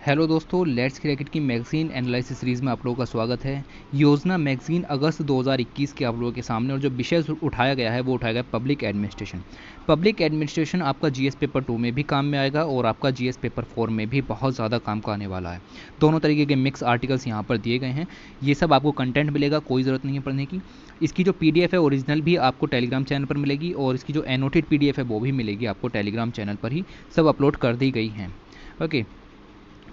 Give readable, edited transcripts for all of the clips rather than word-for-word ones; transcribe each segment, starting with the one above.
Hello दोस्तों, let's cricket की magazine analysis series में आप लोगों का स्वागत है। योजना मैगजीन अगस्त 2021 के आप लोगों के सामने, और जो विषय उठाया गया है वो उठाया गया पब्लिक एडमिनिस्ट्रेशन। पब्लिक एडमिनिस्ट्रेशन आपका जीएस पेपर 2 में भी काम में आएगा और आपका जीएस पेपर 4 में भी बहुत ज़्यादा काम का आने वाला है। दोनों तरीके के मिक्स आर्टिकल्स यहाँ पर दिए गए हैं। ये सब आपको कंटेंट मिलेगा, कोई ज़रूरत नहीं है पढ़ने की। इसकी जो पीडीएफ है ओरिजिनल भी आपको टेलीग्राम चैनल पर मिलेगी, और इसकी जो एनोटेड पीडीएफ है वो भी मिलेगी आपको टेलीग्राम चैनल पर ही, सब अपलोड कर दी गई हैं। ओके,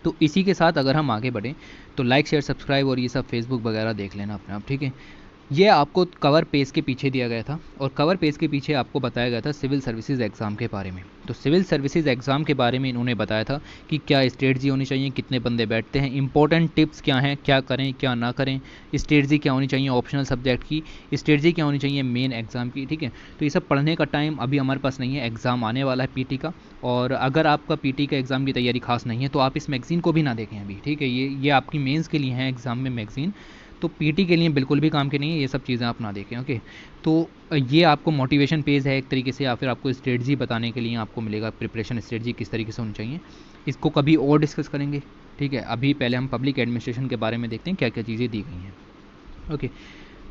तो इसी के साथ अगर हम आगे बढ़ें तो लाइक शेयर सब्सक्राइब और ये सब फेसबुक वगैरह देख लेना अपने आप, ठीक है। ये आपको कवर पेज के पीछे दिया गया था, और कवर पेज के पीछे आपको बताया गया था सिविल सर्विसेज एग्ज़ाम के बारे में। तो सिविल सर्विसेज एग्ज़ाम के बारे में इन्होंने बताया था कि क्या स्ट्रेटजी होनी चाहिए, कितने बंदे बैठते हैं, इंपॉर्टेंट टिप्स क्या हैं, क्या करें क्या ना करें, स्ट्रेटजी क्या होनी चाहिए ऑप्शनल सब्जेक्ट की, स्ट्रेटजी क्या होनी चाहिए मेन एग्ज़ाम की, ठीक है। तो ये सब पढ़ने का टाइम अभी हमारे पास नहीं है, एग्ज़ाम आने वाला है पीटी का। और अगर आपका पीटी का एग्ज़ाम की तैयारी खास नहीं है तो आप इस मैगज़ीन को भी ना देखें अभी, ठीक है। ये आपकी मेंस के लिए है एग्ज़ाम में मैगज़ीन, तो पीटी के लिए बिल्कुल भी काम की नहीं है, ये सब चीज़ें आप ना देखें। ओके, तो ये आपको मोटिवेशन पेज है एक तरीके से, या फिर आपको स्ट्रेटजी बताने के लिए आपको मिलेगा प्रिपरेशन स्ट्रेटजी किस तरीके से होनी चाहिए। इसको कभी और डिस्कस करेंगे, ठीक है। अभी पहले हम पब्लिक एडमिनिस्ट्रेशन के बारे में देखते हैं क्या क्या चीज़ें दी गई हैं। ओके,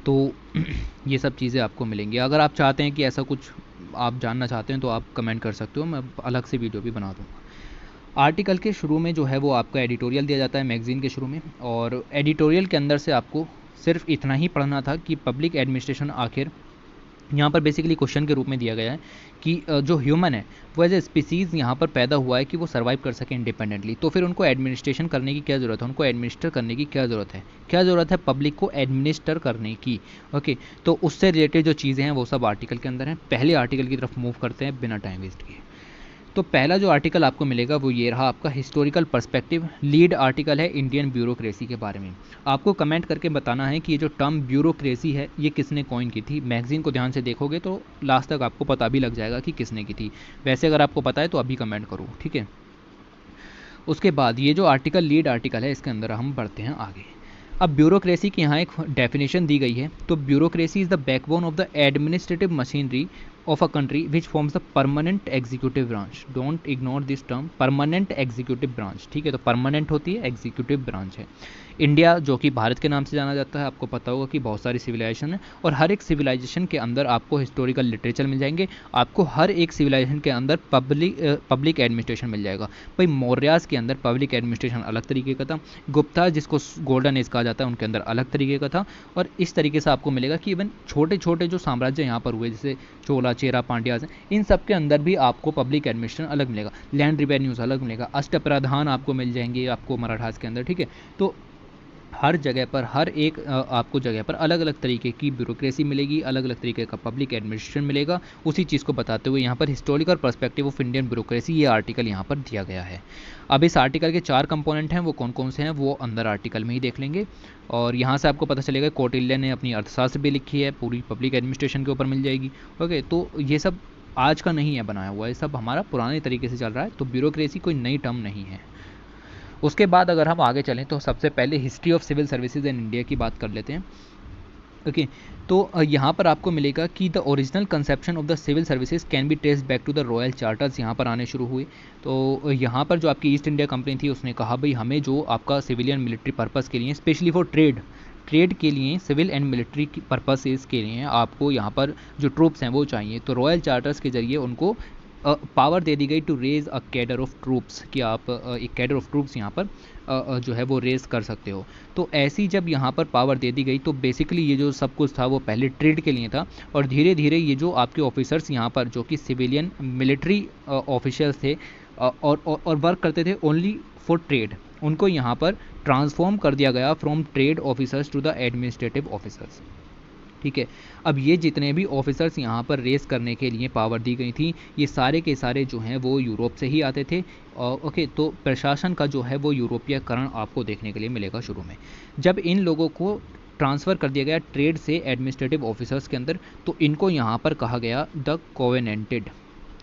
तो ये सब चीज़ें आपको मिलेंगी। अगर आप चाहते हैं कि ऐसा कुछ आप जानना चाहते हैं तो आप कमेंट कर सकते हो, मैं अलग से वीडियो भी बना दूँगा। आर्टिकल के शुरू में जो है वो आपका एडिटोरियल दिया जाता है मैगज़ीन के शुरू में, और एडिटोरियल के अंदर से आपको सिर्फ इतना ही पढ़ना था कि पब्लिक एडमिनिस्ट्रेशन आखिर, यहाँ पर बेसिकली क्वेश्चन के रूप में दिया गया है कि जो ह्यूमन है वो एज ए स्पीसीज़ यहाँ पर पैदा हुआ है कि वो सर्वाइव कर सके इंडिपेंडेंटली, तो फिर उनको एडमिनिस्ट्रेशन करने की क्या ज़रूरत है, उनको एडमिनिस्टर करने की क्या ज़रूरत है, क्या ज़रूरत है पब्लिक को एडमिनिस्टर करने की। ओके, तो उससे रिलेटेड जो चीज़ें हैं वो सब आर्टिकल के अंदर हैं। पहले आर्टिकल की तरफ मूव करते हैं बिना टाइम वेस्ट किए। तो पहला जो आर्टिकल आपको मिलेगा वो ये रहा आपका हिस्टोरिकल पर्सपेक्टिव। लीड आर्टिकल है इंडियन ब्यूरोक्रेसी के बारे में। आपको कमेंट करके बताना है कि ये जो टर्म ब्यूरोक्रेसी है ये किसने कॉइन की थी। मैगजीन को ध्यान से देखोगे तो लास्ट तक आपको पता भी लग जाएगा कि किसने की थी। वैसे अगर आपको पता है तो अभी कमेंट करो, ठीक है। उसके बाद ये जो आर्टिकल लीड आर्टिकल है इसके अंदर हम बढ़ते हैं आगे। अब ब्यूरोक्रेसी की यहाँ एक डेफिनेशन दी गई है। तो bureaucracy is the backbone of the administrative machinery of a country which forms the permanent executive branch. Don't ignore this term, permanent executive branch, ठीक है। तो परमानेंट होती है, एग्जीक्यूटिव ब्रांच है। इंडिया जो कि भारत के नाम से जाना जाता है, आपको पता होगा कि बहुत सारी सिविलाइजेशन है, और हर एक सिविलाइजेशन के अंदर आपको हिस्टोरिकल लिटरेचर मिल जाएंगे। आपको हर एक सिविलाइजेशन के अंदर पब्लिक एडमिनिस्ट्रेशन मिल जाएगा। भाई मौर्यास के अंदर पब्लिक एडमिनिस्ट्रेशन अलग तरीके का था, गुप्ता जिसको गोल्डन एज कहा जाता है उनके अंदर अलग तरीके का था, और इस तरीके से आपको मिलेगा कि इवन छोटे छोटे जो साम्राज्य यहाँ पर हुए जैसे चोला चेरा पांड्याज, इन सब के अंदर भी आपको पब्लिक एडमिनिस्ट्रेशन अलग मिलेगा, लैंड रिवेन्यूज अलग मिलेगा, अष्टप्रधान आपको मिल जाएंगे आपको मराठास के अंदर, ठीक है। तो हर जगह पर हर एक आपको जगह पर अलग अलग तरीके की ब्यूरोक्रेसी मिलेगी, अलग अलग तरीके का पब्लिक एडमिनिस्ट्रेशन मिलेगा। उसी चीज़ को बताते हुए यहाँ पर historical perspective of Indian bureaucracy ये आर्टिकल यहाँ पर दिया गया है। अब इस आर्टिकल के 4 कंपोनेंट हैं, वो कौन कौन से हैं वो अंदर आर्टिकल में ही देख लेंगे। और यहाँ से आपको पता चलेगा कौटिल्य ने अपनी अर्थशास्त्र भी लिखी है, पूरी पब्लिक एडमिनिस्ट्रेशन के ऊपर मिल जाएगी। ओके, तो ये सब आज का नहीं है बनाया हुआ, ये सब हमारा पुराने तरीके से चल रहा है, तो ब्यूरोक्रेसी कोई नई टर्म नहीं है। उसके बाद अगर हम आगे चलें तो सबसे पहले history of civil services in India की बात कर लेते हैं। ओके, तो यहाँ पर आपको मिलेगा कि the original conception of the civil services can be traced back to the royal charters, यहाँ पर आने शुरू हुए। तो यहाँ पर जो आपकी ईस्ट इंडिया कंपनी थी उसने कहा भाई हमें जो आपका सिविलियन मिलिट्री पर्पज़ के लिए, स्पेशली फॉर ट्रेड के लिए, सिविल एंड मिलिट्री पर्पसेस के लिए आपको यहाँ पर जो ट्रूप्स हैं वो चाहिए। तो रॉयल चार्टर्स के जरिए उनको पावर दे दी गई to raise a cadre of troops, कि आप एक कैडर ऑफ ट्रूप्स यहाँ पर जो है वो रेज कर सकते हो। तो ऐसी जब यहाँ पर पावर दे दी गई तो बेसिकली ये जो सब कुछ था वो पहले ट्रेड के लिए था, और धीरे धीरे ये जो आपके ऑफिसर्स यहाँ पर जो कि सिविलियन मिलिट्री ऑफिसर्स थे और वर्क करते थे ओनली फॉर ट्रेड, उनको यहाँ पर ट्रांसफॉर्म कर दिया गया from trade officers to the administrative officers, ठीक है। अब ये जितने भी ऑफिसर्स यहाँ पर रेस करने के लिए पावर दी गई थी ये सारे के सारे जो हैं वो यूरोप से ही आते थे। ओके, तो प्रशासन का जो है वो यूरोपीयकरण आपको देखने के लिए मिलेगा शुरू में। जब इन लोगों को ट्रांसफ़र कर दिया गया ट्रेड से एडमिनिस्ट्रेटिव ऑफिसर्स के अंदर, तो इनको यहाँ पर कहा गया द कोवेनेंटेड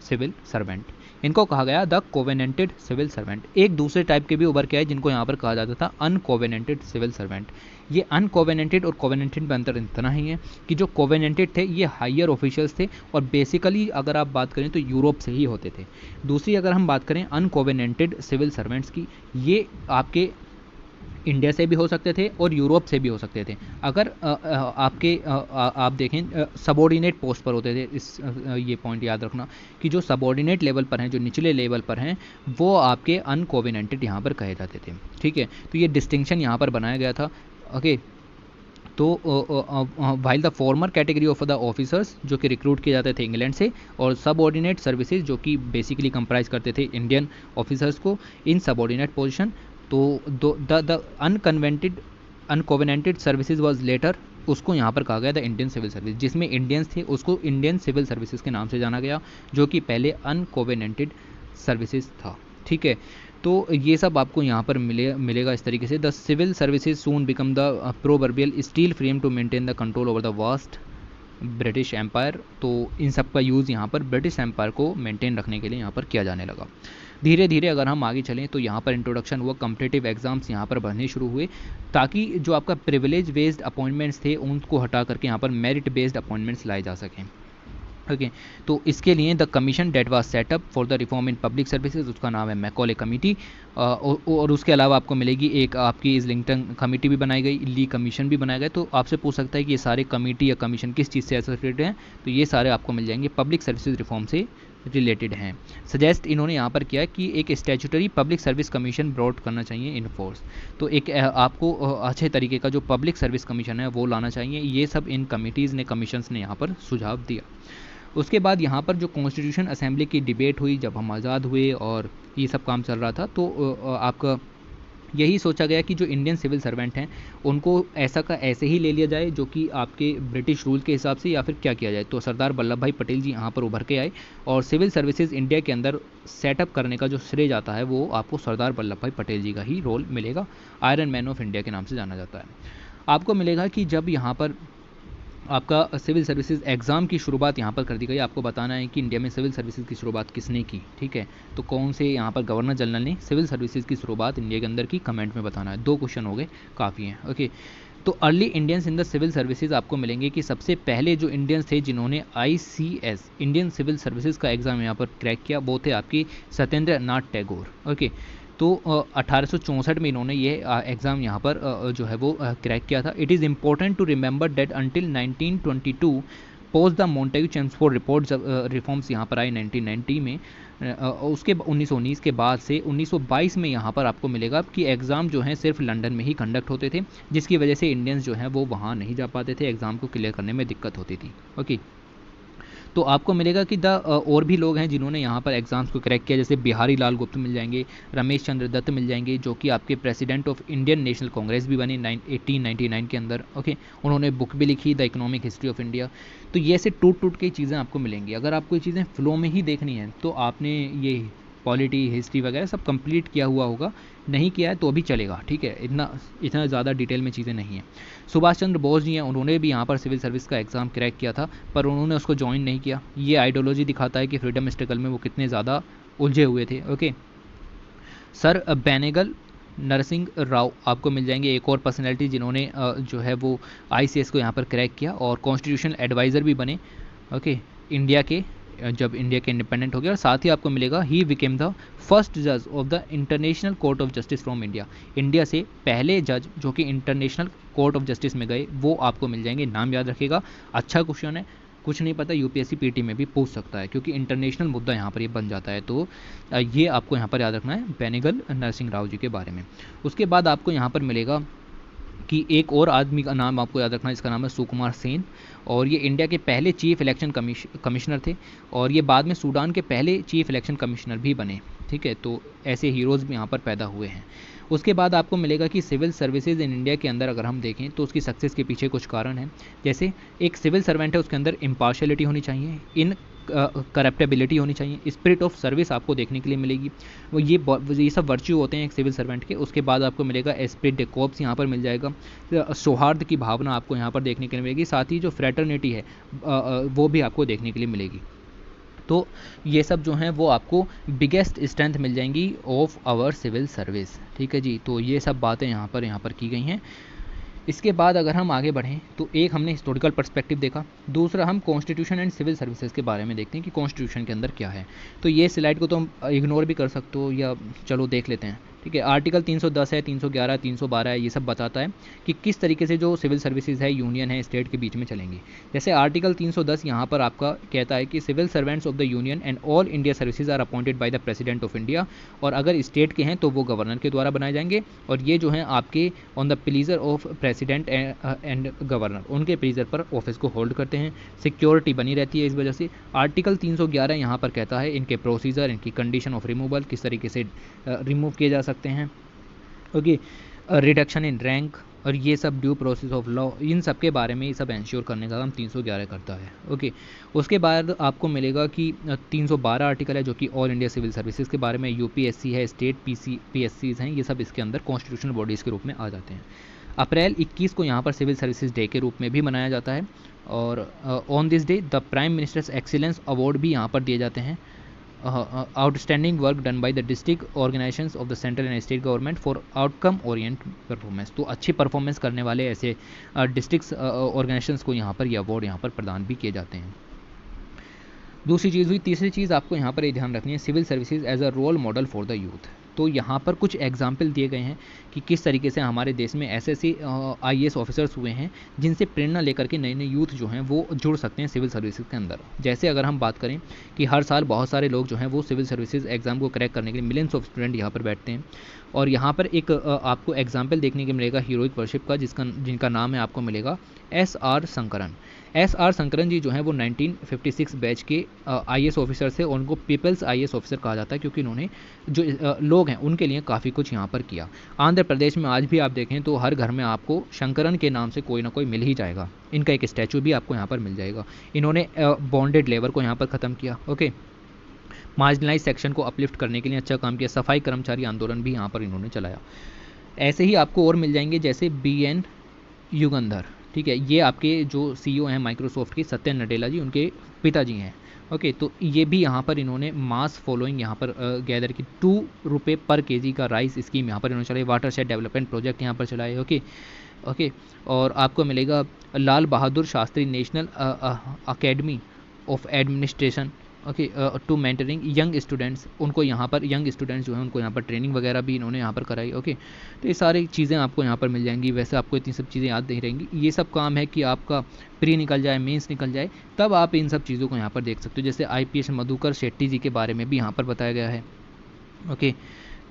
सिविल सर्वेंट, इनको कहा गया द कोवेनेंटेड सिविल सर्वेंट। एक दूसरे टाइप के भी उभर के आए जिनको यहाँ पर कहा जाता था अनकोवेनेंटेड सिविल सर्वेंट। ये अनकोवेनेंटेड और कोवेनेंटेड में अंतर इतना ही है कि जो कोवेनेंटेड थे ये हायर ऑफिशियल्स थे और बेसिकली अगर आप बात करें तो यूरोप से ही होते थे। दूसरी अगर हम बात करें अनकोवेनेंटेड सिविल सर्वेंट्स की, ये आपके इंडिया से भी हो सकते थे और यूरोप से भी हो सकते थे। अगर आप देखें सबॉर्डिनेट पोस्ट पर होते थे, ये पॉइंट याद रखना कि जो सबॉर्डिनेट लेवल पर हैं, जो निचले लेवल पर हैं, वो आपके अनकोवेनेंटेड यहाँ पर कहे जाते थे। ठीक है, तो ये डिस्टिंक्शन यहाँ पर बनाया गया था। ओके, तो while the former category of the officers जो कि रिक्रूट किए जाते थे इंग्लैंड से, और सबऑर्डिनेट सर्विसेज जो कि बेसिकली कंप्राइज करते थे इंडियन ऑफिसर्स को इन सबऑर्डिनेट पोजीशन, तो द अनकोवेनेंटेड सर्विसेज वाज लेटर, उसको यहाँ पर कहा गया द इंडियन सिविल सर्विस। जिसमें इंडियंस थे उसको इंडियन सिविल सर्विसेज के नाम से जाना गया, जो कि पहले अनकोवेनेंटेड सर्विसेज था। ठीक है, तो ये सब आपको यहाँ पर मिलेगा इस तरीके से। The civil services soon become the proverbial steel frame to maintain the control over the vast British empire. तो इन सब का यूज़ यहाँ पर ब्रिटिश एम्पायर को मेंटेन रखने के लिए यहाँ पर किया जाने लगा। धीरे धीरे अगर हम आगे चलें तो यहाँ पर इंट्रोडक्शन हुआ, कम्पिटिटिव एग्जाम्स यहाँ पर बढ़ने शुरू हुए, ताकि जो आपका प्रिविलेज बेस्ड अपॉइंटमेंट्स थे उनको हटा करके यहाँ पर मेरिट बेस्ड अपॉइंटमेंट्स लाए जा सकें। ओके, तो इसके लिए the commission that was set up for the reform in public services, उसका नाम है मैकॉले कमेटी। और उसके अलावा आपको मिलेगी एक आपकी इज़लिंगटन कमेटी भी बनाई गई, ली कमीशन भी बनाया गया। तो आपसे पूछ सकता है कि ये सारे कमेटी या कमीशन किस चीज़ से एसोसिएटेड हैं, तो ये सारे आपको मिल जाएंगे पब्लिक सर्विसेज रिफॉर्म से रिलेटेड हैं। सजेस्ट इन्होंने यहाँ पर किया कि एक statutory public service commission broad करना चाहिए इन फोर्स। तो एक आपको अच्छे तरीके का जो पब्लिक सर्विस कमीशन है वो लाना चाहिए। ये सब इन कमिटीज़ ने, कमीशंस ने यहाँ पर सुझाव दिया। उसके बाद यहाँ पर जो कॉन्स्टिट्यूशन असेंबली की डिबेट हुई, जब हम आज़ाद हुए और ये सब काम चल रहा था, तो आपका यही सोचा गया कि जो इंडियन सिविल सर्वेंट हैं उनको ऐसा का ऐसे ही ले लिया जाए जो कि आपके ब्रिटिश रूल के हिसाब से, या फिर क्या किया जाए। तो सरदार वल्लभ भाई पटेल जी यहाँ पर उभर के आए और सिविल सर्विसेज इंडिया के अंदर सेटअप करने का जो श्रेय जाता है वो आपको सरदार वल्लभ भाई पटेल जी का ही रोल मिलेगा। आयरन मैन ऑफ इंडिया के नाम से जाना जाता है। आपको मिलेगा कि जब यहाँ पर आपका सिविल सर्विसेज एग्ज़ाम की शुरुआत यहाँ पर कर दी गई। आपको बताना है कि इंडिया में सिविल सर्विसेज की शुरुआत किसने की। ठीक है, तो कौन से यहाँ पर गवर्नर जनरल ने सिविल सर्विसेज की शुरुआत इंडिया के अंदर की, कमेंट में बताना है। 2 क्वेश्चन हो गए, काफ़ी हैं। ओके, तो early Indians in the civil services आपको मिलेंगे कि सबसे पहले जो इंडियंस थे जिन्होंने ICS इंडियन सिविल सर्विसेज का एग्ज़ाम यहाँ पर क्रैक किया, वो थे आपके सत्येंद्र नाथ टैगोर। ओके, तो 1864 में इन्होंने ये एग्ज़ाम यहाँ पर जो है वो क्रैक किया था। It is important to remember that until 1922 post the Montagu Chelmsford report, जब रिफॉर्म्स यहाँ पर आए 1990 में, उसके 1919 के बाद से 1922 में यहाँ पर आपको मिलेगा कि एग्ज़ाम जो हैं सिर्फ लंदन में ही कंडक्ट होते थे, जिसकी वजह से इंडियंस जो हैं वो वहाँ नहीं जा पाते थे, एग्ज़ाम को क्लियर करने में दिक्कत होती थी। ओके, तो आपको मिलेगा कि और भी लोग हैं जिन्होंने यहाँ पर एग्ज़ाम्स को क्रैक किया, जैसे बिहारी लाल गुप्त मिल जाएंगे, रमेश चंद्र दत्त मिल जाएंगे, जो कि आपके president of Indian national Congress भी बने 1899 के अंदर। ओके, उन्होंने बुक भी लिखी the economic history of India. तो ये ऐसे टूट के चीज़ें आपको मिलेंगी। अगर आपको ये चीज़ें फ्लो में ही देखनी है तो आपने ये पॉलिटी, हिस्ट्री वगैरह सब कंप्लीट किया हुआ होगा, नहीं किया है तो भी चलेगा। ठीक है, इतना ज़्यादा डिटेल में चीज़ें नहीं हैं। सुभाष चंद्र बोस जी हैं, उन्होंने भी यहाँ पर सिविल सर्विस का एग्ज़ाम क्रैक किया था, पर उन्होंने उसको ज्वाइन नहीं किया। ये आइडियोलॉजी दिखाता है कि फ्रीडम स्ट्रगल में वो कितने ज़्यादा उलझे हुए थे। ओके, सर बेनेगल नरसिंह राव आपको मिल जाएंगे, एक और पर्सनैलिटी जिन्होंने जो है वो ICS को यहाँ पर क्रैक किया और कॉन्स्टिट्यूशनल एडवाइज़र भी बने। ओके, इंडिया के, जब इंडिया के इंडिपेंडेंट हो गया। और साथ ही आपको मिलेगा ही बिकेम द फर्स्ट जज of the international court of justice from India. India से पहले जज जो कि इंटरनेशनल कोर्ट ऑफ जस्टिस में गए, वो आपको मिल जाएंगे। नाम याद रखिएगा, अच्छा क्वेश्चन है, कुछ नहीं पता UPSC PT में भी पूछ सकता है, क्योंकि इंटरनेशनल मुद्दा यहाँ पर ये बन जाता है। तो ये आपको यहाँ पर याद रखना है बेनेगल नरसिंह राव जी के बारे में। उसके बाद आपको यहाँ पर मिलेगा कि एक और आदमी का नाम आपको याद रखना है, इसका नाम है सुकुमार सेन, और ये इंडिया के पहले चीफ इलेक्शन कमिश्नर थे, और ये बाद में सूडान के पहले चीफ इलेक्शन कमिश्नर भी बने। ठीक है, तो ऐसे हीरोज़ भी यहाँ पर पैदा हुए हैं। उसके बाद आपको मिलेगा कि सिविल सर्विसेज इन इंडिया के अंदर अगर हम देखें तो उसकी सक्सेस के पीछे कुछ कारण हैं। जैसे एक सिविल सर्वेंट है, उसके अंदर इम्पार्शियलिटी होनी चाहिए, इन करप्टेबिलिटी होनी चाहिए, स्पिरिट ऑफ सर्विस आपको देखने के लिए मिलेगी। वो ये सब वर्च्यू होते हैं एक सिविल सर्वेंट के। उसके बाद आपको मिलेगा एस्पिरिट डे कॉर्प्स यहाँ पर मिल जाएगा, सौहार्द की भावना आपको यहाँ पर देखने के लिए मिलेगी। साथ ही जो फ्रेटर्निटी है वो भी आपको देखने के लिए मिलेगी। तो ये सब जो हैं वो आपको बिगेस्ट स्ट्रेंथ मिल जाएंगी ऑफ आवर सिविल सर्विस। ठीक है जी, तो ये सब बातें यहाँ पर की गई हैं। इसके बाद अगर हम आगे बढ़ें तो एक हमने हिस्टोरिकल पर्सपेक्टिव देखा, दूसरा हम कॉन्स्टिट्यूशन एंड सिविल सर्विसेज के बारे में देखते हैं कि कॉन्स्टिट्यूशन के अंदर क्या है। तो ये स्लाइड को तो हम इग्नोर भी कर सकते हो या चलो देख लेते हैं। ठीक है, आर्टिकल 310 है, 311, 312 है, ये सब बताता है कि किस तरीके से जो सिविल सर्विसेज है यूनियन है स्टेट के बीच में चलेंगी। जैसे आर्टिकल 310 यहाँ पर आपका कहता है कि civil servants of the union and all India services are appointed by the president of India, और अगर स्टेट के हैं तो वो गवर्नर के द्वारा बनाए जाएंगे, और ये जो हैं आपके on the pleaser of president and governor, उनके प्लीजर पर ऑफिस को होल्ड करते हैं। सिक्योरिटी बनी रहती है इस वजह से। आर्टिकल 311 यहाँ पर कहता है इनके प्रोसीजर, इनकी कंडीशन ऑफ रिमूवल, किस तरीके से रिमूव किए जा सकते हैं। ओके, रिडक्शन इन रैंक और ये सब ड्यू प्रोसेस ऑफ लॉ, इन सब के बारे में ये सब इंश्योर करने का काम 311 करता है। ओके, उसके बाद आपको मिलेगा कि 312 आर्टिकल है जो कि ऑल इंडिया सिविल सर्विसेज के बारे में, यूपीएससी है, स्टेट पीएससीज हैं, ये सब इसके अंदर कॉन्स्टिट्यूशनल बॉडीज़ के रूप में आ जाते हैं। अप्रैल 21 को यहाँ पर सिविल सर्विसेज डे के रूप में भी मनाया जाता है, और on this day the prime ministers excellence award भी यहाँ पर दिए जाते हैं। Outstanding work done by the district organisations of the central and state government for outcome Orient performance, तो अच्छी परफॉर्मेंस करने वाले ऐसे डिस्ट्रिक्ट ऑर्गेनाइजेशंस को यहाँ पर ये अवार्ड यहाँ पर प्रदान भी किए जाते हैं। दूसरी चीज़ हुई। तीसरी चीज़ आपको यहाँ पर ये ध्यान रखनी है, civil services as a role model for the youth. तो यहाँ पर कुछ एग्जाम्पल दिए गए हैं कि किस तरीके से हमारे देश में ऐसे IAS ऑफिसर्स हुए हैं जिनसे प्रेरणा लेकर के नए नए यूथ जो हैं वो जुड़ सकते हैं सिविल सर्विसेज के अंदर। जैसे अगर हम बात करें कि हर साल बहुत सारे लोग जो हैं वो सिविल सर्विसेज एग्ज़ाम को क्रैक करने के लिए मिलियंस ऑफ स्टूडेंट यहाँ पर बैठते हैं, और यहाँ पर एक आपको एग्जाम्पल देखने को मिलेगा हीरोइक वर्शिप का, जिनका नाम है आपको मिलेगा SR शंकरन। SR शंकरन जी जो हैं वो 1956 बैच के IAS ऑफिसर थे, उनको पीपल्स IAS ऑफिसर कहा जाता है क्योंकि इन्होंने जो लोग हैं उनके लिए काफ़ी कुछ यहाँ पर किया। आंध्र प्रदेश में आज भी आप देखें तो हर घर में आपको शंकरन के नाम से कोई ना कोई मिल ही जाएगा, इनका एक स्टैचू भी आपको यहाँ पर मिल जाएगा। इन्होंने बॉन्डेड लेबर को यहाँ पर ख़त्म किया। ओके, मार्जिनलाइज सेक्शन को अपलिफ्ट करने के लिए अच्छा काम किया। सफाई कर्मचारी आंदोलन भी यहाँ पर इन्होंने चलाया। ऐसे ही आपको और मिल जाएंगे जैसे BN युगंधर। ठीक है, ये आपके जो CEO हैं माइक्रोसॉफ्ट के सत्य नडेला जी, उनके पिताजी हैं। ओके, तो ये भी यहाँ पर इन्होंने मास फॉलोइंग यहाँ पर गैदर की। 2 रुपये पर kg का राइस स्कीम यहाँ पर इन्होंने चलाई। वाटर शेड डेवलपमेंट प्रोजेक्ट यहाँ पर चलाए। ओके, और आपको मिलेगा Lal Bahadur Shastri national academy of administration to mentoring young students, उनको यहाँ पर यंग स्टूडेंट्स जो हैं उनको यहाँ पर ट्रेनिंग वगैरह भी इन्होंने यहाँ पर कराई। ओके, तो ये सारी चीज़ें आपको यहाँ पर मिल जाएंगी। वैसे आपको इतनी सब चीज़ें याद नहीं रहेंगी, ये सब काम है कि आपका प्री निकल जाए, मेंस निकल जाए, तब आप इन सब चीज़ों को यहाँ पर देख सकते हो। जैसे IPS मधुकर शेट्टी जी के बारे में भी यहाँ पर बताया गया है। ओके,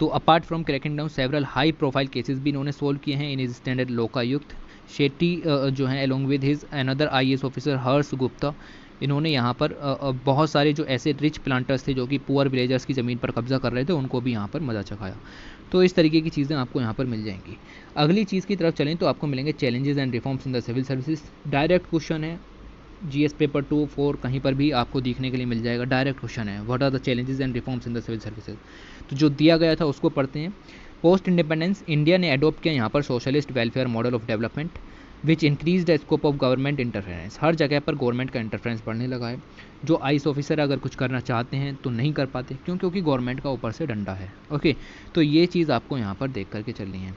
तो apart from cracking down several high profile cases भी इन्होंने सोल्व किए हैं in is standard Lokayukta. Shetty जो हैं along with his another IAS officer Harsh Gupta, इन्होंने यहाँ पर बहुत सारे जो ऐसे रिच प्लांटर्स थे जो कि पुअर विलेजर्स की ज़मीन पर कब्जा कर रहे थे, उनको भी यहाँ पर मजा चखाया। तो इस तरीके की चीज़ें आपको यहाँ पर मिल जाएंगी। अगली चीज़ की तरफ चलें तो आपको मिलेंगे challenges and reforms in the civil services. Direct question है, GS पेपर 2, 4 कहीं पर भी आपको देखने के लिए मिल जाएगा। डायरेक्ट क्वेश्चन है, what are the challenges and reforms in the civil services. तो जो दिया गया था उसको पढ़ते हैं। पोस्ट इंडिपेंडेंस इंडिया ने अडोप्ट किया यहाँ पर socialist welfare model of development which increase the scope of government interference. हर जगह पर गवर्नमेंट का इंटरफेरेंस बढ़ने लगा है। जो IAS ऑफिसर अगर कुछ करना चाहते हैं तो नहीं कर पाते, क्योंकि गवर्नमेंट का ऊपर से डंडा है। ओके, तो ये चीज़ आपको यहाँ पर देख करके चलनी है।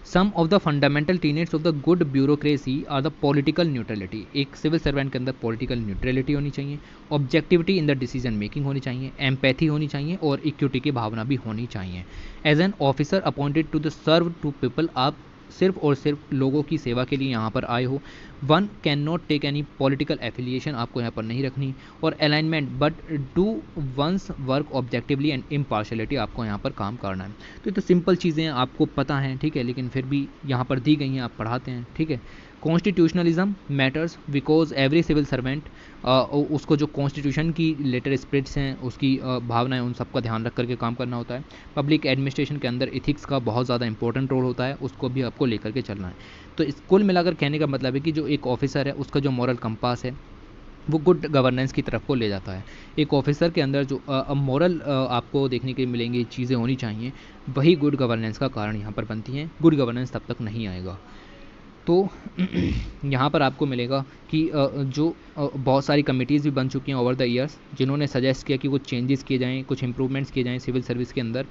Some of the fundamental tenets of the good bureaucracy are the political neutrality. एक सिविल सर्वेंट के अंदर पॉलिटिकल न्यूट्रलिटी होनी चाहिए, objectivity in the decision making होनी चाहिए, एम्पैथी होनी चाहिए, और इक्विटी की भावना भी होनी चाहिए। As an officer appointed to the serve to people, आप सिर्फ और सिर्फ लोगों की सेवा के लिए यहाँ पर आए हो। One can not take any political affiliation, आपको यहाँ पर नहीं रखनी, और alignment but do one's work objectively and impartiality, आपको यहाँ पर काम करना है। तो ये तो सिंपल चीज़ें आपको पता हैं, ठीक है, लेकिन फिर भी यहाँ पर दी गई हैं, आप पढ़ाते हैं, ठीक है। Constitutionalism matters because every civil servant, उसको जो कॉन्स्टिट्यूशन की लेटर स्पिरिट्स हैं, उसकी भावनाएं, उन सब का ध्यान रख करके काम करना होता है। पब्लिक एडमिनिस्ट्रेशन के अंदर इथिक्स का बहुत ज़्यादा इंपॉर्टेंट रोल होता है, उसको भी आपको लेकर के चलना है। तो इस कुल मिलाकर कहने का मतलब है कि जो एक ऑफिसर है उसका जो मॉरल कंपास है वो गुड गवर्नेंस की तरफ को ले जाता है। एक ऑफिसर के अंदर जो मॉरल आपको देखने के लिए मिलेंगी चीज़ें होनी चाहिए, वही गुड गवर्नेंस का कारण यहाँ पर बनती हैं। गुड गवर्नेंस तब तक नहीं आएगा। तो यहाँ पर आपको मिलेगा कि जो बहुत सारी कमिटीज़ भी बन चुकी हैं ओवर द ईयर्स, जिन्होंने सजेस्ट किया कि कुछ चेंजेस किए जाएँ, कुछ इंप्रूवमेंट्स किए जाएँ सिविल सर्विस के अंदर,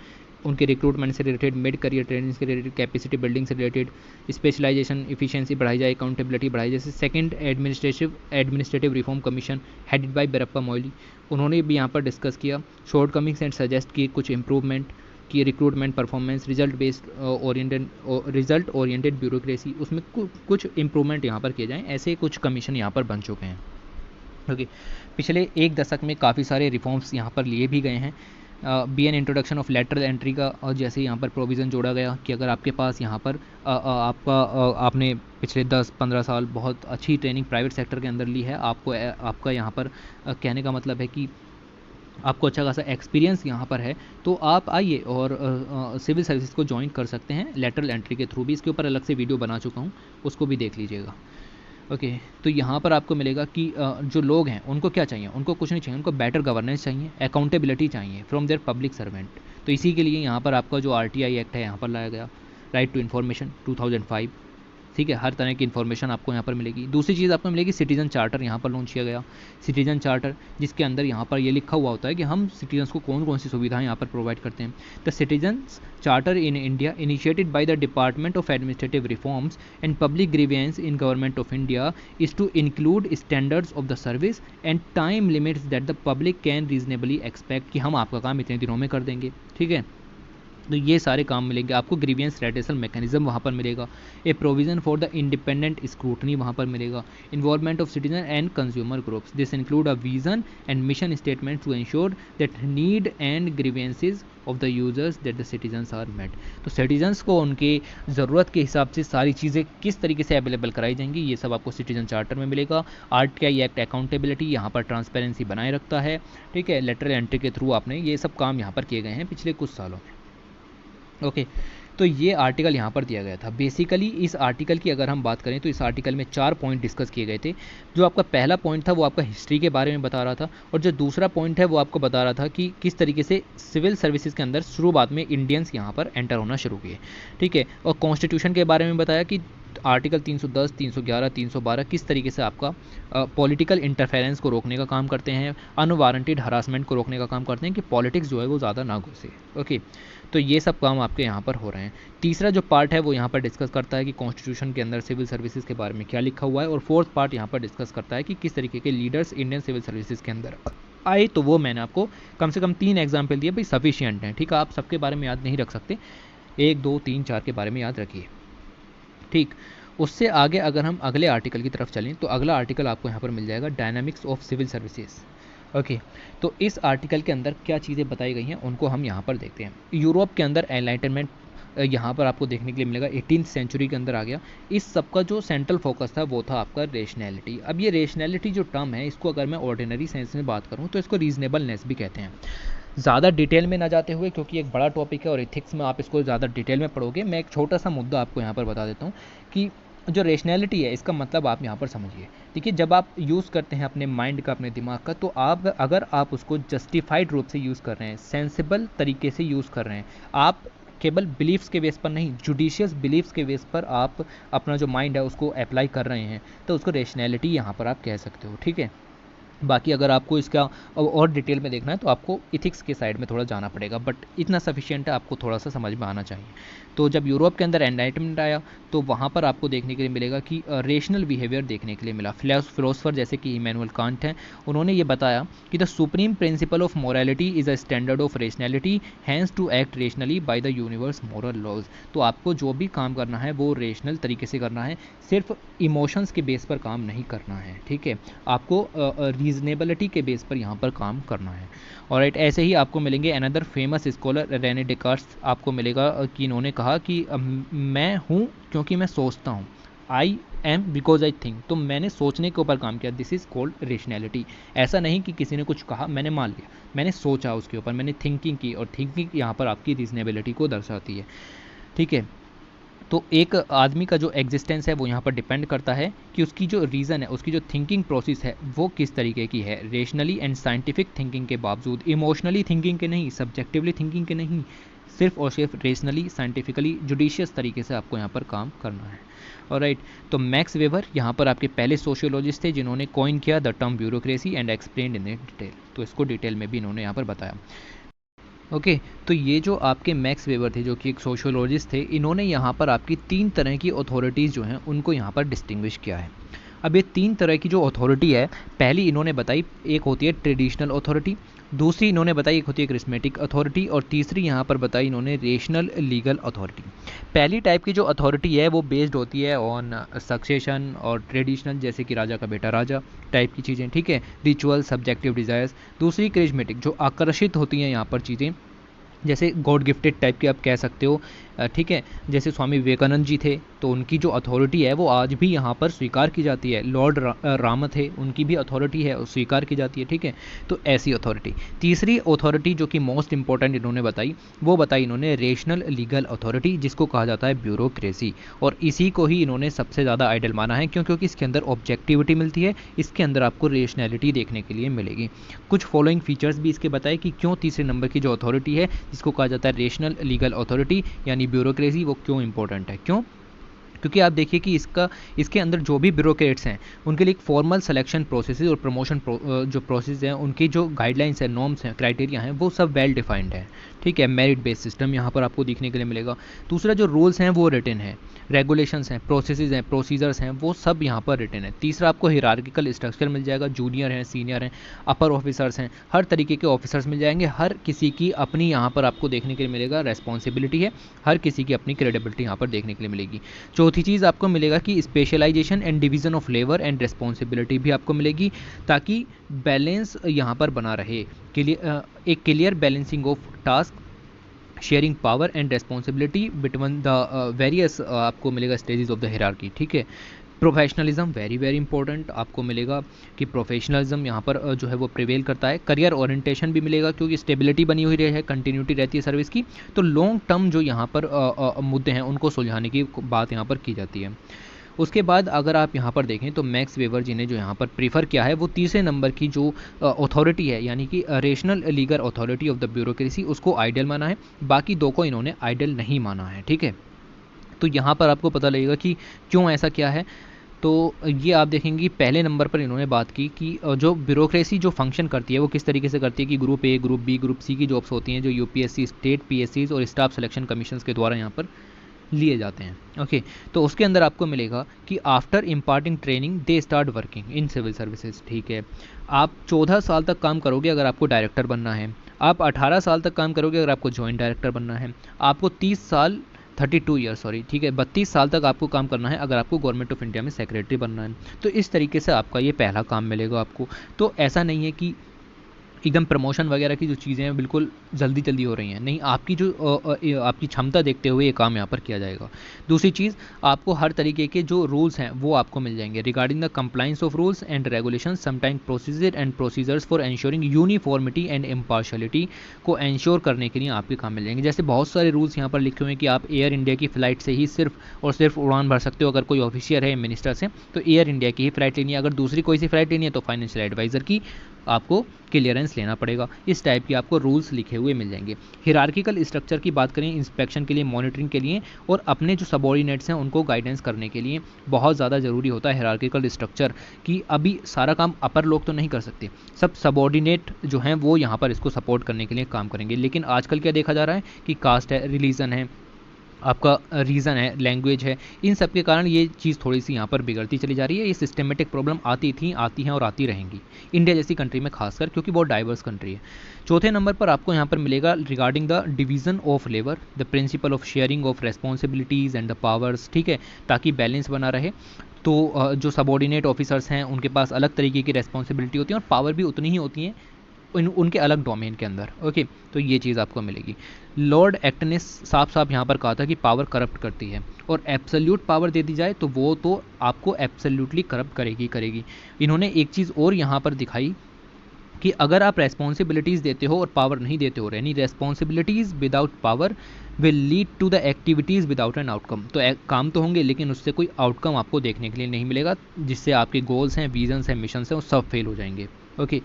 उनके रिक्रूटमेंट से रिलेटेड, मिड करियर ट्रेनिंग से रिलेटेड, कैपेसिटी बिल्डिंग से रिलेटेड, स्पेशलाइजेशन, इफिशिएंसी बढ़ाई जाए, अकाउंटेबिलिटी बढ़ाई जाए। जैसे second administrative reform commission headed by Veerappa Moily, उन्होंने भी यहाँ पर डिस्कस किया, शॉर्ट कमिंग्स एंड सजेस्ट किए कुछ इंप्रूवमेंट की, recruitment performance, result oriented bureaucracy, उसमें कुछ इंप्रूवमेंट यहाँ पर किए जाएँ। ऐसे कुछ कमीशन यहाँ पर बन चुके हैं। ओके, पिछले एक दशक में काफ़ी सारे रिफॉर्म्स यहाँ पर लिए भी गए हैं। B an introduction of lateral entry का, और जैसे यहाँ पर प्रोविज़न जोड़ा गया कि अगर आपके पास यहाँ पर आपने पिछले 10-15 साल बहुत अच्छी ट्रेनिंग प्राइवेट सेक्टर के अंदर ली है, आपका यहाँ पर कहने का मतलब है कि आपको अच्छा खासा एक्सपीरियंस यहाँ पर है, तो आप आइए और सिविल सर्विस को ज्वाइन कर सकते हैं लेटरल एंट्री के थ्रू भी। इसके ऊपर अलग से वीडियो बना चुका हूँ, उसको भी देख लीजिएगा। ओके, तो यहाँ पर आपको मिलेगा कि जो लोग हैं उनको क्या चाहिए, उनको कुछ नहीं चाहिए, उनको बेटर गवर्नेंस चाहिए, अकाउंटेबिलिटी चाहिए फ्रॉम देयर पब्लिक सर्वेंट। तो इसी के लिए यहाँ पर आपका जो RTI एक्ट है यहाँ पर लाया गया, राइट टू इन्फॉर्मेशन 2005, ठीक है, हर तरह की इन्फॉर्मेशन आपको यहाँ पर मिलेगी। दूसरी चीज़ आपको मिलेगी सिटीजन चार्टर, यहाँ पर लॉन्च किया गया सिटीजन चार्टर, जिसके अंदर यहाँ पर ये लिखा हुआ होता है कि हम सिटीजन्स को कौन कौन सी सुविधाएं यहाँ पर प्रोवाइड करते हैं। The citizens charter in India initiated by the department of administrative reforms and public grievances in government of India is to include standards of the service and time limits that the public can reasonably expect, कि हम आपका काम इतने दिनों में कर देंगे, ठीक है। तो ये सारे काम मिलेंगे आपको। ग्रीवियंस रेड्रेसल मैकेनिज्म वहाँ पर मिलेगा, a provision for the independent scrutiny वहाँ पर मिलेगा, involvement of citizen and consumer groups, this include a vision and mission statement to ensure that need and grievances of the users that the citizens are met. तो citizens को उनके ज़रूरत के हिसाब से सारी चीज़ें किस तरीके से अवेलेबल कराई जाएंगी, ये सब आपको सिटीजन चार्टर में मिलेगा। RTI एक्ट अकाउंटेबिलिटी यहाँ पर ट्रांसपेरेंसी बनाए रखता है, ठीक है। लेटरल एंट्री के थ्रू आपने ये सब काम यहाँ पर किए गए हैं पिछले कुछ सालों में। ओके, तो ये आर्टिकल यहाँ पर दिया गया था। बेसिकली इस आर्टिकल की अगर हम बात करें तो इस आर्टिकल में 4 पॉइंट डिस्कस किए गए थे। जो आपका पहला पॉइंट था वो आपका हिस्ट्री के बारे में बता रहा था, और जो दूसरा पॉइंट है वो आपको बता रहा था कि किस तरीके से सिविल सर्विसेज के अंदर शुरुआत में इंडियंस यहाँ पर एंटर होना शुरू किए, ठीक है। और कॉन्स्टिट्यूशन के बारे में बताया कि आर्टिकल 310, 311, 312 किस तरीके से आपका पॉलिटिकल इंटरफेरेंस को रोकने का काम करते हैं, अनवारंटेड हरासमेंट को रोकने का काम करते हैं कि पॉलिटिक्स जो है वो ज़्यादा ना घुसे। ओके, तो ये सब काम आपके यहाँ पर हो रहे हैं। तीसरा जो पार्ट है वो यहाँ पर डिस्कस करता है कि कॉन्स्टिट्यूशन के अंदर सिविल सर्विसेज के बारे में क्या लिखा हुआ है, और फोर्थ पार्ट यहाँ पर डिस्कस करता है कि किस तरीके के लीडर्स इंडियन सिविल सर्विसेज के अंदर आए। तो वो मैंने आपको कम से कम 3 एग्जाम्पल दिए, भाई सफिशिएंट हैं, ठीक है। आप सबके बारे में याद नहीं रख सकते, 1, 2, 3, 4 के बारे में याद रखिए, ठीक। उससे आगे अगर हम अगले आर्टिकल की तरफ चलें तो अगला आर्टिकल आपको यहाँ पर मिल जाएगा dynamics of civil services. Okay, तो इस आर्टिकल के अंदर क्या चीज़ें बताई गई हैं उनको हम यहाँ पर देखते हैं। यूरोप के अंदर एनलाइटनमेंट यहाँ पर आपको देखने के लिए मिलेगा 18th सेंचुरी के अंदर आ गया। इस सब का जो सेंट्रल फोकस था वो था आपका रेशनैलिटी। अब ये रेशनैलिटी जो टर्म है, इसको अगर मैं ऑर्डिनरी सेंस में बात करूँ तो इसको रीजनेबलनेस भी कहते हैं। ज़्यादा डिटेल में ना जाते हुए, क्योंकि एक बड़ा टॉपिक है और एथिक्स में आप इसको ज़्यादा डिटेल में पढ़ोगे, मैं एक छोटा सा मुद्दा आपको यहाँ पर बता देता हूँ कि जो रेशनैलिटी है इसका मतलब आप यहाँ पर समझिए। देखिए, जब आप यूज़ करते हैं अपने माइंड का, अपने दिमाग का, तो आप अगर आप उसको जस्टिफाइड रूप से यूज़ कर रहे हैं, सेंसिबल तरीके से यूज़ कर रहे हैं, आप केवल बिलीफ्स के बेस पर नहीं, जुडिशियस बिलीफ्स के बेस पर आप अपना जो माइंड है उसको अप्लाई कर रहे हैं, तो उसको रेशनैलिटी यहाँ पर आप कह सकते हो, ठीक है। बाकी अगर आपको इसका और डिटेल में देखना है तो आपको इथिक्स के साइड में थोड़ा जाना पड़ेगा, बट इतना सफिशिएंट है, आपको थोड़ा सा समझ में आना चाहिए। तो जब यूरोप के अंदर एनलाइटमेंट आया तो वहाँ पर आपको देखने के लिए मिलेगा कि रेशनल बिहेवियर देखने के लिए मिला। फिलोसफर जैसे कि इमैनुअल कांट हैं, उन्होंने ये बताया कि the supreme principle of morality is a standard of rationality, hence to act rationally by the universe moral laws. तो आपको जो भी काम करना है वो रेशनल तरीके से करना है, सिर्फ इमोशंस के बेस पर काम नहीं करना है, ठीक है। आपको रीजनेबिलिटी के बेस पर यहाँ पर काम करना है। और ऐसे ही आपको मिलेंगे अनदर फेमस स्कॉलर रेने डेकार्ट्स, आपको मिलेगा कि इन्होंने कहा कि मैं हूँ क्योंकि मैं सोचता हूँ, I am because I think. तो मैंने सोचने के ऊपर काम किया, दिस इज़ कॉल्ड रेशनैलिटी। ऐसा नहीं कि किसी ने कुछ कहा मैंने मान लिया, मैंने सोचा उसके ऊपर, मैंने थिंकिंग की, और थिंकिंग यहाँ पर आपकी रीजनेबिलिटी को दर्शाती है, ठीक है। तो एक आदमी का जो एग्जिस्टेंस है वो यहाँ पर डिपेंड करता है कि उसकी जो रीज़न है, उसकी जो थिंकिंग प्रोसेस है वो किस तरीके की है, रेशनली एंड साइंटिफिक थिंकिंग के बावजूद, इमोशनली थिंकिंग के नहीं, सब्जेक्टिवली थिंकिंग के नहीं, सिर्फ और सिर्फ रेशनली, साइंटिफिकली, जुडिशियस तरीके से आपको यहाँ पर काम करना है। ऑलराइट, तो मैक्स वेबर यहाँ पर आपके पहले सोशियोलॉजिस्ट थे जिन्होंने कॉइन किया the term bureaucracy and explained in detail. तो इसको डिटेल में भी इन्होंने यहाँ पर बताया। ओके, तो ये जो आपके मैक्स वेबर थे जो कि एक सोशियोलॉजिस्ट थे, इन्होंने यहाँ पर आपकी 3 तरह की अथॉरिटीज़ जो हैं उनको यहाँ पर डिस्टिंग्विश किया है। अब ये 3 तरह की जो अथॉरिटी है, पहली इन्होंने बताई एक होती है ट्रेडिशनल अथॉरिटी, दूसरी इन्होंने बताई एक होती है क्रिस्मेटिक अथॉरिटी, और तीसरी यहाँ पर बताई इन्होंने रेशनल लीगल अथॉरिटी। पहली टाइप की जो अथॉरिटी है वो बेस्ड होती है ऑन सक्सेशन और ट्रेडिशनल, जैसे कि राजा का बेटा राजा टाइप की चीज़ें, ठीक है, रिचुअल, सब्जेक्टिव डिज़ायर्स। दूसरी क्रिस्मेटिक, जो आकर्षित होती हैं यहाँ पर चीज़ें, जैसे गॉड गिफ्टेड टाइप की आप कह सकते हो, ठीक है, जैसे स्वामी विवेकानंद जी थे तो उनकी जो अथॉरिटी है वो आज भी यहाँ पर स्वीकार की जाती है। लॉर्ड राम थे, उनकी भी अथॉरिटी है, स्वीकार की जाती है, ठीक है। तो ऐसी अथॉरिटी। तीसरी अथॉरिटी जो कि मोस्ट इंपॉर्टेंट इन्होंने बताई, वो बताई इन्होंने रेशनल लीगल अथॉरिटी, जिसको कहा जाता है ब्यूरोक्रेसी, और इसी को ही इन्होंने सबसे ज़्यादा आइडल माना है क्योंकि इसके अंदर ऑब्जेक्टिविटी मिलती है, इसके अंदर आपको रेशनैलिटी देखने के लिए मिलेगी। कुछ फॉलोइंग फीचर्स भी इसके बताए कि क्यों तीसरे नंबर की जो अथॉरिटी है जिसको कहा जाता है रेशनल लीगल अथॉरिटी यानी ब्यूरोक्रेसी, वो क्यों इंपॉर्टेंट है। क्यों? क्योंकि आप देखिए कि इसके अंदर जो भी ब्यूरोक्रेट्स हैं उनके लिए एक फॉर्मल सिलेक्शन प्रोसेस और प्रमोशन जो प्रोसेस हैं, उनकी जो गाइडलाइंस हैं, नॉर्म्स हैं, क्राइटेरिया हैं, वो सब वेल डिफाइंड है, ठीक है। मेरिट बेस्ड सिस्टम यहाँ पर आपको देखने के लिए मिलेगा। दूसरा, जो रूल्स हैं वो रिटन है, रेगुलेशंस हैं, प्रोसेसेस हैं, प्रोसीजर्स हैं, वो सब यहाँ पर रिटन है। तीसरा, आपको हिरार्किकल स्ट्रक्चर मिल जाएगा, जूनियर हैं, सीनियर हैं, अपर ऑफिसर्स हैं, हर तरीके के ऑफिसर्स मिल जाएंगे। हर किसी की अपनी यहाँ पर आपको देखने के लिए मिलेगा रेस्पॉन्सिबिलिटी है, हर किसी की अपनी क्रेडिबिलिटी यहाँ पर देखने के लिए मिलेगी। चौथी चीज़ आपको मिलेगा कि specialisation and division of labour and responsibility भी आपको मिलेगी, ताकि बैलेंस यहाँ पर बना रहे, एक clear balancing of task, sharing power and responsibility between the various आपको मिलेगा स्टेजेस ऑफ द हिरार्की, ठीक है। प्रोफेशनलिज्म वेरी वेरी इंपॉर्टेंट आपको मिलेगा कि प्रोफेशनलिज्म यहाँ पर जो है वो प्रिवेल करता है। करियर ओरिएंटेशन भी मिलेगा क्योंकि स्टेबिलिटी बनी हुई है, कंटिन्यूटी रहती है सर्विस की। तो लॉन्ग टर्म जो यहाँ पर मुद्दे हैं उनको सुलझाने की बात यहाँ पर की जाती है। उसके बाद अगर आप यहाँ पर देखें तो मैक्स वेबर जी ने जो यहाँ पर प्रीफर किया है वो तीसरे नंबर की जो अथॉरिटी है यानी कि rational legal authority of the bureaucracy, उसको आइडियल माना है। बाकी दो को इन्होंने आइडियल नहीं माना है, ठीक है। तो यहाँ पर आपको पता लगेगा कि क्यों ऐसा क्या है। तो ये आप देखेंगे पहले नंबर पर इन्होंने बात की कि जो ब्यूरोक्रेसी जो फंक्शन करती है वो किस तरीके से करती है कि group A, group B, group C की जॉब्स होती हैं जो यूपीएससी, स्टेट पीएससीज और स्टाफ सिलेक्शन कमीशंस के द्वारा यहाँ पर लिए जाते हैं। ओके, तो उसके अंदर आपको मिलेगा कि after imparting training they start working in civil services, ठीक है। आप 14 साल तक काम करोगे अगर आपको डायरेक्टर बनना है, आप 18 साल तक काम करोगे अगर आपको जॉइंट डायरेक्टर बनना है, आपको 32 ईयर सॉरी, ठीक है, 32 साल तक आपको काम करना है अगर आपको गवर्नमेंट ऑफ इंडिया में सेक्रेटरी बनना है। तो इस तरीके से आपका ये पहला काम मिलेगा आपको। तो ऐसा नहीं है कि एकदम प्रमोशन वगैरह की जो चीज़ें हैं बिल्कुल जल्दी जल्दी हो रही हैं, नहीं, आपकी जो आपकी क्षमता देखते हुए ये काम यहाँ पर किया जाएगा। दूसरी चीज़, आपको हर तरीके के जो रूल्स हैं वो आपको मिल जाएंगे regarding the compliance of rules and regulation, sometime procedure and procedures for ensuring uniformity and impartiality को एंश्योर करने के लिए आपके काम मिल जाएंगे। जैसे बहुत सारे रूल्स यहाँ पर लिखे हुए हैं कि आप एयर इंडिया की फ़्लाइट से ही सिर्फ और सिर्फ उड़ान भर सकते हो अगर कोई ऑफिशियर है मिनिस्टर से, तो एयर इंडिया की ही फ़्लाइट लेनी है। अगर दूसरी कोई सी फ़्लाइट लेनी है तो फाइनेंशियल एडवाइज़र की आपको क्लियरेंस लेना पड़ेगा। इस टाइप की आपको रूल्स लिखे हुए मिल जाएंगे। हिरार्किकल स्ट्रक्चर की बात करें, इंस्पेक्शन के लिए, मॉनिटरिंग के लिए और अपने जो सबऑर्डिनेट्स हैं उनको गाइडेंस करने के लिए बहुत ज़्यादा ज़रूरी होता है हिरार्किकल स्ट्रक्चर कि अभी सारा काम अपर लोग तो नहीं कर सकते, सब सबऑर्डिनेट जो हैं वो यहाँ पर इसको सपोर्ट करने के लिए काम करेंगे। लेकिन आजकल क्या देखा जा रहा है कि कास्ट है, रिलीजन है, आपका रीज़न है, लैंग्वेज है, इन सब के कारण ये चीज़ थोड़ी सी यहाँ पर बिगड़ती चली जा रही है। ये सिस्टमेटिक प्रॉब्लम आती हैं और आती रहेंगी इंडिया जैसी कंट्री में खासकर, क्योंकि बहुत डाइवर्स कंट्री है। चौथे नंबर पर आपको यहाँ पर मिलेगा regarding the division of labour, the principle of sharing of responsibilities and the powers, ठीक है, ताकि बैलेंस बना रहे। तो जो सबऑर्डिनेट ऑफिसर्स हैं उनके पास अलग तरीके की रेस्पॉन्सिबिलिटी होती है और पावर भी उतनी ही होती हैं उनके अलग डोमेन के अंदर। ओके, तो ये चीज़ आपको मिलेगी। लॉर्ड एक्ट ने साफ साफ यहाँ पर कहा था कि पावर करप्ट करती है और एब्सोल्यूट पावर दे दी जाए तो वो तो आपको एब्सोल्यूटली करप्ट करेगी। इन्होंने एक चीज़ और यहाँ पर दिखाई कि अगर आप रेस्पॉन्सिबिलिटीज़ देते हो और पावर नहीं देते हो, यानी responsibilities without power will lead to the activities without an outcome, तो काम तो होंगे लेकिन उससे कोई आउटकम आपको देखने के लिए नहीं मिलेगा, जिससे आपके गोल्स हैं, विजन्स हैं, मिशंस हैं, वो सब फेल हो जाएंगे। ओके,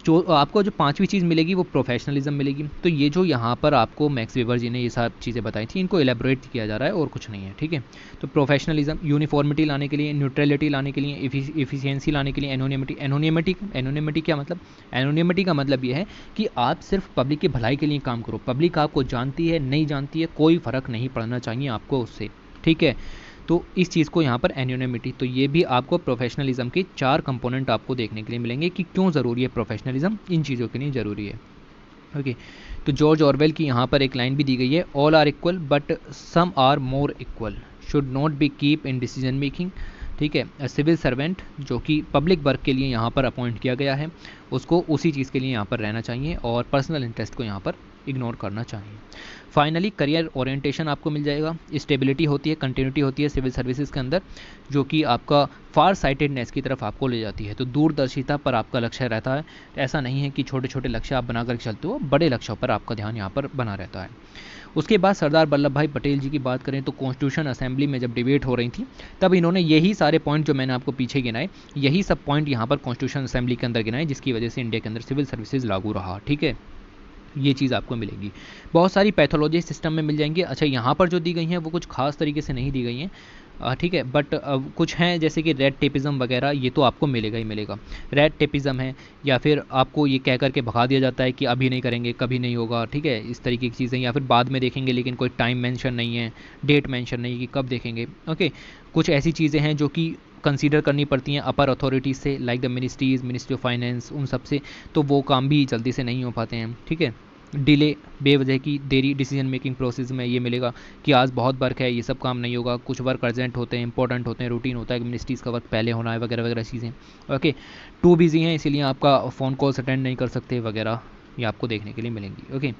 जो आपको जो पांचवी चीज़ मिलेगी वो प्रोफेशनलिज्म मिलेगी। तो ये जो यहाँ पर आपको मैक्स वेबर जी ने ये सब चीज़ें बताई थी, इनको एलेबोरेट किया जा रहा है और कुछ नहीं है, ठीक है। तो प्रोफेशनलिज्म, यूनिफॉर्मिटी लाने के लिए, न्यूट्रलिटी लाने के लिए, एफिशिएंसी लाने के लिए, एनोनिमिटी। एनोनिमिटी क्या मतलब? एनोनिमिटी का मतलब ये है कि आप सिर्फ पब्लिक की भलाई के लिए काम करो। पब्लिक आपको जानती है नहीं जानती है, कोई फ़र्क नहीं पड़ना चाहिए आपको उससे, ठीक है। तो इस चीज़ को यहाँ पर एनोनिमिटी, तो ये भी आपको प्रोफेशनलिज्म के 4 कंपोनेंट आपको देखने के लिए मिलेंगे कि क्यों ज़रूरी है प्रोफेशनलिज्म, इन चीज़ों के लिए ज़रूरी है, ओके। तो जॉर्ज ऑरवेल की यहाँ पर एक लाइन भी दी गई है, all are equal but some are more equal, should not be keep in decision making, ठीक है। सिविल सर्वेंट जो कि पब्लिक वर्क के लिए यहाँ पर अपॉइंट किया गया है, उसको उसी चीज़ के लिए यहाँ पर रहना चाहिए और पर्सनल इंटरेस्ट को यहाँ पर इग्नोर करना चाहिए। फाइनली करियर ओरिएंटेशन आपको मिल जाएगा, स्टेबिलिटी होती है, कंटिन्यूटी होती है सिविल सर्विसेज के अंदर, जो कि आपका फार साइटेडनेस की तरफ आपको ले जाती है। तो दूरदर्शिता पर आपका लक्ष्य रहता है। ऐसा नहीं है कि छोटे छोटे लक्ष्य आप बनाकर चलते हो, बड़े लक्ष्यों पर आपका ध्यान यहाँ पर बना रहता है। उसके बाद सरदार वल्लभ भाई पटेल जी की बात करें तो कॉन्स्टिट्यूशन असेंबली में जब डिबेट हो रही थी, तब इन्होंने यही सारे पॉइंट जो मैंने आपको पीछे गिनाए, यही सब पॉइंट यहाँ पर कॉन्स्टिट्यूशन असेंबली के अंदर गिनाए, जिसकी वजह से इंडिया के अंदर सिविल सर्विसेज लागू रहा, ठीक है। ये चीज़ आपको मिलेगी। बहुत सारी पैथोलॉजी सिस्टम में मिल जाएंगी। अच्छा, यहाँ पर जो दी गई हैं वो कुछ खास तरीके से नहीं दी गई हैं, ठीक है, बट कुछ हैं जैसे कि रेड टेपिज्म वगैरह, ये तो आपको मिलेगा ही मिलेगा। रेड टेपिज्म है, या फिर आपको ये कह करके भगा दिया जाता है कि अभी नहीं करेंगे, कभी नहीं होगा, ठीक है, इस तरीके की चीज़ें, या फिर बाद में देखेंगे लेकिन कोई टाइम मेंशन नहीं है, डेट मेंशन नहीं कि कब देखेंगे, ओके। कुछ ऐसी चीज़ें हैं जो कि कंसीडर करनी पड़ती हैं अपर अथॉरिटीज़ से, like the ministries, ministry of finance, उन सब से, तो वो काम भी जल्दी से नहीं हो पाते हैं, ठीक है। डिले, बेवजह की देरी डिसीजन मेकिंग प्रोसेस में ये मिलेगा कि आज बहुत वर्क है, ये सब काम नहीं होगा, कुछ वर्क अर्जेंट होते हैं, इंपॉर्टेंट होते हैं, रूटीन होता है कि मिनिस्ट्रीज़ का वर्क पहले होना है, वगैरह वगैरह चीज़ें, ओके। टू बिजी हैं इसीलिए आपका फ़ोन कॉल्स अटेंड नहीं कर सकते वगैरह, ये आपको देखने के लिए मिलेंगी, ओके।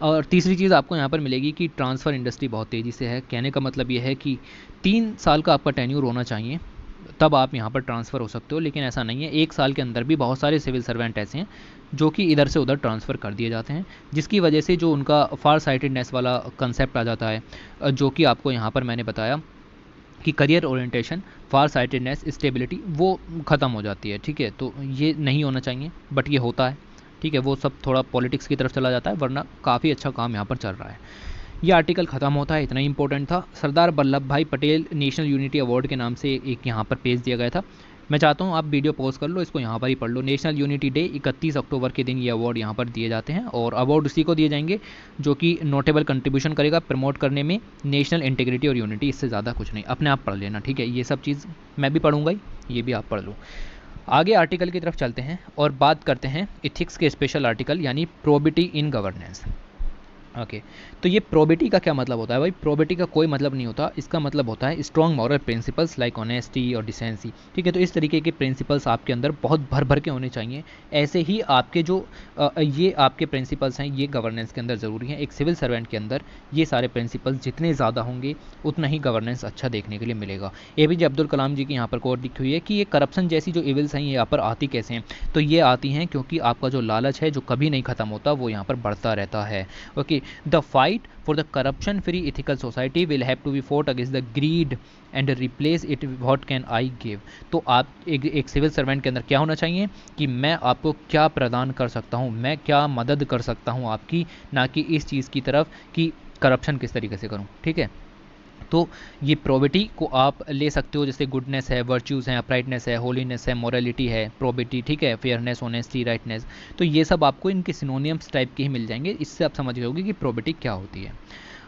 और तीसरी चीज़ आपको यहाँ पर मिलेगी कि ट्रांसफ़र इंडस्ट्री बहुत तेज़ी से है। कहने का मतलब ये है कि 3 साल का आपका टेन्यूर होना चाहिए, तब आप यहाँ पर ट्रांसफ़र हो सकते हो, लेकिन ऐसा नहीं है। 1 साल के अंदर भी बहुत सारे सिविल सर्वेंट ऐसे हैं जो कि इधर से उधर ट्रांसफ़र कर दिए जाते हैं, जिसकी वजह से जो उनका फार साइटेडनेस वाला कंसेप्ट आ जाता है, जो कि आपको यहाँ पर मैंने बताया कि करियर ओरिएंटेशन, फार साइटेडनेस, स्टेबिलिटी, वो ख़त्म हो जाती है, ठीक है। तो ये नहीं होना चाहिए, बट ये होता है, ठीक है। वो सब थोड़ा पॉलिटिक्स की तरफ चला जाता है, वरना काफ़ी अच्छा काम यहाँ पर चल रहा है। ये आर्टिकल ख़त्म होता है, इतना ही इंपॉर्टेंट था। सरदार वल्लभ भाई पटेल नेशनल यूनिटी अवार्ड के नाम से एक यहाँ पर पेज दिया गया था। मैं चाहता हूँ आप वीडियो पॉज कर लो, इसको यहाँ पर ही पढ़ लो। नेशनल यूनिटी डे 31 अक्टूबर के दिन ये अवार्ड यहाँ पर दिए जाते हैं, और अवार्ड उसी को दिए जाएंगे जो कि नोटेबल कंट्रीब्यूशन करेगा प्रमोट करने में नेशनल इंटीग्रिटी और यूनिटी। इससे ज़्यादा कुछ नहीं, अपने आप पढ़ लेना, ठीक है। ये सब चीज़ मैं भी पढ़ूंगा ही, ये भी आप पढ़ लो। आगे आर्टिकल की तरफ चलते हैं और बात करते हैं इथिक्स के स्पेशल आर्टिकल, यानी प्रोबिटी इन गवर्नेंस, ओके। तो ये प्रोबिटी का क्या मतलब होता है भाई? प्रोबिटी का कोई मतलब नहीं होता, इसका मतलब होता है strong moral principles like honesty और डिसेंसी, ठीक है। तो इस तरीके के प्रिंसिपल्स आपके अंदर बहुत भर भर के होने चाहिए। ऐसे ही आपके जो ये आपके प्रिंसिपल्स हैं, ये गवर्नेंस के अंदर ज़रूरी हैं। एक सिविल सर्वेंट के अंदर ये सारे प्रिंसिपल्स जितने ज़्यादा होंगे उतना ही गवर्नेंस अच्छा देखने के लिए मिलेगा। APJ अब्दुल कलाम जी की यहाँ पर कोट लिखी हुई है कि ये करप्शन जैसी जो इविल्स हैं ये यहाँ पर आती कैसे हैं? तो ये आती हैं क्योंकि आपका जो लालच है जो कभी नहीं ख़त्म होता, वो यहाँ पर बढ़ता रहता है, okay. The fight for the corruption free ethical society will have to be fought against the greed and replace it what can I give। तो आप एक सिविल सर्वेंट के अंदर क्या होना चाहिए कि मैं आपको क्या प्रदान कर सकता हूँ, मैं क्या मदद कर सकता हूँ आपकी, ना कि इस चीज़ की तरफ कि करप्शन किस तरीके से करूँ, ठीक है। तो ये प्रोबिटी को आप ले सकते हो, जैसे गुडनेस है, वर्च्यूज़ हैं, अपराइटनेस है, होलीनेस है, मोरालिटी है, प्रोबिटी, ठीक है, फेयरनेस, ऑनेस्टी, राइटनेस। तो ये सब आपको इनके सिनोनियम्स टाइप के ही मिल जाएंगे। इससे आप समझ जाओगे कि प्रोबिटी क्या होती है।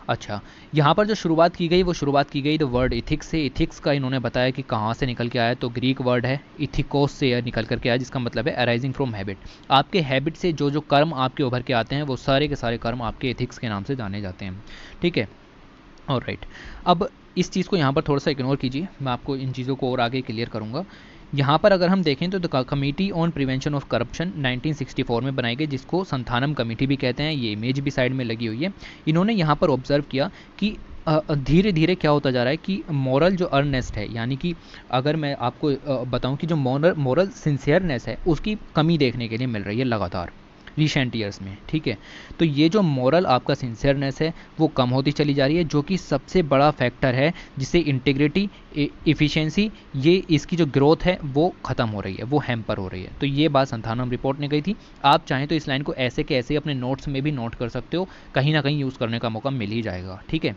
अच्छा, यहाँ पर जो शुरुआत की गई वो शुरुआत की गई द वर्ड इथिक्स से। इथिक्स का इन्होंने बताया कि कहाँ से निकल के आया, तो ग्रीक वर्ड है इथिकोस से निकल करके आया, जिसका मतलब है अराइजिंग फ्रॉम हैबिट। आपके हैबिट से जो जो कर्म आपके उभर के आते हैं वो सारे के सारे कर्म आपके इथिक्स के नाम से जाने जाते हैं, ठीक है। ऑलराइट, अब इस चीज़ को यहाँ पर थोड़ा सा इग्नोर कीजिए, मैं आपको इन चीज़ों को और आगे क्लियर करूँगा। यहाँ पर अगर हम देखें तो the committee on prevention of corruption 1964 में बनाई गई, जिसको संथानम कमेटी भी कहते हैं। ये इमेज भी साइड में लगी हुई है। इन्होंने यहाँ पर ऑब्जर्व किया कि धीरे धीरे क्या होता जा रहा है कि मॉरल जो अर्नेस्ट है, यानी कि अगर मैं आपको बताऊं कि जो मॉरल सिंसियरनेस है उसकी कमी देखने के लिए मिल रही है लगातार, रिसेंट ईयर्स में, ठीक है। तो ये जो मॉरल आपका सिंसियरनेस है वो कम होती चली जा रही है, जो कि सबसे बड़ा फैक्टर है जिससे इंटीग्रिटी, इफ़िशिएंसी, ये इसकी जो ग्रोथ है वो ख़त्म हो रही है, वो हैम्पर हो रही है। तो ये बात संथानम रिपोर्ट ने कही थी। आप चाहें तो इस लाइन को ऐसे के ऐसे अपने नोट्स में भी नोट कर सकते हो, कहीं ना कहीं यूज़ करने का मौका मिल ही जाएगा, ठीक है।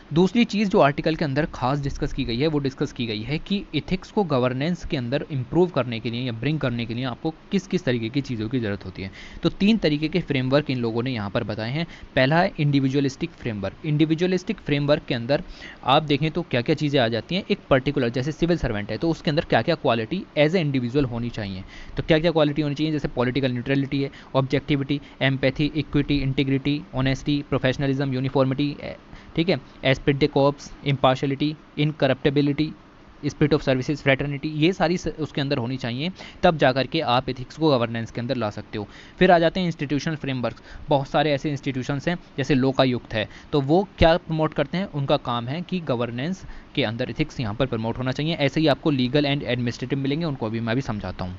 दूसरी चीज़ जो आर्टिकल के अंदर खास डिस्कस की गई है वो डिस्कस की गई है कि इथिक्स को गवर्नेंस के अंदर इंप्रूव करने के लिए या ब्रिंग करने के लिए आपको किस किस तरीके की चीज़ों की ज़रूरत होती है। तो 3 तरीके के फ्रेमवर्क इन लोगों ने यहाँ पर बताए हैं। पहला है इंडिविजुअलिस्टिक फ्रेमवर्क। इंडिविजुअलिस्टिक फ्रेमवर्क के अंदर आप देखें तो क्या क्या चीज़ें आ जाती हैं। एक पर्टिकुलर जैसे सिविल सर्वेंट है तो उसके अंदर क्या क्या क्वालिटी एज ए इंडिविजुअल होनी चाहिए। तो क्या क्या क्वालिटी होनी चाहिए, जैसे पॉलिटिकल न्यूट्रलिटी है, objectivity, empathy, equity, integrity, honesty, professionalism, uniformity, ठीक है, esprit de corps, impartiality, incorruptibility, spirit of services, fraternity, ये सारी उसके अंदर होनी चाहिए। तब जा करके आप एथिक्स को गवर्नेंस के अंदर ला सकते हो। फिर आ जाते हैं इंस्टीट्यूशनल फ्रेमवर्क। बहुत सारे ऐसे इंस्टीट्यूशंस हैं जैसे लोकायुक्त है, तो वो क्या प्रमोट करते हैं, उनका काम है कि गवर्नेंस के अंदर एथिक्स यहाँ पर प्रमोट होना चाहिए। ऐसे ही आपको लीगल एंड एडमिनिस्ट्रेटिव मिलेंगे, उनको अभी मैं भी समझाता हूँ,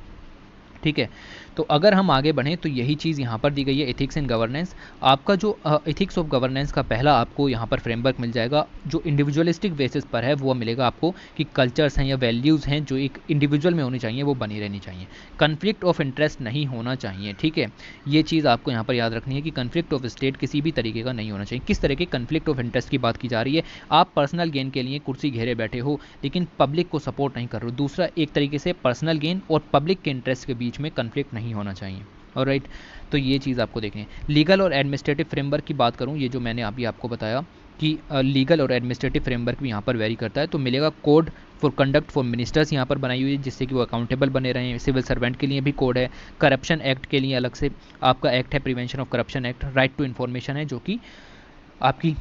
ठीक है। तो अगर हम आगे बढ़ें तो यही चीज़ यहाँ पर दी गई है, एथिक्स इन गवर्नेंस। आपका जो एथिक्स ऑफ गवर्नेंस का पहला आपको यहाँ पर फ्रेमवर्क मिल जाएगा, जो इंडिविजुअलिस्टिक बेसिस पर है वो मिलेगा आपको कि कल्चर्स हैं या वैल्यूज़ हैं जो एक इंडिविजुअल में होनी चाहिए वो बनी रहनी चाहिए। कन्फ्लिक्ट ऑफ इंटरेस्ट नहीं होना चाहिए, ठीक है। ये चीज़ आपको यहाँ पर याद रखनी है कि कन्फ्लिक्ट ऑफ स्टेट किसी भी तरीके का नहीं होना चाहिए। किस तरह के कन्फ्लिक्ट ऑफ इंटरेस्ट की बात की जा रही है, आप पर्सनल गेन के लिए कुर्सी घेरे बैठे हो लेकिन पब्लिक को सपोर्ट नहीं कर रहे हो। दूसरा, एक तरीके से पर्सनल गेन और पब्लिक के इंटरेस्ट के बीच में कन्फ्लिक्ट नहीं होना चाहिए, ऑलराइट। तो ये चीज़ आपको देखनी है। लीगल और एडमिनिस्ट्रेटिव फ्रेमवर्क की बात करूँ, ये जो मैंने अभी आपको बताया कि लीगल और एडमिनिस्ट्रेटिव फ्रेमवर्क भी यहाँ पर वेरी करता है, तो मिलेगा code for conduct for ministers यहाँ पर बनाई हुई है जिससे कि वो अकाउंटेबल बने रहें। सिविल सर्वेंट के लिए भी कोड है। करप्शन एक्ट के लिए अलग से आपका एक्ट है, prevention of corruption act. Right to information है जो कि आपकी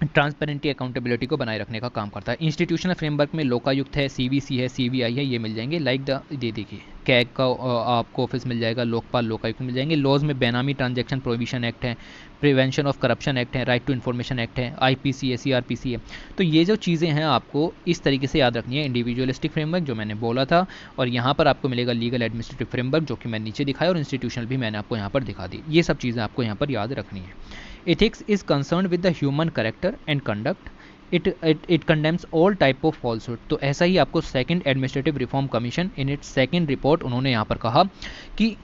ट्रांसपेरेंटी अकाउंटेबिलिटी को बनाए रखने का काम करता है। इंस्टीट्यूशनल फ्रेमवर्क में लोकायुक्त है, सीवीसी है, सीवीआई है, ये मिल जाएंगे। लाइक द ये देखिए कैग का आपको ऑफिस मिल जाएगा, लोकपाल, लोकायुक्त मिल जाएंगे। लॉज में बेनामी ट्रांजैक्शन प्रोहिबिशन एक्ट है, प्रिवेंशन ऑफ करप्शन एक्ट है, राइट टू इन्फॉर्मेशन एक्ट है, आईपीसी है, सीआरपीसी है। तो ये जो चीज़ें हैं आपको इस तरीके से याद रखनी है। इंडिविजुअलिस्टिक फ्रेमवर्क जो मैंने बोला था, और यहाँ पर आपको मिलेगा लीगल एडमिनिस्ट्रेटिव फ्रेमवर्क जो कि मैंने नीचे दिखाया, और इंस्टीट्यूशनल भी मैंने आपको यहाँ पर दिखा दी। ये सब चीज़ें आपको यहाँ पर याद रखनी है। Ethics is concerned with the human character and conduct. It condemns all type of falsehood. तो ऐसा ही आपको second administrative reform commission in its second report उन्होंने यहाँ पर कहा कि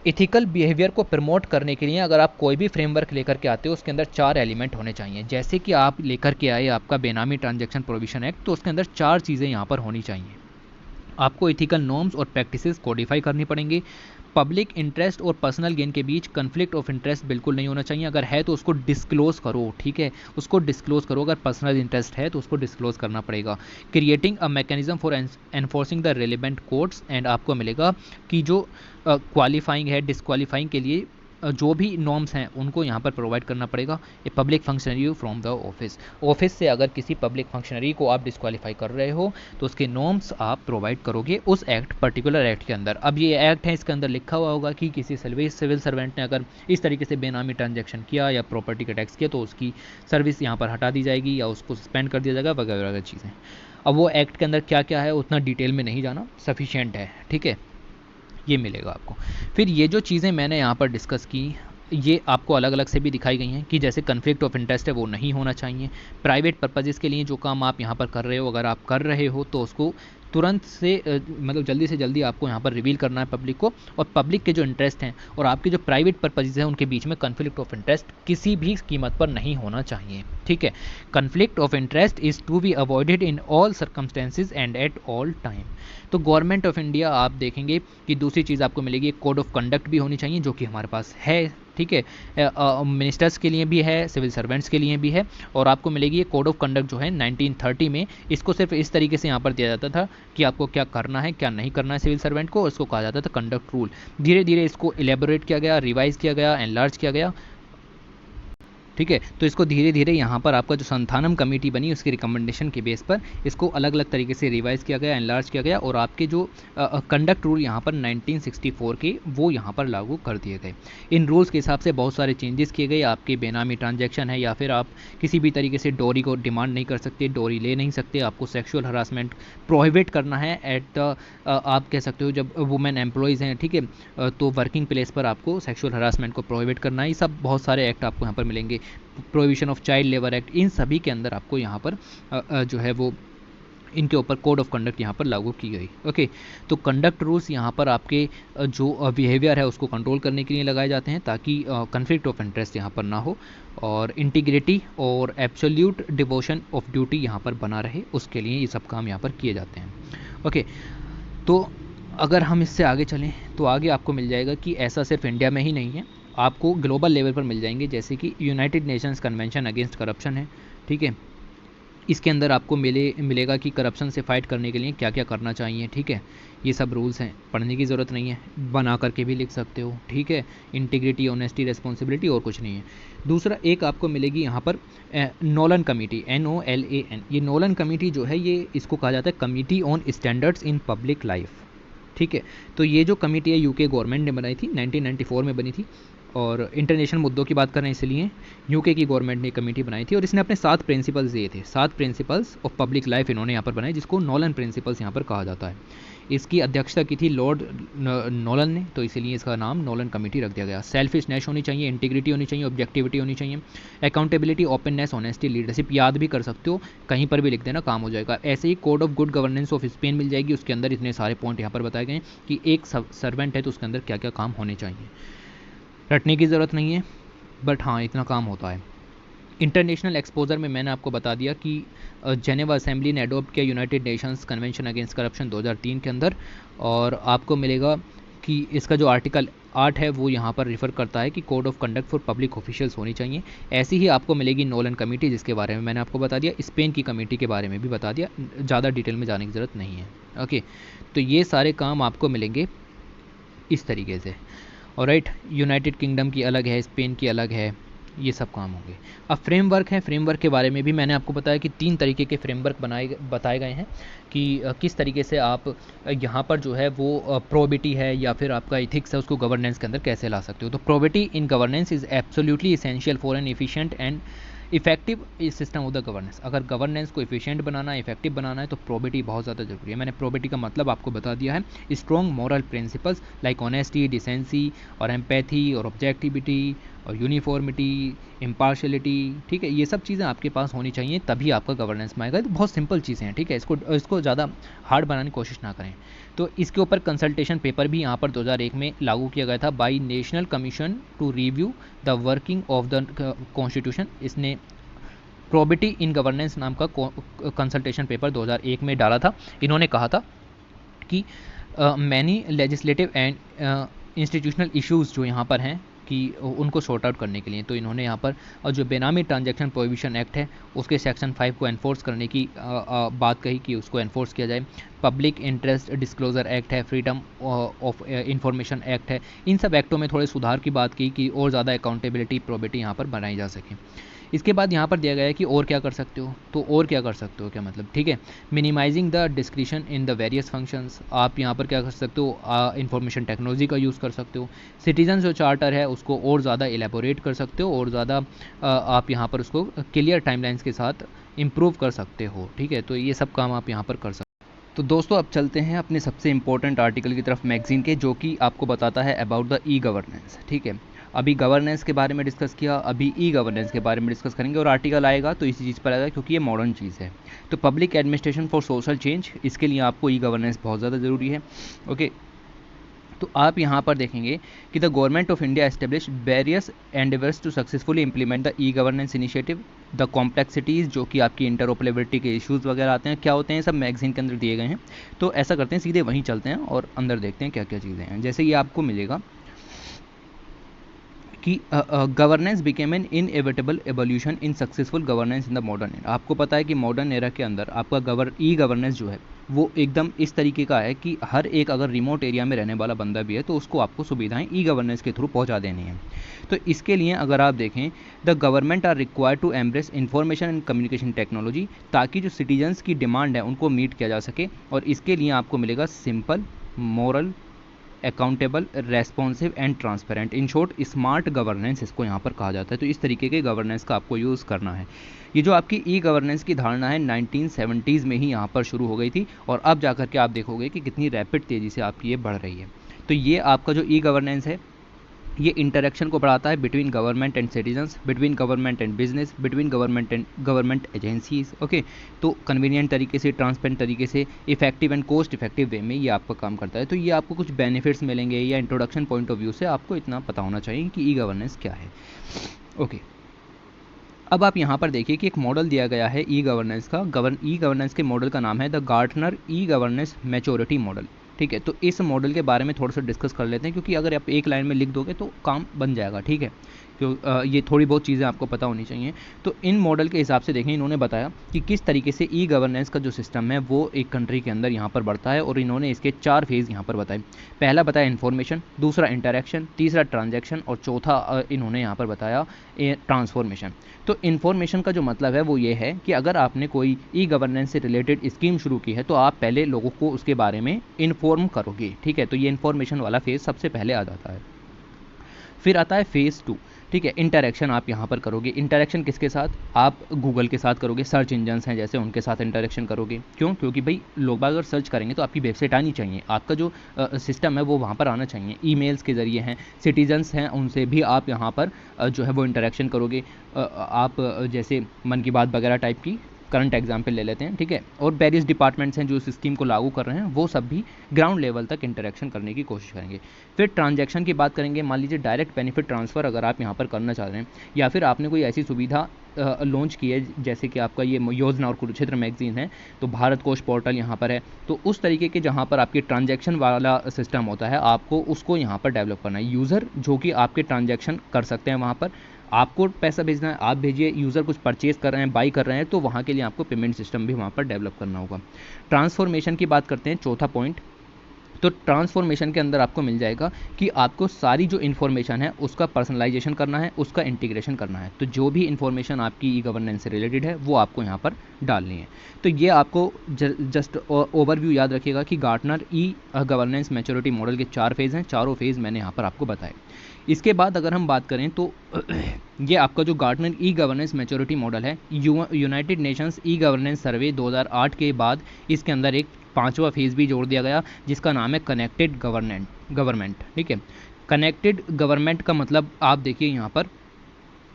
इथिकल बिहेवियर को प्रमोट करने के लिए अगर आप कोई भी फ्रेमवर्क लेकर के आते हो उसके अंदर 4 एलिमेंट होने चाहिए। जैसे कि आप लेकर के आए आपका बेनामी ट्रांजैक्शन प्रोविजन एक्ट, तो उसके अंदर 4 चीज़ें यहाँ पर होनी चाहिए। आपको इथिकल नॉर्म्स और प्रैक्टिसेस कोडिफाई करनी पड़ेंगी। पब्लिक इंटरेस्ट और पर्सनल गेन के बीच कन्फ्लिक्ट ऑफ इंटरेस्ट बिल्कुल नहीं होना चाहिए। अगर है तो उसको डिस्क्लोज करो, ठीक है, उसको डिस्क्लोज करो। अगर पर्सनल इंटरेस्ट है तो उसको डिस्क्लोज करना पड़ेगा। Creating a mechanism for enforcing the relevant codes, and आपको मिलेगा कि जो क्वालिफाइंग है, डिस्क्वालीफाइंग के लिए जो भी नॉर्म्स हैं उनको यहाँ पर प्रोवाइड करना पड़ेगा। A public functionary from the office से अगर किसी पब्लिक फंक्शनरी को आप डिस्क्वालीफाई कर रहे हो तो उसके नॉर्म्स आप प्रोवाइड करोगे उस एक्ट, पर्टिकुलर एक्ट के अंदर। अब ये एक्ट है, इसके अंदर लिखा हुआ होगा कि किसी सिविल सर्वेंट ने अगर इस तरीके से बेनामी ट्रांजैक्शन किया या प्रॉपर्टी का टैक्स किया तो उसकी सर्विस यहाँ पर हटा दी जाएगी या उसको सस्पेंड कर दिया जाएगा, वगैरह वगैरह चीज़ें। अब वो एक्ट के अंदर क्या क्या है उतना डिटेल में नहीं जाना सफिशिएंट है, ठीक है, ये मिलेगा आपको। फिर ये जो चीज़ें मैंने यहाँ पर डिस्कस की ये आपको अलग अलग से भी दिखाई गई हैं कि जैसे कन्फ्लिक्ट ऑफ इंटरेस्ट है वो नहीं होना चाहिए। प्राइवेट पर्पजेज़ के लिए जो काम आप यहाँ पर कर रहे हो, अगर आप कर रहे हो तो उसको तुरंत से मतलब जल्दी से जल्दी आपको यहाँ पर रिवील करना है पब्लिक को। और पब्लिक के जो इंटरेस्ट हैं और आपके जो प्राइवेट पर्पजेज़ हैं उनके बीच में कन्फ्लिक्ट ऑफ इंटरेस्ट किसी भी कीमत पर नहीं होना चाहिए, ठीक है। Conflict of interest is to be avoided in all circumstances and at all time. तो गवर्नमेंट ऑफ इंडिया आप देखेंगे कि दूसरी चीज़ आपको मिलेगी, एक कोड ऑफ कंडक्ट भी होनी चाहिए जो कि हमारे पास है, ठीक है। मिनिस्टर्स के लिए भी है, सिविल सर्वेंट्स के लिए भी है। और आपको मिलेगी ये कोड ऑफ कंडक्ट जो है 1930 में, इसको सिर्फ इस तरीके से यहाँ पर दिया जाता था कि आपको क्या करना है क्या नहीं करना है सिविल सर्वेंट को, इसको कहा जाता था कंडक्ट रूल। धीरे धीरे इसको इलेबोरेट किया गया, रिवाइज किया गया, एनलार्ज किया गया। ठीक है। तो इसको धीरे धीरे यहाँ पर आपका जो संथानम कमेटी बनी उसकी रिकमेंडेशन के बेस पर इसको अलग अलग तरीके से रिवाइज किया गया, एनलार्ज किया गया, और आपके जो कंडक्ट रूल यहाँ पर 1964 के वो यहाँ पर लागू कर दिए गए। इन रूल्स के हिसाब से बहुत सारे चेंजेस किए गए। आपके बेनामी ट्रांजैक्शन है या फिर आप किसी भी तरीके से डोरी को डिमांड नहीं कर सकते, डोरी ले नहीं सकते, आपको सेक्सुअल हरासमेंट प्रोहिबिट करना है एट द आप कह सकते हो जब वुमेन एम्प्लॉयज़ हैं, ठीक है, तो वर्किंग प्लेस पर आपको सेक्सुअल हरासमेंट को प्रोहिबिट करना है। ये सब बहुत सारे एक्ट आपको यहाँ पर मिलेंगे। Prohibition of child labour act, इन सभी के अंदर आपको यहाँ पर जो है वो इनके ऊपर कोड ऑफ कंडक्ट यहाँ पर लागू की गई। ओके, तो कंडक्ट रूल्स यहाँ पर आपके जो बिहेवियर है उसको कंट्रोल करने के लिए लगाए जाते हैं ताकि कन्फ्लिक्ट ऑफ इंटरेस्ट यहाँ पर ना हो और इंटीग्रिटी और एब्सोल्यूट डिवोशन ऑफ ड्यूटी यहाँ पर बना रहे, उसके लिए ये सब काम यहाँ पर किए जाते हैं। ओके, तो अगर हम इससे आगे चलें तो आगे आपको मिल जाएगा कि ऐसा सिर्फ इंडिया में ही नहीं है, आपको ग्लोबल लेवल पर मिल जाएंगे, जैसे कि United Nations convention against corruption है, ठीक है। इसके अंदर आपको मिलेगा कि करप्शन से फाइट करने के लिए क्या क्या करना चाहिए, ठीक है। ये सब रूल्स हैं, पढ़ने की ज़रूरत नहीं है, बना करके भी लिख सकते हो, ठीक है। इंटीग्रिटी, ऑनेस्टी, रेस्पॉन्सिबिलिटी और कुछ नहीं है। दूसरा एक आपको मिलेगी यहाँ पर नोलन कमेटी, NOLAN। ये नोलन कमेटी जो है ये इसको कहा जाता है committee on standards in public life, ठीक है। तो ये जो कमेटी है यूके गवर्नमेंट ने बनाई थी, 1994 में बनी थी, और इंटरनेशनल मुद्दों की बात कर रहे हैं इसलिए यूके की गवर्नमेंट ने कमेटी बनाई थी और इसने अपने 7 प्रिंसिपल्स दिए थे। 7 प्रिंसिपल्स ऑफ पब्लिक लाइफ इन्होंने यहाँ पर बनाए, जिसको नोलन प्रिंसिपल्स यहाँ पर कहा जाता है। इसकी अध्यक्षता की थी लॉर्ड नोलन ने, तो इसीलिए इसका नाम नोलन कमेटी रख दिया गया। सेल्फिशनेस होनी चाहिए, इंटीग्रिटी होनी चाहिए, ऑब्जेक्टिविटी होनी चाहिए, अकाउंटेबिलिटी, ओपननेस, ऑनेस्टी, लीडरशिप। याद भी कर सकते हो, कहीं पर भी लिख देना, काम हो जाएगा। ऐसे ही code of good governance of Spain मिल जाएगी, उसके अंदर इतने सारे पॉइंट यहाँ पर बताए गए कि एक सर्वेंट है तो उसके अंदर क्या क्या काम होने चाहिए। रटने की ज़रूरत नहीं है, बट हाँ इतना काम होता है। इंटरनेशनल एक्सपोजर में मैंने आपको बता दिया कि जेनेवा असेंबली ने अडोप्ट किया United Nations convention against corruption 2003 के अंदर, और आपको मिलेगा कि इसका जो आर्टिकल 8 है वो यहाँ पर रिफ़र करता है कि code of conduct for public officials होनी चाहिए। ऐसी ही आपको मिलेगी नोलन कमेटी, जिसके बारे में मैंने आपको बता दिया। स्पेन की कमेटी के बारे में भी बता दिया, ज़्यादा डिटेल में जाने की ज़रूरत नहीं है। ओके, तो ये सारे काम आपको मिलेंगे इस तरीके से। ऑलराइट, यूनाइटेड किंगडम की अलग है, स्पेन की अलग है, ये सब काम होंगे। अब फ्रेमवर्क है, फ्रेमवर्क के बारे में भी मैंने आपको बताया कि 3 तरीके के फ्रेमवर्क बताए गए हैं कि किस तरीके से आप यहाँ पर जो है वो प्रोबिटी है या फिर आपका इथिक्स है उसको गवर्नेंस के अंदर कैसे ला सकते हो। तो probity in governance is absolutely essential for an efficient and effective system of the governance. अगर गवर्नेंस को इफिशिएंट बनाना है, इफेक्टिव बनाना है, तो प्रोबिटी बहुत ज़्यादा जरूरी है। मैंने प्रोबिटी का मतलब आपको बता दिया है, strong moral principles like honesty, decency और एम्पैथी और ऑब्जेक्टिविटी और यूनिफॉर्मिटी, इम्पार्शलिटी, ठीक है। ये सब चीज़ें आपके पास होनी चाहिए, तभी आपका गवर्नेंस में आएगा। तो बहुत सिंपल चीज़ें हैं, ठीक है, इसको ज़्यादा हार्ड बनाने की कोशिश ना करें। तो इसके ऊपर कंसल्टेशन पेपर भी यहाँ पर 2001 में लागू किया गया था by national commission to review the working of the constitution. इसने प्रोबिटी इन गवर्नेंस नाम का कंसल्टेशन पेपर 2001 में डाला था। इन्होंने कहा था कि many legislative and institutional issues जो यहाँ पर हैं कि उनको सॉर्ट आउट करने के लिए, तो इन्होंने यहाँ पर और जो बेनामी ट्रांजैक्शन प्रोहिबिशन एक्ट है उसके सेक्शन 5 को एनफोर्स करने की बात कही कि उसको एनफोर्स किया जाए। पब्लिक इंटरेस्ट डिस्क्लोजर एक्ट है, फ्रीडम ऑफ इंफॉर्मेशन एक्ट है, इन सब एक्टों में थोड़े सुधार की बात की कि और ज़्यादा अकाउंटेबिलिटी, प्रोबिटी यहाँ पर बनाई जा सके। इसके बाद यहाँ पर दिया गया है कि और क्या कर सकते हो, तो और क्या कर सकते हो क्या मतलब, ठीक है। Minimising the discretion in the various functions, आप यहाँ पर क्या कर सकते हो, इंफॉर्मेशन टेक्नोलॉजी का यूज़ कर सकते हो। सिटीजन जो चार्टर है उसको और ज़्यादा एलेबोरेट कर सकते हो और ज़्यादा आप यहाँ पर उसको क्लियर टाइमलाइंस के साथ इम्प्रूव कर सकते हो, ठीक है। तो ये सब काम आप यहाँ पर कर सकते हो। तो दोस्तों अब चलते हैं अपने सबसे इंपॉर्टेंट आर्टिकल की तरफ मैगजीन के, जो कि आपको बताता है अबाउट द ई गवर्नेंस, ठीक है। अभी गवर्नेंस के बारे में डिस्कस किया, अभी ई गवर्नेंस के बारे में डिस्कस करेंगे, और आर्टिकल आएगा तो इसी चीज़ पर आएगा क्योंकि ये मॉडर्न चीज़ है। तो public administration for social change, इसके लिए आपको ई गवर्नेंस बहुत ज़्यादा ज़रूरी है। ओके, तो आप यहाँ पर देखेंगे कि the government of India establish various endeavours to successfully implement the e governance initiative. The complexities जो कि आपकी इंटरऑपरेबिलिटी के इश्यूज़ वगैरह आते हैं, क्या होते हैं, सब मैगजीन के अंदर दिए गए हैं। तो ऐसा करते हैं, सीधे वहीं चलते हैं और अंदर देखते हैं क्या क्या चीज़ें हैं। जैसे ये आपको मिलेगा कि governance became an inevitable evolution in successful governance in the modern era. आपको पता है कि मॉडर्न एरा के अंदर आपका ई गवर्नेंस जो है वो एकदम इस तरीके का है कि हर एक अगर रिमोट एरिया में रहने वाला बंदा भी है तो उसको आपको सुविधाएं ई गवर्नेंस के थ्रू पहुंचा देनी है। तो इसके लिए अगर आप देखें, the government are required to embrace information and communication technology, ताकि जो सिटीजन्स की डिमांड है उनको मीट किया जा सके। और इसके लिए आपको मिलेगा simple, moral, accountable, responsive and transparent. In short smart governance इसको यहाँ पर कहा जाता है। तो इस तरीके के गवर्नेंस का आपको यूज़ करना है। ये जो आपकी ई गवर्नेंस की धारणा है 1970s में ही यहाँ पर शुरू हो गई थी और अब जाकर के आप देखोगे कि कितनी रैपिड तेज़ी से आपकी ये बढ़ रही है। तो ये आपका जो ई गवर्नेंस है ये इंटरेक्शन को बढ़ाता है between government and citizens, between government and business, between government and government agencies. Okay, तो कन्वीनियंट तरीके से, ट्रांसपेरेंट तरीके से, effective and cost effective way में ये आपका काम करता है। तो ये आपको कुछ बेनिफिट्स मिलेंगे या इंट्रोडक्शन पॉइंट ऑफ व्यू से आपको इतना पता होना चाहिए कि ई गवर्नेंस क्या है। ओके, अब आप यहाँ पर देखिए कि एक मॉडल दिया गया है ई गवर्नेंस का। ई गवर्नेंस के मॉडल का नाम है the Gartner e governance maturity model. ठीक है, तो इस मॉडल के बारे में थोड़ा सा डिस्कस कर लेते हैं, क्योंकि अगर आप एक लाइन में लिख दोगे तो काम बन जाएगा। ठीक है, तो ये थोड़ी बहुत चीज़ें आपको पता होनी चाहिए। तो इन मॉडल के हिसाब से देखें, इन्होंने बताया कि किस तरीके से ई गवर्नेंस का जो सिस्टम है वो एक कंट्री के अंदर यहाँ पर बढ़ता है, और इन्होंने इसके 4 फेज़ यहाँ पर बताए। पहला बताया इन्फॉर्मेशन, दूसरा इंटरेक्शन, तीसरा ट्रांजैक्शन और चौथा इन्होंने यहाँ पर बताया ट्रांसफॉर्मेशन। तो इन्फॉर्मेशन का जो मतलब है वो ये है कि अगर आपने कोई ई गवर्नेंस से रिलेटेड स्कीम शुरू की है तो आप पहले लोगों को उसके बारे में इन्फॉर्म करोगे। ठीक है, तो ये इन्फॉर्मेशन वाला फेज़ सबसे पहले आ जाता है। फिर आता है फेज़ 2। ठीक है, इंटरेक्शन आप यहाँ पर करोगे। इंटरेक्शन किसके साथ? आप गूगल के साथ करोगे, सर्च इंजन्स हैं जैसे उनके साथ इंटरेक्शन करोगे। क्यों? क्योंकि भाई लोग अगर सर्च करेंगे तो आपकी वेबसाइट आनी चाहिए, आपका जो सिस्टम है वो वहाँ पर आना चाहिए। ईमेल्स के ज़रिए हैं, सिटीजन्स हैं, उनसे भी आप यहाँ पर जो है वो इंटरेक्शन करोगे। आप जैसे मन की बात वगैरह टाइप की करंट एग्जाम्पल ले लेते हैं। ठीक है, और वेरियस डिपार्टमेंट्स हैं जो इस स्कीम को लागू कर रहे हैं, वो सब भी ग्राउंड लेवल तक इंटरेक्शन करने की कोशिश करेंगे। फिर ट्रांजैक्शन की बात करेंगे। मान लीजिए डायरेक्ट बेनिफिट ट्रांसफ़र अगर आप यहाँ पर करना चाह रहे हैं, या फिर आपने कोई ऐसी सुविधा लॉन्च की है जैसे कि आपका ये योजना और कुरुक्षेत्र मैगजीन है, तो भारत कोश पोर्टल यहाँ पर है। तो उस तरीके के जहाँ पर आपके ट्रांजैक्शन वाला सिस्टम होता है, आपको उसको यहाँ पर डेवलप करना है। यूज़र जो कि आपके ट्रांजैक्शन कर सकते हैं, वहाँ पर आपको पैसा भेजना है, आप भेजिए। यूज़र कुछ परचेज कर रहे हैं, बाई कर रहे हैं, तो वहाँ के लिए आपको पेमेंट सिस्टम भी वहाँ पर डेवलप करना होगा। ट्रांसफॉर्मेशन की बात करते हैं, चौथा पॉइंट। तो ट्रांसफॉर्मेशन के अंदर आपको मिल जाएगा कि आपको सारी जो इन्फॉर्मेशन है उसका पर्सनलाइजेशन करना है, उसका इंटीग्रेशन करना है। तो जो भी इन्फॉर्मेशन आपकी ई गवर्नेंस से रिलेटेड है वो आपको यहाँ पर डालनी है। तो ये आपको जस्ट ओवरव्यू याद रखिएगा कि Gartner e governance maturity model के 4 फेज़ हैं, चारों फेज़ मैंने यहाँ पर आपको बताए। इसके बाद अगर हम बात करें तो ये आपका जो Gartner e governance maturity model है, यूनाइटेड नेशंस ई गवर्नेंस सर्वे 2008 के बाद इसके अंदर एक 5वां फेज़ भी जोड़ दिया गया जिसका नाम है कनेक्टेड गवर्नमेंट। ठीक है, कनेक्टेड गवर्नमेंट का मतलब आप देखिए यहाँ पर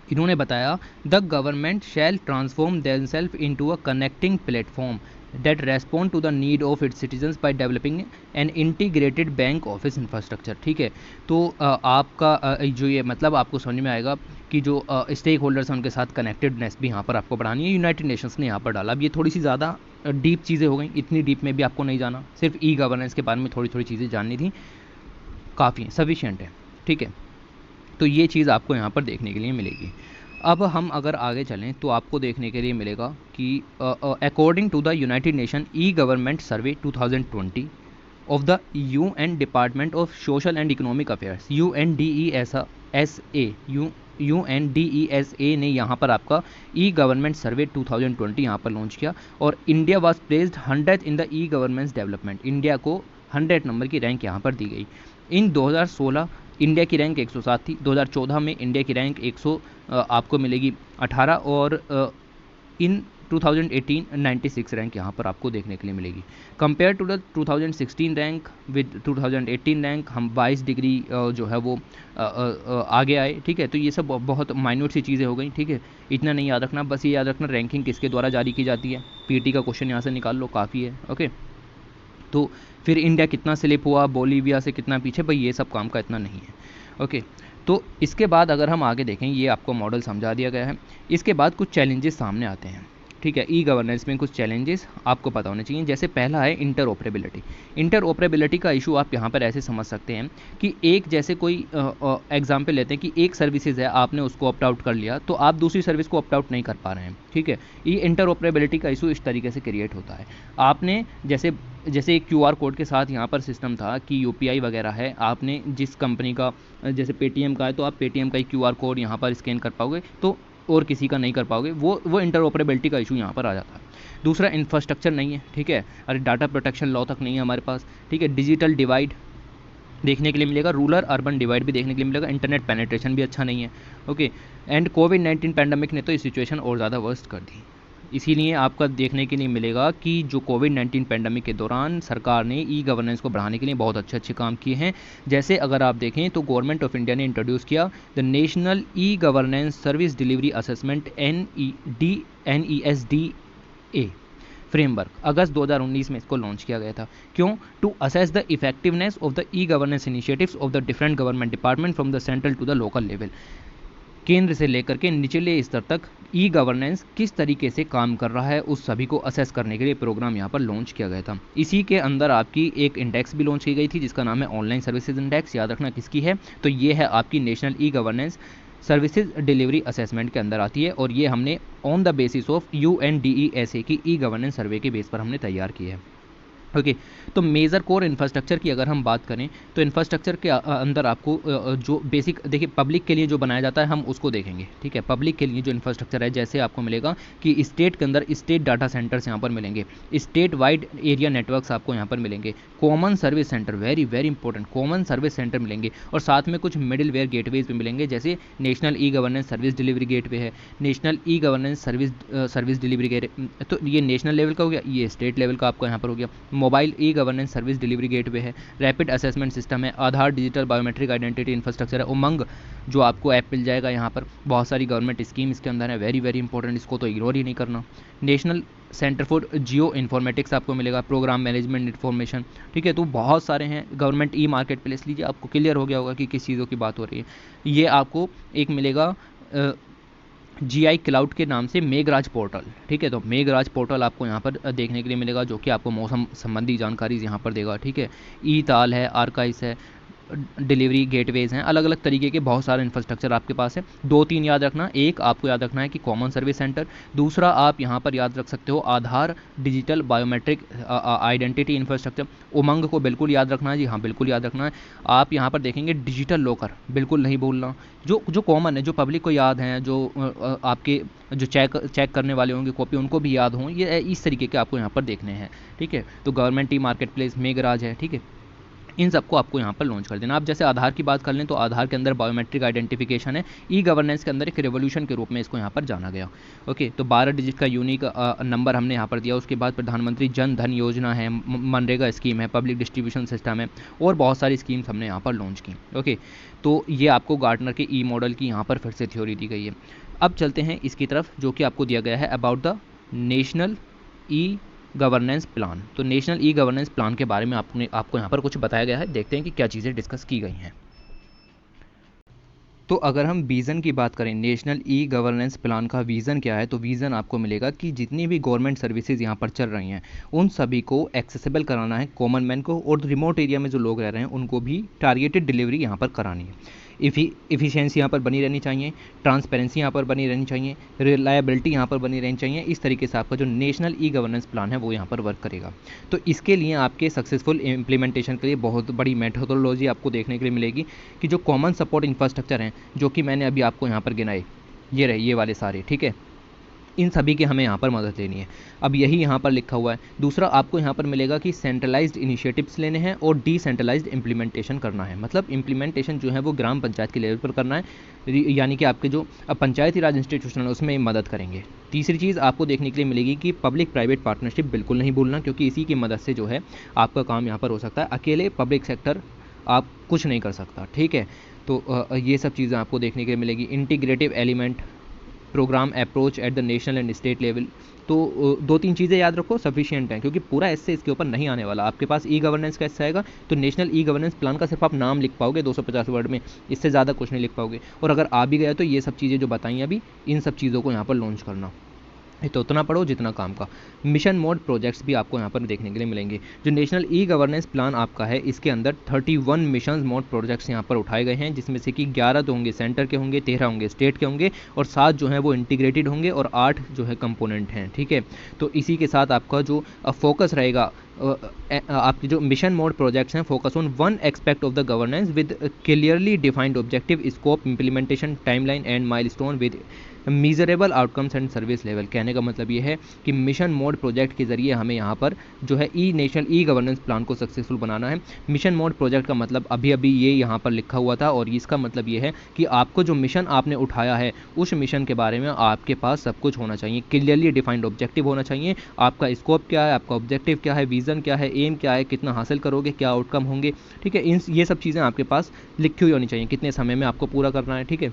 इन्होंने बताया, the government shall transform themselves into a connecting platform that respond to the need of its citizens by developing an integrated bank office infrastructure। ठीक है, तो आपका जो ये मतलब आपको समझ में आएगा कि जो स्टेक होल्डर्स हैं उनके साथ कनेक्टेडनेस भी यहाँ पर आपको बढ़ानी है। यूनाइटेड नेशंस ने यहाँ पर डाला। अब ये थोड़ी सी ज़्यादा डीप चीज़ें हो गई, इतनी डीप में भी आपको नहीं जाना, सिर्फ ई गवर्नेंस के बारे में थोड़ी थोड़ी चीज़ें जाननी थी, काफ़ी है, सफिशिएंट है। ठीक है, तो ये चीज़ आपको यहाँ पर देखने के लिए मिलेगी। अब हम अगर आगे चलें तो आपको देखने के लिए मिलेगा कि according to the united nation e government survey 2020 of the UN department of social and economic affairs, UNDESA ने यहाँ पर आपका ई गवर्नमेंट सर्वे 2020 यहाँ पर लॉन्च किया, और India was placed 100th in the e governance development. India को 100 number की रैंक यहाँ पर दी गई। इन 2016 इंडिया की रैंक 107 थी, 2014 में इंडिया की रैंक 100 आपको मिलेगी 18, और इन 2018 96 रैंक यहाँ पर आपको देखने के लिए मिलेगी। Compare to the 2016 rank with 2018 rank हम 22 डिग्री जो है वो आगे आए। ठीक है, तो ये सब बहुत माइन्यूट सी चीज़ें हो गई। ठीक है, इतना नहीं याद रखना, बस ये याद रखना रैंकिंग किसके द्वारा जारी की जाती है। पीटी का क्वेश्चन यहाँ से निकाल लो, काफ़ी है। ओके, तो फिर इंडिया कितना स्लिप हुआ, बोलीविया से कितना पीछे, भाई ये सब काम का इतना नहीं है। ओके, तो इसके बाद अगर हम आगे देखें, ये आपको मॉडल समझा दिया गया है। इसके बाद कुछ चैलेंजेस सामने आते हैं। ठीक है, ई गवर्नेंस में कुछ चैलेंजेस आपको पता होने चाहिए। जैसे पहला है इंटरऑपरेबिलिटी। इंटरऑपरेबिलिटी का इशू आप यहाँ पर ऐसे समझ सकते हैं कि एक जैसे कोई एग्जांपल लेते हैं कि एक सर्विसेज है, आपने उसको ऑप्ट आउट कर लिया तो आप दूसरी सर्विस को ऑप्ट आउट नहीं कर पा रहे हैं, ठीक है। ये इंटरऑपरेबिलिटी का इशू इस तरीके से क्रिएट होता है। आपने जैसे जैसे एक क्यूआर कोड के साथ यहाँ पर सिस्टम था कि यूपीआई वगैरह है, आपने जिस कंपनी का जैसे पेटीएम का है तो आप पेटीएम का ही क्यूआर कोड यहाँ पर स्कैन कर पाओगे, तो और किसी का नहीं कर पाओगे। वो इंटरऑपरेबिलिटी का इशू यहाँ पर आ जाता है। दूसरा, इंफ्रास्ट्रक्चर नहीं है, ठीक है। अरे डाटा प्रोटेक्शन लॉ तक नहीं है हमारे पास, ठीक है। डिजिटल डिवाइड देखने के लिए मिलेगा, रूरल अर्बन डिवाइड भी देखने के लिए मिलेगा, इंटरनेट पेनिट्रेशन भी अच्छा नहीं है, ओके। एंड कोविड-19 पैंडमिक ने तो ये सिचुएशन और ज़्यादा वर्स्ट कर दी। इसीलिए आपका देखने के लिए मिलेगा कि जो कोविड-19 पैंडमिक के दौरान सरकार ने ई गवर्नेंस को बढ़ाने के लिए बहुत अच्छे अच्छे काम किए हैं। जैसे अगर आप देखें तो गवर्नमेंट ऑफ इंडिया ने इंट्रोड्यूस किया the national e governance service delivery assessment NESDA framework. अगस्त 2019 में इसको लॉन्च किया गया था। क्यों? To assess the effectiveness of the e governance initiatives of the different government department from the central to the local level. केंद्र से लेकर के निचले स्तर तक ई गवर्नेंस किस तरीके से काम कर रहा है उस सभी को असेस करने के लिए प्रोग्राम यहाँ पर लॉन्च किया गया था। इसी के अंदर आपकी एक इंडेक्स भी लॉन्च की गई थी जिसका नाम है ऑनलाइन सर्विसेज इंडेक्स। याद रखना किसकी है, तो ये है आपकी national e governance services delivery assessment के अंदर आती है, और ये हमने on the basis of UNDESA की ई गवर्नेंस सर्वे के बेस पर हमने तैयार की है, ओके। तो मेजर कोर इंफ्रास्ट्रक्चर की अगर हम बात करें तो इंफ्रास्ट्रक्चर के अंदर आपको जो बेसिक देखिए पब्लिक के लिए जो बनाया जाता है हम उसको देखेंगे, ठीक है। पब्लिक के लिए जो इंफ्रास्ट्रक्चर है, जैसे आपको मिलेगा कि स्टेट के अंदर स्टेट डाटा सेंटर्स यहाँ पर मिलेंगे, स्टेट वाइड एरिया नेटवर्क्स आपको यहाँ पर मिलेंगे, common service centre, very very important, common service centre मिलेंगे, और साथ में कुछ मिडिल वेयर गेटवेज भी मिलेंगे, जैसे national e governance service delivery gateway है, national e governance service delivery gateway, तो ये नेशनल लेवल का हो गया, ये स्टेट लेवल का आपको यहाँ पर हो गया। मोबाइल ई गवर्नेंस सर्विस डिलीवरी गेटवे है, रैपिड असेसमेंट सिस्टम है, आधार डिजिटल बायोमेट्रिक आइडेंटिटी इंफ्रास्ट्रक्चर है, उमंग जो आपको ऐप मिल जाएगा यहाँ पर, बहुत सारी गवर्नमेंट स्कीम इसके अंदर है, वेरी वेरी इंपॉर्टेंट, इसको तो इग्नोर ही नहीं करना। National centre for geo informatics आपको मिलेगा, प्रोग्राम मैनेजमेंट इन्फॉर्मेशन, ठीक है। तो बहुत सारे हैं। गवर्नमेंट ई मार्केट प्लेस लीजिए, आपको क्लियर हो गया होगा कि किस चीज़ों की बात हो रही है। ये आपको एक मिलेगा GI क्लाउड के नाम से मेघराज पोर्टल, ठीक है। तो मेघराज पोर्टल आपको यहाँ पर देखने के लिए मिलेगा, जो कि आपको मौसम संबंधी जानकारी यहाँ पर देगा, ठीक है। ई ताल है, आर्काइव्स है, डिलीवरी गेटवेज हैं, अलग अलग तरीके के बहुत सारे इंफ्रास्ट्रक्चर आपके पास है। 2-3 याद रखना, एक आपको याद रखना है कि कॉमन सर्विस सेंटर, दूसरा आप यहाँ पर याद रख सकते हो आधार डिजिटल बायोमेट्रिक आइडेंटिटी इंफ्रास्ट्रक्चर। उमंग को बिल्कुल याद रखना है, जी हाँ बिल्कुल याद रखना है। आप यहाँ पर देखेंगे डिजिटल लॉकर, बिल्कुल नहीं भूलना, जो कॉमन है, जो पब्लिक को याद हैं, जो आपके जो चेक करने वाले होंगे कॉपी, उनको भी याद हों, ये इस तरीके के आपको यहाँ पर देखने हैं, ठीक है। तो government e market place, Meghraj है, ठीक है। इन सबको आपको यहाँ पर लॉन्च कर देना। आप जैसे आधार की बात कर लें तो आधार के अंदर बायोमेट्रिक आइडेंटिफिकेशन है, ई गवर्नेंस के अंदर एक रेवोल्यूशन के रूप में इसको यहाँ पर जाना गया, ओके। तो 12 डिजिट का यूनिक नंबर हमने यहाँ पर दिया। उसके बाद प्रधानमंत्री जन धन योजना है, मनरेगा स्कीम है, पब्लिक डिस्ट्रीब्यूशन सिस्टम है, और बहुत सारी स्कीम्स हमने यहाँ पर लॉन्च की, ओके। तो ये आपको गार्टनर के ई मॉडल की यहाँ पर फिर से थ्योरी दी गई है। अब चलते हैं इसकी तरफ, जो कि आपको दिया गया है about the national e governance plan. तो नेशनल ई गवर्नेंस प्लान के बारे में आपको यहाँ पर कुछ बताया गया है, देखते हैं कि क्या चीज़ें डिस्कस की गई हैं। तो अगर हम विज़न की बात करें, नेशनल ई गवर्नेंस प्लान का विज़न क्या है, तो विज़न आपको मिलेगा कि जितनी भी गवर्नमेंट सर्विसेज यहाँ पर चल रही हैं उन सभी को एक्सेसिबल कराना है कॉमन मैन को, और रिमोट एरिया में जो लोग रह रहे हैं उनको भी टारगेटेड डिलीवरी यहाँ पर करानी है। इफ़िशियंसी यहाँ पर बनी रहनी चाहिए, ट्रांसपेरेंसी यहाँ पर बनी रहनी चाहिए, रिलायबिलिटी यहाँ पर बनी रहनी चाहिए। इस तरीके से आपका जो नेशनल ई गवर्नेंस प्लान है वो यहाँ पर वर्क करेगा। तो इसके लिए आपके सक्सेसफुल इम्प्लीमेंटेशन के लिए बहुत बड़ी मेथोडोलॉजी आपको देखने के लिए मिलेगी कि जो कॉमन सपोर्ट इंफ्रास्ट्रक्चर हैं, जो कि मैंने अभी आपको यहाँ पर गिनाए, ये रहे ये वाले सारे, ठीक है, इन सभी की हमें यहाँ पर मदद लेनी है। अब यही यहाँ पर लिखा हुआ है। दूसरा आपको यहाँ पर मिलेगा कि सेंट्रलाइज्ड इनिशिएटिव्स लेने हैं और डिसेंट्रलाइज्ड इम्प्लीमेंटेशन करना है। मतलब इम्प्लीमेंटेशन जो है वो ग्राम पंचायत के लेवल पर करना है, यानी कि आपके जो पंचायती राज इंस्टीट्यूशन है उसमें मदद करेंगे। तीसरी चीज़ आपको देखने के लिए मिलेगी कि पब्लिक प्राइवेट पार्टनरशिप बिल्कुल नहीं भूलना, क्योंकि इसी की मदद से जो है आपका काम यहाँ पर हो सकता है। अकेले पब्लिक सेक्टर आप कुछ नहीं कर सकता, ठीक है। तो ये सब चीज़ें आपको देखने के लिए मिलेगी। Integrative element programme approach at the national and state level. तो 2-3 चीज़ें याद रखो, सफिशिएंट हैं, क्योंकि पूरा एस्से इसके ऊपर नहीं आने वाला। आपके पास ई गवर्नेंस का एस्से आएगा तो नेशनल ई गवर्नेंस प्लान का सिर्फ आप नाम लिख पाओगे 250 वर्ड में, इससे ज़्यादा कुछ नहीं लिख पाओगे। और अगर आ भी गया तो ये सब चीज़ें जो बताई अभी, इन सब चीज़ों को यहाँ पर लॉन्च करना, तो उतना पढ़ो जितना काम का। मिशन मोड प्रोजेक्ट्स भी आपको यहाँ पर देखने के लिए मिलेंगे। जो नेशनल ई गवर्नेंस प्लान आपका है, इसके अंदर 31 मिशन मोड प्रोजेक्ट्स यहाँ पर उठाए गए हैं, जिसमें से कि 11 तो होंगे सेंटर के होंगे, 13 होंगे स्टेट के होंगे और 7 जो हैं वो इंटीग्रेटेड होंगे और 8 जो है कंपोनेंट हैं। ठीक है, तो इसी के साथ आपका जो फोकस रहेगा, आपके जो मिशन मोड प्रोजेक्ट्स हैं, focus on one aspect of the governance with clearly defined objective, scope, implementation, timeline and milestone with measurable outcomes and service level. कहने का मतलब ये है कि मिशन मोड प्रोजेक्ट के जरिए हमें यहाँ पर जो है नेशनल ई गवर्नेंस प्लान को सक्सेसफुल बनाना है। मिशन मोड प्रोजेक्ट का मतलब अभी अभी ये यहाँ पर लिखा हुआ था, और इसका मतलब ये है कि आपको जो मिशन आपने उठाया है, उस मिशन के बारे में आपके पास सब कुछ होना चाहिए, क्लियरली डिफाइंड ऑब्जेक्टिव होना चाहिए, आपका स्कोप क्या है, आपका ऑब्जेक्टिव क्या है, विजन क्या है, एम क्या है, कितना हासिल करोगे, क्या आउटकम होंगे। ठीक है, ये सब चीज़ें आपके पास लिखी हुई होनी चाहिए, कितने समय में आपको पूरा करना है। ठीक है,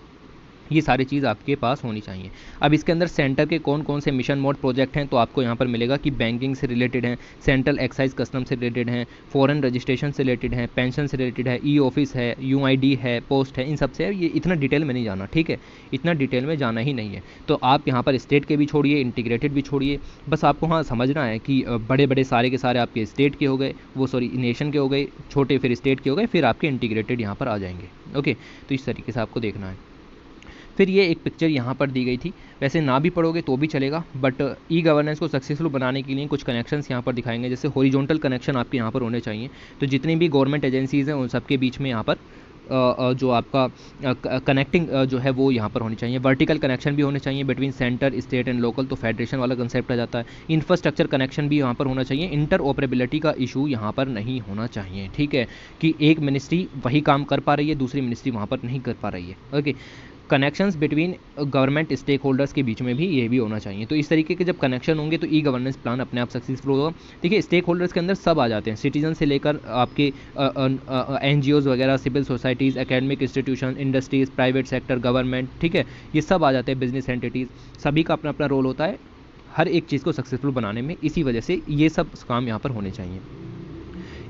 ये सारी चीज़ आपके पास होनी चाहिए। अब इसके अंदर सेंटर के कौन कौन से मिशन मोड प्रोजेक्ट हैं, तो आपको यहाँ पर मिलेगा कि बैंकिंग से रिलेटेड हैं, सेंट्रल एक्साइज कस्टम से रिलेटेड हैं, फॉरेन रजिस्ट्रेशन से रिलेटेड हैं, पेंशन से रिलेटेड है, ई ऑफिस है, यूआईडी है, पोस्ट है, इन सब से। ये इतना डिटेल में नहीं जाना, ठीक है, इतना डिटेल में जाना ही नहीं है। तो आप यहाँ पर स्टेट के भी छोड़िए, इंटीग्रेटेड भी छोड़िए, बस आपको हाँ समझना है कि बड़े बड़े सारे के सारे आपके स्टेट के हो गए, वो सॉरी नेशन के हो गए, छोटे फिर स्टेट के हो गए, फिर आपके इंटीग्रेटेड यहाँ पर आ जाएंगे। ओके, तो इस तरीके से आपको देखना है। फिर ये एक पिक्चर यहाँ पर दी गई थी, वैसे ना भी पढ़ोगे तो भी चलेगा, बट ई गवर्नेंस को सक्सेसफुल बनाने के लिए कुछ कनेक्शंस यहाँ पर दिखाएंगे। जैसे हॉरिजॉन्टल कनेक्शन आपके यहाँ पर होने चाहिए, तो जितनी भी गवर्नमेंट एजेंसीज़ हैं उन सबके बीच में यहाँ पर जो आपका कनेक्टिंग जो है वो यहाँ पर होनी चाहिए। वर्टिकल कनेक्शन भी होने चाहिए between centre, state and local, तो फेडरेशन वाला कंसेप्ट आ जाता है। इंफ्रास्ट्रक्चर कनेक्शन भी यहाँ पर होना चाहिए। इंटर ऑपरेबिलिटी का इशू यहाँ पर नहीं होना चाहिए, ठीक है, कि एक मिनिस्ट्री वही काम कर पा रही है, दूसरी मिनिस्ट्री वहाँ पर नहीं कर पा रही है। Okay, connections between government stakeholders के बीच में भी ये भी होना चाहिए। तो इस तरीके के जब कनेक्शन होंगे तो ई गवर्नेंस प्लान अपने आप सक्सेसफुल होगा। देखिए, स्टेक होल्डर्स के अंदर सब आ जाते हैं, सिटीजन से लेकर आपके एनजीओज वगैरह, civil societies, academic institution, industries, private sector, government, ठीक है, ये सब आ जाते हैं, बिजनेस एंटिटीज़, सभी का अपना अपना रोल होता है हर एक चीज़ को सक्सेसफुल बनाने में। इसी वजह से ये सब काम यहाँ पर होने चाहिए।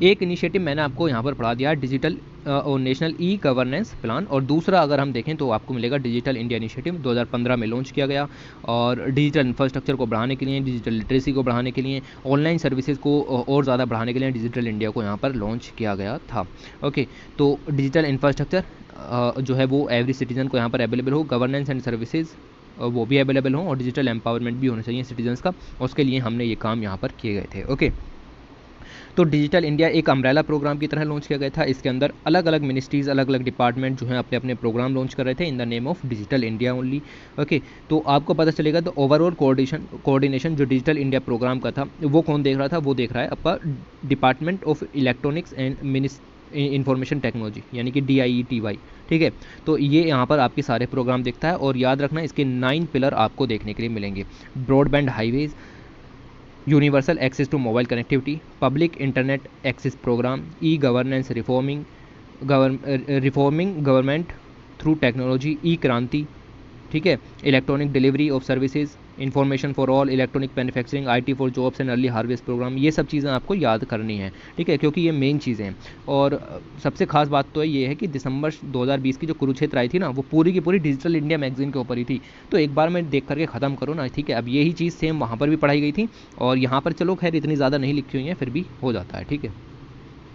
एक इनिशिएटिव मैंने आपको यहाँ पर पढ़ा दिया, डिजिटल और नेशनल ई गवर्नेंस प्लान, और दूसरा अगर हम देखें तो आपको मिलेगा डिजिटल इंडिया इनिशिएटिव, 2015 में लॉन्च किया गया, और डिजिटल इंफ्रास्ट्रक्चर को बढ़ाने के लिए, डिजिटल लिटरेसी को बढ़ाने के लिए, ऑनलाइन सर्विसेज को और ज़्यादा बढ़ाने के लिए डिजिटल इंडिया को यहाँ पर लॉन्च किया गया था। ओके, तो डिजिटल इंफ्रास्ट्रक्चर जो है वो एवरी सिटीजन को यहाँ पर अवेलेबल हो, गवर्नेंस एंड सर्विसेज वो भी अवेलेबल हों, और डिजिटल एम्पावरमेंट भी होना चाहिए सिटीजन्स का, उसके लिए हमने ये काम यहाँ पर किए गए थे। ओके, तो डिजिटल इंडिया एक अम्ब्रेला प्रोग्राम की तरह लॉन्च किया गया था। इसके अंदर अलग अलग मिनिस्ट्रीज़, अलग अलग डिपार्टमेंट जो हैं अपने अपने प्रोग्राम लॉन्च कर रहे थे in the name of digital India only. Okay, तो आपको पता चलेगा तो ओवरऑल कोऑर्डिनेशन जो डिजिटल इंडिया प्रोग्राम का था वो कौन देख रहा था, वो देख रहा है आपका department of electronics and information technology, यानी कि DIETY। ठीक है, तो ये यहाँ पर आपके सारे प्रोग्राम देखता है, और याद रखना इसके 9 पिलर आपको देखने के लिए मिलेंगे। Broadband highways, universal access to mobile connectivity, public internet access programme, e governance reforming government through technology, e Kranti, ठीक है, electronic delivery of services, information for all, electronic manufacturing, IT for jobs and early harvest programme. ये सब चीज़ें आपको याद करनी है, ठीक है, क्योंकि ये मेन चीज़ें हैं। और सबसे खास बात तो ये है कि दिसंबर 2020 की जो कुरुक्षेत्र आई थी ना, वो पूरी की पूरी डिजिटल इंडिया मैगजीन के ऊपर ही थी। तो एक बार मैं देख करके ख़त्म करो ना, ठीक है। अब यही चीज़ सेम वहाँ पर भी पढ़ाई गई थी, और यहाँ पर चलो खैर इतनी ज़्यादा नहीं लिखी हुई है, फिर भी हो जाता है, ठीक है।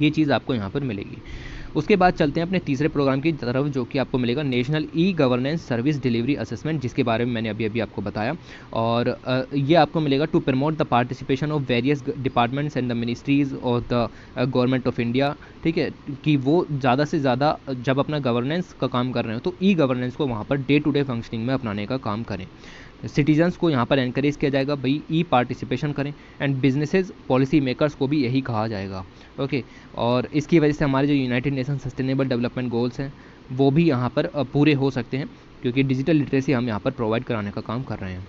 ये चीज़ आपको यहाँ पर मिलेगी। उसके बाद चलते हैं अपने तीसरे प्रोग्राम की तरफ, जो कि आपको मिलेगा national e governance service delivery assessment, जिसके बारे में मैंने अभी अभी आपको बताया। और ये आपको मिलेगा to promote the participation of various departments and the ministries of the government of India, ठीक है, कि वो ज़्यादा से ज़्यादा जब अपना गवर्नेंस का काम कर रहे हो तो ई गवर्नेंस को वहाँ per day to day functioning में अपनाने का काम करें। सिटीजन्स को यहाँ पर एनकरेज किया जाएगा भाई ई पार्टिसिपेशन करें, एंड बिजनेसेस पॉलिसी मेकर्स को भी यही कहा जाएगा। ओके, और इसकी वजह से हमारे जो United nation sustainable development goals हैं वो भी यहाँ पर पूरे हो सकते हैं, क्योंकि डिजिटल लिटरेसी हम यहाँ पर प्रोवाइड कराने का काम कर रहे हैं,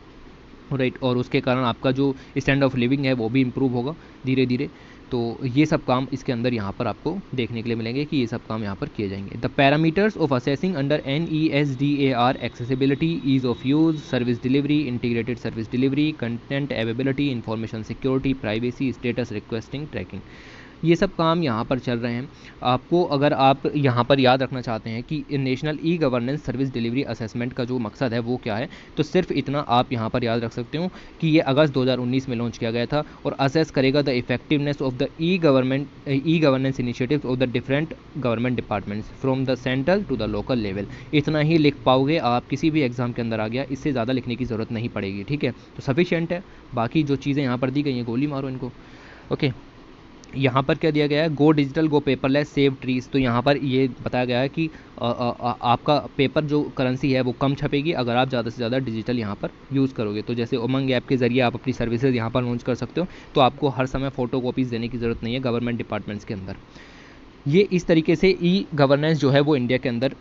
राइट। और उसके कारण आपका जो स्टैंडर्ड ऑफ लिविंग है वो भी इम्प्रूव होगा धीरे धीरे। तो ये सब काम इसके अंदर यहाँ पर आपको देखने के लिए मिलेंगे कि ये सब काम यहाँ पर किए जाएंगे। The parameters of assessing under NESDAR accessibility, ease of use, service delivery, integrated service delivery, content availability, information security, privacy, status requesting, tracking. ये सब काम यहाँ पर चल रहे हैं। आपको अगर आप यहाँ पर याद रखना चाहते हैं कि national e governance service delivery assessment का जो मकसद है वो क्या है, तो सिर्फ इतना आप यहाँ पर याद रख सकते हो कि ये अगस्त 2019 में लॉन्च किया गया था और असेस करेगा the effectiveness of the e governance initiatives of the different government departments from the central to the local level. इतना ही लिख पाओगे आप, किसी भी एग्जाम के अंदर आ गया, इससे ज़्यादा लिखने की ज़रूरत नहीं पड़ेगी, ठीक है। तो सफिशिएंट है, बाकी जो चीज़ें यहाँ पर दी गई हैं गोली मारो इनको। ओके, यहाँ पर क्या दिया गया है, गो डिजिटल गो पेपरलेस सेव ट्रीज। तो यहाँ पर ये बताया गया है कि आपका पेपर जो करेंसी है वो कम छपेगी अगर आप ज़्यादा से ज़्यादा डिजिटल यहाँ पर यूज़ करोगे। तो जैसे उमंग ऐप के ज़रिए आप अपनी सर्विसेज यहाँ पर लॉन्च कर सकते हो, तो आपको हर समय फ़ोटो कॉपीज़ देने की ज़रूरत नहीं है गवर्नमेंट डिपार्टमेंट्स के अंदर। ये इस तरीके से ई गवर्नेंस जो है वो इंडिया के अंदर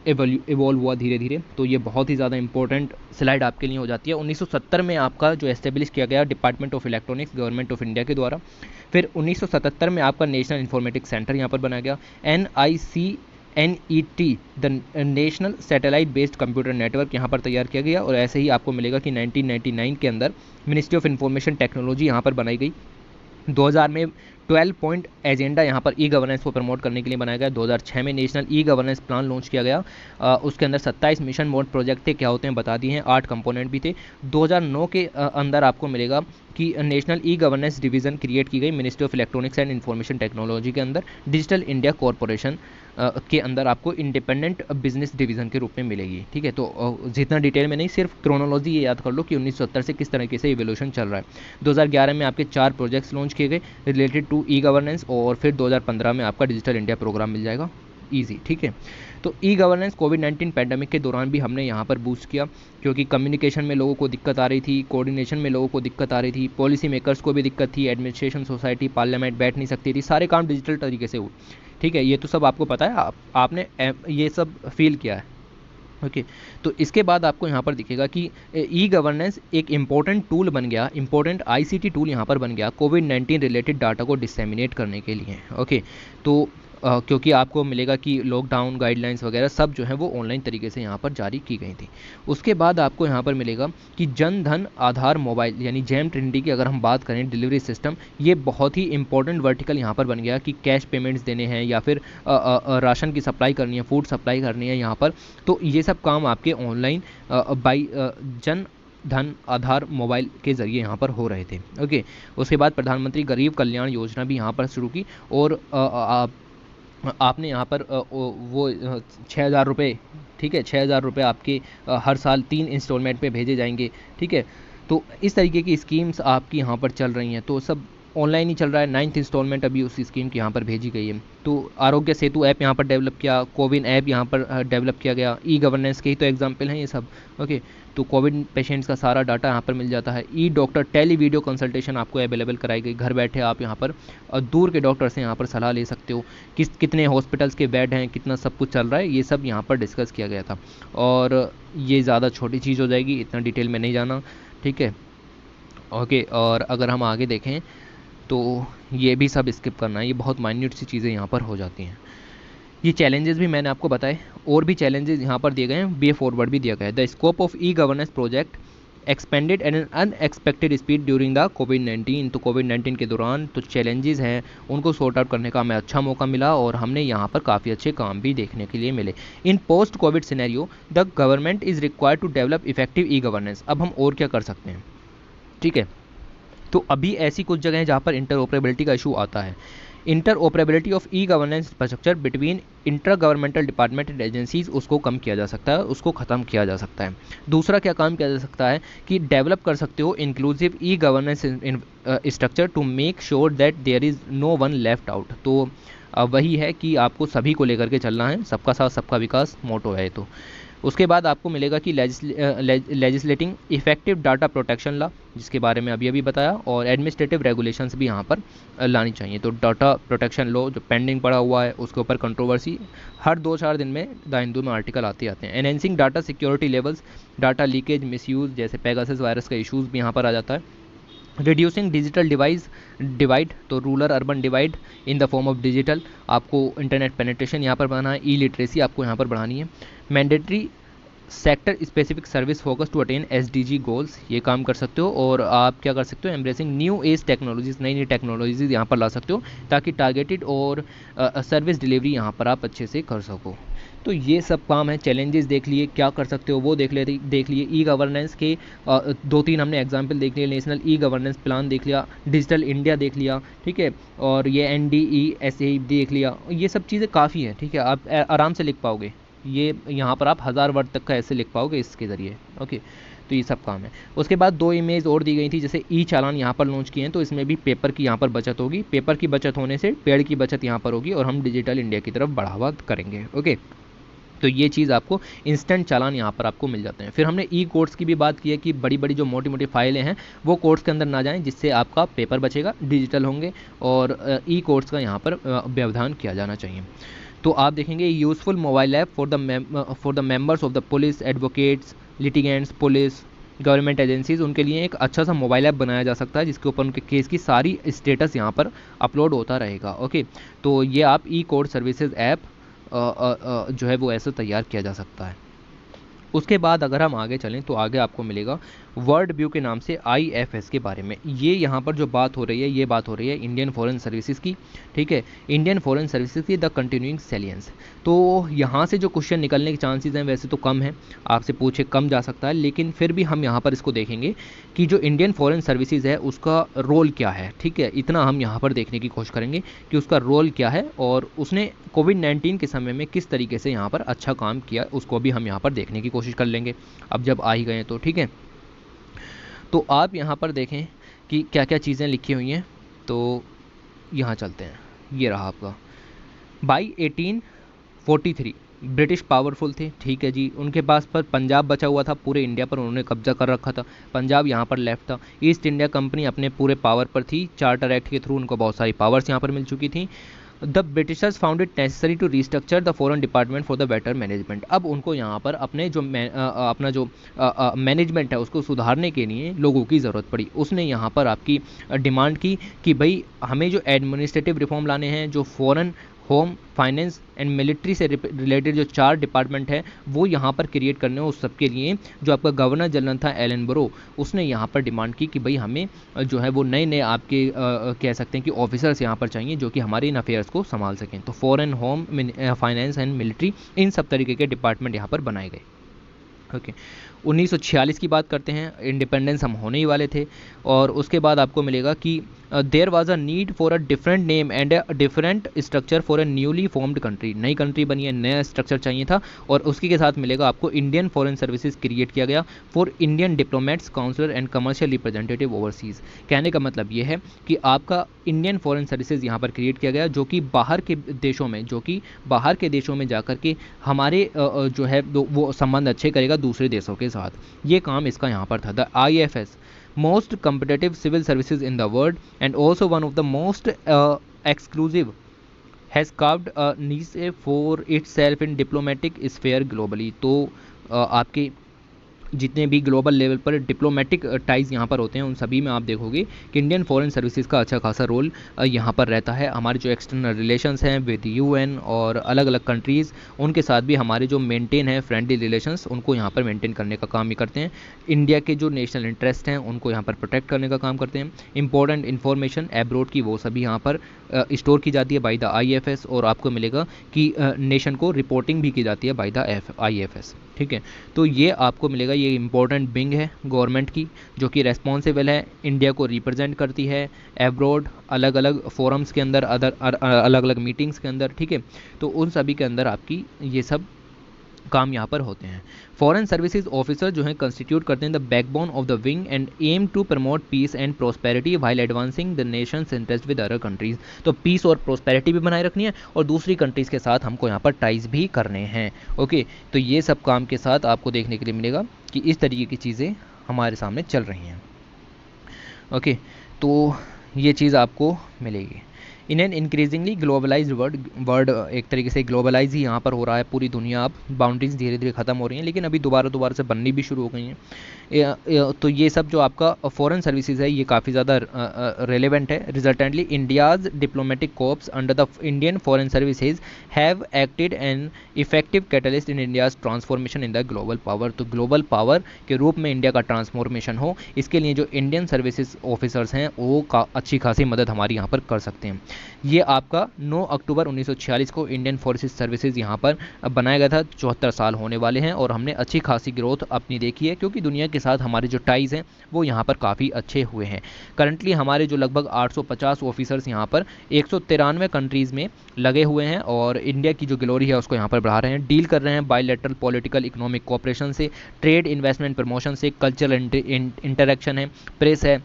इवॉल्व हुआ धीरे धीरे। तो ये बहुत ही ज़्यादा इंपॉर्टेंट स्लाइड आपके लिए हो जाती है। 1970 में आपका जो एस्टेब्लिश किया गया department of electronics government of India के द्वारा। फिर 1977 में आपका नेशनल इन्फॉर्मेटिक्स सेंटर यहाँ पर बनाया गया, NICNET the national satellite based computer network यहाँ पर तैयार किया गया। और ऐसे ही आपको मिलेगा कि 1999 के अंदर मिनिस्ट्री ऑफ इंफॉर्मेशन टेक्नोलॉजी यहाँ पर बनाई गई। 2000 में 12 पॉइंट एजेंडा यहाँ पर ई गवर्नेंस को प्रमोट करने के लिए बनाया गया। 2006 में national e governance plan launch किया गया। उसके अंदर 27 मिशन मोड प्रोजेक्ट थे, क्या होते हैं बता दिए हैं, 8 कंपोनेंट भी थे। 2009 के अंदर आपको मिलेगा कि national e governance division create की गई ministry of electronics and information technology के अंदर। डिजिटल इंडिया कॉरपोरेशन के अंदर आपको इंडिपेंडेंट बिजनेस डिवीज़न के रूप में मिलेगी, ठीक है। तो जितना डिटेल में नहीं, सिर्फ क्रोनोलॉजी ये याद कर लो कि 1970 से किस तरीके से इवोल्यूशन चल रहा है। 2011 में आपके 4 प्रोजेक्ट्स लॉन्च किए गए रिलेटेड टू ई गवर्नेंस, और फिर 2015 में आपका डिजिटल इंडिया प्रोग्राम मिल जाएगा, ईजी, ठीक है। तो ई गवर्नेंस कोविड-19 पैंडेमिक के दौरान भी हमने यहाँ पर बूस्ट किया, क्योंकि कम्युनिकेशन में लोगों को दिक्कत आ रही थी, कोऑर्डिनेशन में लोगों को दिक्कत आ रही थी, पॉलिसी मेकर्स को भी दिक्कत थी, एडमिनिस्ट्रेशन सोसाइटी पार्लियामेंट बैठ नहीं सकती थी, सारे काम डिजिटल तरीके से हुए, ठीक है। ये तो सब आपको पता है, आपने ये सब फील किया है, ओके। तो इसके बाद आपको यहाँ पर दिखेगा कि ई गवर्नेंस एक इम्पॉर्टेंट टूल बन गया, इम्पॉर्टेंट ICT टूल यहाँ पर बन गया कोविड-19 रिलेटेड डाटा को डिसेमिनेट करने के लिए, ओके। तो क्योंकि आपको मिलेगा कि लॉकडाउन गाइडलाइंस वगैरह सब जो है वो ऑनलाइन तरीके से यहाँ पर जारी की गई थी। उसके बाद आपको यहाँ पर मिलेगा कि जन धन आधार मोबाइल यानी जैम ट्रिनिटी की अगर हम बात करें डिलीवरी सिस्टम, ये बहुत ही इंपॉर्टेंट वर्टिकल यहाँ पर बन गया कि कैश पेमेंट्स देने हैं या फिर राशन की सप्लाई करनी है, फूड सप्लाई करनी है यहाँ पर, तो ये सब काम आपके ऑनलाइन बाई जन धन आधार मोबाइल के ज़रिए यहाँ पर हो रहे थे, ओके। उसके बाद प्रधानमंत्री गरीब कल्याण योजना भी यहाँ पर शुरू की, और आपने यहाँ पर वो 6,000 रुपये, ठीक है, 6,000 रुपये आपके हर साल 3 इंस्टॉलमेंट पे भेजे जाएंगे, ठीक है। तो इस तरीके की स्कीम्स आपकी यहाँ पर चल रही हैं, तो सब ऑनलाइन ही चल रहा है। 9th इंस्टॉलमेंट अभी उस स्कीम की यहाँ पर भेजी गई है। तो आरोग्य सेतु ऐप यहाँ पर डेवलप किया, कोविन ऐप यहाँ पर डेवलप किया गया, ई गवर्नेंस के ही तो एग्जाम्पल हैं ये सब, ओके। तो कोविड पेशेंट्स का सारा डाटा यहाँ पर मिल जाता है। ई डॉक्टर टेली वीडियो कंसल्टेशन आपको अवेलेबल कराई गई, घर बैठे आप यहाँ पर दूर के डॉक्टर से यहाँ पर सलाह ले सकते हो, कितने हॉस्पिटल्स के बेड हैं, कितना सब कुछ चल रहा है, ये सब यहाँ पर डिस्कस किया गया था। और ये ज़्यादा छोटी चीज़ हो जाएगी, इतना डिटेल में नहीं जाना, ठीक है, ओके। और अगर हम आगे देखें तो ये भी सब स्किप करना है, ये बहुत माइन्यूट सी चीज़ें यहाँ पर हो जाती हैं। ये चैलेंजेस भी मैंने आपको बताए, और भी चैलेंजेस यहाँ पर दिए गए हैं, वे फॉरवर्ड भी दिया गया है। The scope of e governance project expanded an unexpected speed during the कोविड-19। तो कोविड-19 के दौरान तो चैलेंजेस हैं, उनको सॉर्ट आउट करने का हमें अच्छा मौका मिला, और हमने यहाँ पर काफ़ी अच्छे काम भी देखने के लिए मिले। In post covid scenario the government is required to develop effective e governance. अब हम और क्या कर सकते हैं, ठीक है। तो अभी ऐसी कुछ जगह हैं जहाँ पर इंटरऑपरेबिलिटी का इशू आता है। Interoperability of e governance infrastructure between inter governmental department and agencies, उसको कम किया जा सकता है, उसको ख़त्म किया जा सकता है। दूसरा क्या काम किया जा सकता है कि डेवलप कर सकते हो inclusive e governance structure to make sure that there is no one left out. तो वही है कि आपको सभी को लेकर के चलना है, सबका साथ सबका विकास मोटो है। तो उसके बाद आपको मिलेगा कि लेजिस्लेटिंग इफेक्टिव डाटा प्रोटेक्शन लॉ, जिसके बारे में अभी बताया, और एडमिनिस्ट्रेटिव रेगुलेशंस भी यहाँ पर लानी चाहिए। तो डाटा प्रोटेक्शन लॉ जो पेंडिंग पड़ा हुआ है, उसके ऊपर कंट्रोवर्सी हर 2-4 दिन में द हिंदू में आर्टिकल आते हैं। Enhancing data security levels, data leakage misuse जैसे पेगासस वायरस का इशूज़ भी यहाँ पर आ जाता है। रिड्यूसिंग डिजिटल डिवाइड, तो rural urban divide in the form of digital, आपको इंटरनेट पेनिट्रेशन यहाँ पर बढ़ाना है, ई लिटरेसी आपको यहाँ पर बढ़ानी है। Mandatory sector specific service focus to attain SDG goals, ये काम कर सकते हो। और आप क्या कर सकते हो, एम्ब्रेसिंग न्यू एज टेक्नोलॉजीज, नई नई टेक्नोलॉजीज यहाँ पर ला सकते हो ताकि टारगेटेड और सर्विस डिलीवरी यहाँ पर आप अच्छे से कर सको। तो ये सब काम है। चैलेंजेस देख लिए, क्या कर सकते हो वो देख लिए। ई गवर्नेंस के 2-3 हमने एग्जाम्पल देख लिए। नेशनल ई गवर्नेंस प्लान देख लिया, डिजिटल इंडिया देख लिया, ठीक है, और ये NDESA देख लिया। ये सब चीज़ें काफ़ी हैं, ठीक है, आप आराम से लिख पाओगे। ये यहाँ पर आप 1000 वर्ड तक का ऐसे लिख पाओगे इसके ज़रिए। ओके, तो ये सब काम है। उसके बाद 2 इमेज और दी गई थी, जैसे ई चालान यहाँ पर लॉन्च किए हैं, तो इसमें भी पेपर की यहाँ पर बचत होगी। पेपर की बचत होने से पेड़ की बचत यहाँ पर होगी और हम डिजिटल इंडिया की तरफ बढ़ावा करेंगे। ओके, तो ये चीज़ आपको इंस्टेंट चालान यहाँ पर आपको मिल जाते हैं। फिर हमने ई कोड्स की भी बात की है कि बड़ी बड़ी जो मोटी मोटी फाइलें हैं वो कोड्स के अंदर ना जाएं, जिससे आपका पेपर बचेगा, डिजिटल होंगे, और ई कोड्स का यहाँ पर व्यवधान किया जाना चाहिए। तो आप देखेंगे useful mobile app for the members of the police, advocates, litigants, police, government agencies, उनके लिए एक अच्छा सा मोबाइल ऐप बनाया जा सकता है जिसके ऊपर उनके केस की सारी स्टेटस यहाँ पर अपलोड होता रहेगा। ओके, तो ये आप ई कोड सर्विसेज ऐप जो है वो ऐसे तैयार किया जा सकता है। उसके बाद अगर हम आगे चलें तो आगे आपको मिलेगा वर्ल्ड व्यू के नाम से IFS के बारे में। ये यहाँ पर जो बात हो रही है, ये बात हो रही है इंडियन फॉरेन सर्विसेज की, ठीक है, इंडियन फॉरेन सर्विसेज की द कंटिन्यूइंग सैलियंस। तो यहाँ से जो क्वेश्चन निकलने के चांसेस हैं वैसे तो कम है, आपसे पूछे कम जा सकता है, लेकिन फिर भी हम यहाँ पर इसको देखेंगे कि जो इंडियन फॉरेन सर्विसेज है उसका रोल क्या है, ठीक है, इतना हम यहाँ पर देखने की कोशिश करेंगे कि उसका रोल क्या है और उसने कोविड-19 के समय में किस तरीके से यहाँ पर अच्छा काम किया, उसको भी हम यहाँ पर देखने की कोशिश कर लेंगे अब जब आ ही गए तो, ठीक है। तो आप यहाँ पर देखें कि क्या क्या चीज़ें लिखी हुई हैं। तो यहाँ चलते हैं, ये रहा आपका। बाई 1843 ब्रिटिश पावरफुल थे, ठीक है जी, उनके पास पर पंजाब बचा हुआ था, पूरे इंडिया पर उन्होंने कब्जा कर रखा था, पंजाब यहाँ पर लेफ्ट था। ईस्ट इंडिया कंपनी अपने पूरे पावर पर थी, चार्टर एक्ट के थ्रू उनको बहुत सारी पावर्स यहाँ पर मिल चुकी थी। The Britishers found it necessary to restructure the foreign department for the better management. अब उनको यहाँ पर अपने जो अपना जो मैनेजमेंट है उसको सुधारने के लिए लोगों की ज़रूरत पड़ी। उसने यहाँ पर आपकी डिमांड की कि भाई हमें जो एडमिनिस्ट्रेटिव रिफॉर्म लाने हैं, जो foreign, home, finance and military से रिलेटेड जो 4 डिपार्टमेंट है वो यहाँ पर क्रिएट करने हो, उस सब के लिए जो आपका गवर्नर जनरल था एलन बरो, उसने यहाँ पर डिमांड की कि भाई हमें जो है वो नए नए आपके कह सकते हैं कि ऑफिसर्स यहाँ पर चाहिए जो कि हमारे इन अफेयर्स को संभाल सकें। तो foreign, home, finance and military, इन सब तरीके के डिपार्टमेंट यहाँ पर बनाए गए। ओके, 1946 की बात करते हैं, इंडिपेंडेंस हम होने ही वाले थे। और उसके बाद आपको मिलेगा कि there was a need for a different name and a different structure for a newly formed country. नई कंट्री बनी है, नया स्ट्रक्चर चाहिए था, और उसके के साथ मिलेगा आपको इंडियन फॉरेन सर्विसेज क्रिएट किया गया for Indian diplomats, counsellor and commercial representative overseas. कहने का मतलब ये है कि आपका इंडियन फॉरेन सर्विसेज यहाँ पर क्रिएट किया गया जो कि बाहर के देशों में जाकर के हमारे जो है वो संबंध अच्छे करेगा दूसरे देशों के साथ। ये काम इसका यहाँ पर था। The IFS most competitive civil services in the world and also one of the most exclusive has carved a niche for itself in diplomatic sphere globally। तो आपके जितने भी ग्लोबल लेवल पर डिप्लोमेटिक टाइज यहाँ पर होते हैं उन सभी में आप देखोगे कि इंडियन फॉरेन सर्विसेज का अच्छा खासा रोल यहाँ पर रहता है। हमारे जो एक्सटर्नल रिलेशंस हैं विद UN और अलग अलग कंट्रीज़, उनके साथ भी हमारे जो मेंटेन है फ्रेंडली रिलेशंस, उनको यहाँ पर मेंटेन करने का काम ही करते हैं। इंडिया के जो नेशनल इंटरेस्ट हैं उनको यहाँ पर प्रोटेक्ट करने का काम करते हैं। इंपॉर्टेंट इन्फॉर्मेशन एब्रोड की वो सभी यहाँ पर स्टोर की जाती है बाय द IFS, और आपको मिलेगा कि नेशन को रिपोर्टिंग भी की जाती है बाय द IFS, ठीक है। तो ये आपको मिलेगा, ये इंपॉर्टेंट विंग है गवर्नमेंट की जो कि रेस्पॉन्सिबल है, इंडिया को रिप्रेजेंट करती है एब्रॉड अलग अलग फोरम्स के अंदर, अलग अलग मीटिंग्स के अंदर, ठीक है। तो उन सभी के अंदर आपकी ये सब काम यहाँ पर होते हैं। फॉरेन सर्विसेज ऑफिसर जो हैं कंस्टिट्यूट करते हैं the backbone of the wing and aim to promote peace and prosperity while advancing the nation's interest with other countries. तो पीस और प्रोस्पेरिटी भी बनाए रखनी है और दूसरी कंट्रीज़ के साथ हमको यहाँ पर टाइज भी करने हैं। ओके, तो ये सब काम के साथ आपको देखने के लिए मिलेगा कि इस तरीके की चीज़ें हमारे सामने चल रही हैं। ओके, तो ये चीज़ आपको मिलेगी। In an increasingly globalised world एक तरीके से ग्लोबलाइज ही यहाँ पर हो रहा है पूरी दुनिया, अब बाउंड्रीज धीरे धीरे खत्म हो रही हैं, लेकिन अभी दोबारा से बननी भी शुरू हो गई हैं। तो ये सब जो आपका फॉरेन सर्विसेज है ये काफ़ी ज़्यादा रेलेवेंट है। Resultantly India's diplomatic corps under the Indian foreign services have acted an effective catalyst in India's transformation in the global power. तो ग्लोबल पावर के रूप में इंडिया का ट्रांसफॉर्मेशन हो, इसके लिए जो इंडियन सर्विसेज ऑफिसर्स हैं वो अच्छी खासी मदद हमारी यहाँ पर कर सकते हैं। ये आपका 9 अक्टूबर 1946 को इंडियन फॉरेस्ट सर्विसेज यहाँ पर बनाया गया था। 74 साल होने वाले हैं और हमने अच्छी खासी ग्रोथ अपनी देखी है, क्योंकि दुनिया के साथ हमारे जो टाइज़ हैं वो यहाँ पर काफ़ी अच्छे हुए हैं। करंटली हमारे जो लगभग 850 ऑफिसर्स यहाँ पर 193 कंट्रीज़ में लगे हुए हैं और इंडिया की जो ग्लोरी है उसको यहाँ पर बढ़ा रहे हैं। डील कर रहे हैं बायलैटरल पॉलिटिकल इकोनॉमिक कोऑपरेशन से, ट्रेड इन्वेस्टमेंट प्रमोशन से, कल्चरल इंटरेक्शन है, प्रेस है,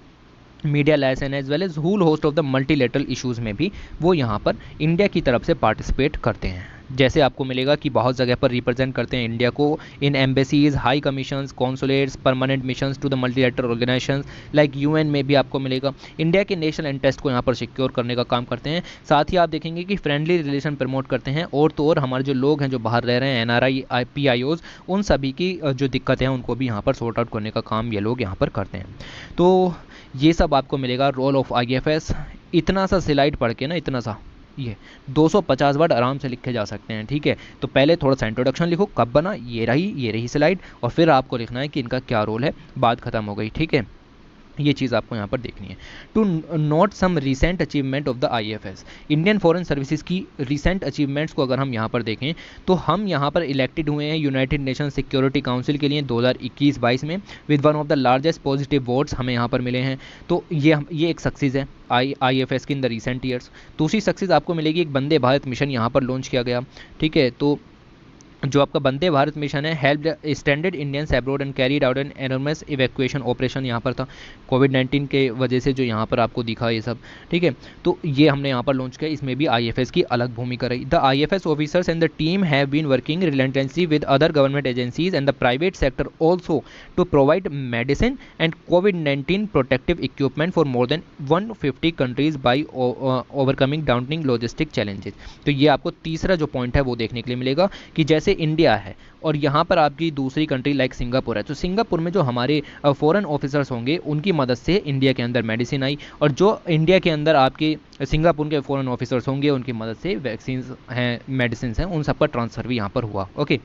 media licence as well as whole host of the multilateral issues में भी वो यहाँ पर इंडिया की तरफ से पार्टिसिपेट करते हैं। जैसे आपको मिलेगा कि बहुत जगह पर रिप्रेजेंट करते हैं इंडिया को इन embassies, high commissions, consulates, permanent missions to the multilateral organisations like UN में भी आपको मिलेगा। इंडिया के नेशनल इंटरेस्ट को यहाँ पर सिक्योर करने का काम करते हैं। साथ ही आप देखेंगे कि फ्रेंडली रिलेशन प्रमोट करते हैं, और तो और हमारे जो लोग हैं जो बाहर रह रहे हैं एनआरआई, पीआईओज, उन सभी की जो दिक्कतें हैं उनको भी यहाँ पर सॉर्ट आउट करने का काम ये लोग यहाँ पर करते हैं। तो ये सब आपको मिलेगा रोल ऑफ आईएफएस। इतना सा स्लाइड पढ़ के ना, इतना सा ये 250 वर्ड आराम से लिखे जा सकते हैं, ठीक है। तो पहले थोड़ा सा इंट्रोडक्शन लिखो, कब बना, ये रही स्लाइड, और फिर आपको लिखना है कि इनका क्या रोल है। बात खत्म हो गई, ठीक है। ये चीज़ आपको यहाँ पर देखनी है। To note some recent achievement of the IFS, Indian foreign services की रिसेंट अचीवमेंट्स को अगर हम यहाँ पर देखें तो हम यहाँ पर इलेक्टेड हुए हैं यूनाइटेड नेशन सिक्योरिटी काउंसिल के लिए 2021-22 में with one of the largest positive votes हमें यहाँ पर मिले हैं। तो ये एक सक्सेस है आईएफएस की इन द रिसेंट ईयर्स। दूसरी सक्सेस आपको मिलेगी, एक वंदे भारत मिशन यहाँ पर लॉन्च किया गया, ठीक है। तो जो आपका वंदे भारत मिशन है help standard Indians abroad and carried out an enormous evacuation operation यहाँ पर था कोविड-19 के वजह से, जो यहाँ पर आपको दिखा ये सब, ठीक है। तो ये हमने यहाँ पर लॉन्च किया, इसमें भी आईएफएस की अलग भूमिका रही। The IFS officers and the team have been working relentlessly with other government agencies and the private sector also to provide medicine and कोविड-19 protective equipment for more than 150 countries by overcoming daunting logistic challenges. तो ये आपको तीसरा जो point है वो देखने के लिए मिलेगा कि जैसे इंडिया है और यहाँ पर आपकी दूसरी कंट्री लाइक सिंगापुर है, तो सिंगापुर में जो हमारे फॉरेन ऑफिसर्स होंगे उनकी मदद से इंडिया के अंदर मेडिसिन आई, और जो इंडिया के अंदर आपके सिंगापुर के फॉरेन ऑफिसर्स होंगे उनकी मदद से वैक्सीन हैं, मेडिसिन हैं, उन सबका ट्रांसफ़र भी यहाँ पर हुआ। ओके,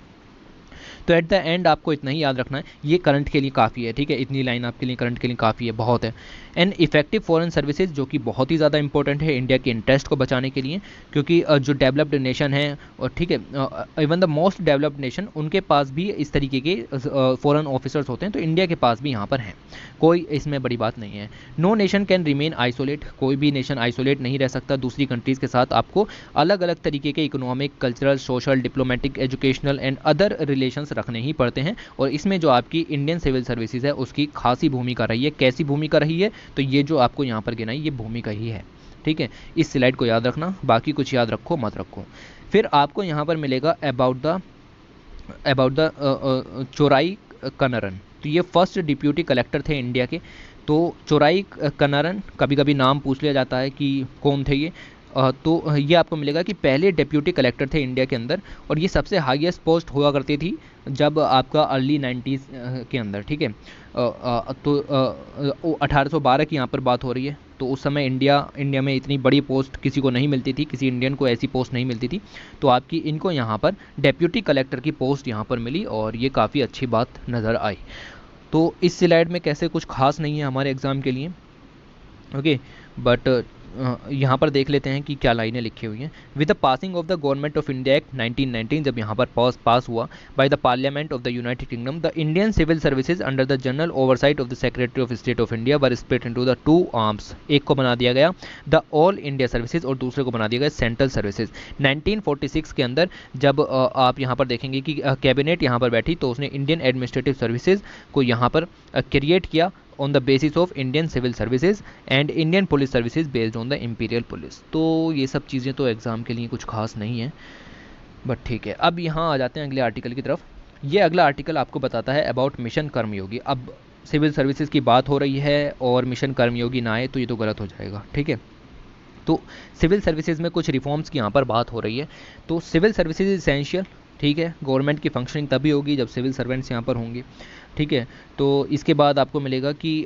तो एट द एंड आपको इतना ही याद रखना है, ये करंट के लिए काफ़ी है, ठीक है। इतनी लाइन आपके लिए करंट के लिए काफ़ी है, बहुत है। एंड इफेक्टिव फॉरेन सर्विसेज, जो कि बहुत ही ज़्यादा इंपॉर्टेंट है इंडिया के इंटरेस्ट को बचाने के लिए, क्योंकि जो डेवलप्ड नेशन है, और ठीक है, even the most developed nation, उनके पास भी इस तरीके के फॉरेन ऑफिसर्स होते हैं, तो इंडिया के पास भी यहाँ पर हैं, कोई इसमें बड़ी बात नहीं है। No nation can remain isolate, कोई भी नेशन आइसोलेट नहीं रह सकता दूसरी कंट्रीज़ के साथ। आपको अलग अलग तरीके के economic, cultural, social, diplomatic, educational and other relations रखने ही पड़ते हैं, और इसमें जो आपकी इंडियन सिविल सर्विसेज है उसकी खासी भूमिका रही है। कैसी भूमिका रही है, तो ये जो आपको यहाँ पर गिनाई ये भूमिका ही है, ठीक है। इस स्लाइड को याद रखना, बाकी कुछ याद रखो मत रखो। फिर आपको यहाँ पर मिलेगा अबाउट द चोराई कनरन। तो ये फर्स्ट डिप्यूटी कलेक्टर थे इंडिया के। तो चोराई कनरन, कभी कभी नाम पूछ लिया जाता है कि कौन थे ये। तो ये आपको मिलेगा कि पहले डिप्यूटी कलेक्टर थे इंडिया के अंदर, और ये सबसे हाईएस्ट पोस्ट हुआ करती थी जब आपका अर्ली 90s के अंदर, ठीक है। तो 1812 की यहाँ पर बात हो रही है। तो उस समय इंडिया में इतनी बड़ी पोस्ट किसी को नहीं मिलती थी, किसी इंडियन को ऐसी पोस्ट नहीं मिलती थी। तो आपकी इनको यहाँ पर डिप्यूटी कलेक्टर की पोस्ट यहाँ पर मिली, और ये काफ़ी अच्छी बात नज़र आई। तो इस स्लाइड में कैसे कुछ खास नहीं है हमारे एग्ज़ाम के लिए, ओके, बट यहाँ पर देख लेते हैं कि क्या लाइनें लिखी हुई हैं। With the passing of the government of India act 1919, जब यहाँ पर पास हुआ by the parliament of the United Kingdom, the Indian civil services under the general oversight of the secretary of state of India were split into the two arms. एक को बना दिया गया द ऑल इंडिया सर्विसेज, और दूसरे को बना दिया गया सेंट्रल सर्विसेज। 1946 के अंदर जब आप यहाँ पर देखेंगे कि कैबिनेट यहाँ पर बैठी, तो उसने इंडियन एडमिनिस्ट्रेटिव सर्विसेज को यहाँ पर क्रिएट किया on the basis of Indian civil services and Indian police services based on the imperial police। तो ये सब चीज़ें तो एग्ज़ाम के लिए कुछ खास नहीं है, बट ठीक है। अब यहाँ आ जाते हैं अगले आर्टिकल की तरफ। ये अगला आर्टिकल आपको बताता है अबाउट मिशन कर्मयोगी। अब सिविल सर्विसेज की बात हो रही है और मिशन कर्मयोगी ना आए तो ये तो गलत हो जाएगा, ठीक है। तो सिविल सर्विसेज में कुछ रिफॉर्म्स की यहाँ पर बात हो रही है। तो सिविल सर्विसेज इसेंशियल, ठीक है, गवर्नमेंट की फंक्शनिंग तभी होगी जब सिविल सर्वेंट्स यहाँ पर होंगे, ठीक है। तो इसके बाद आपको मिलेगा कि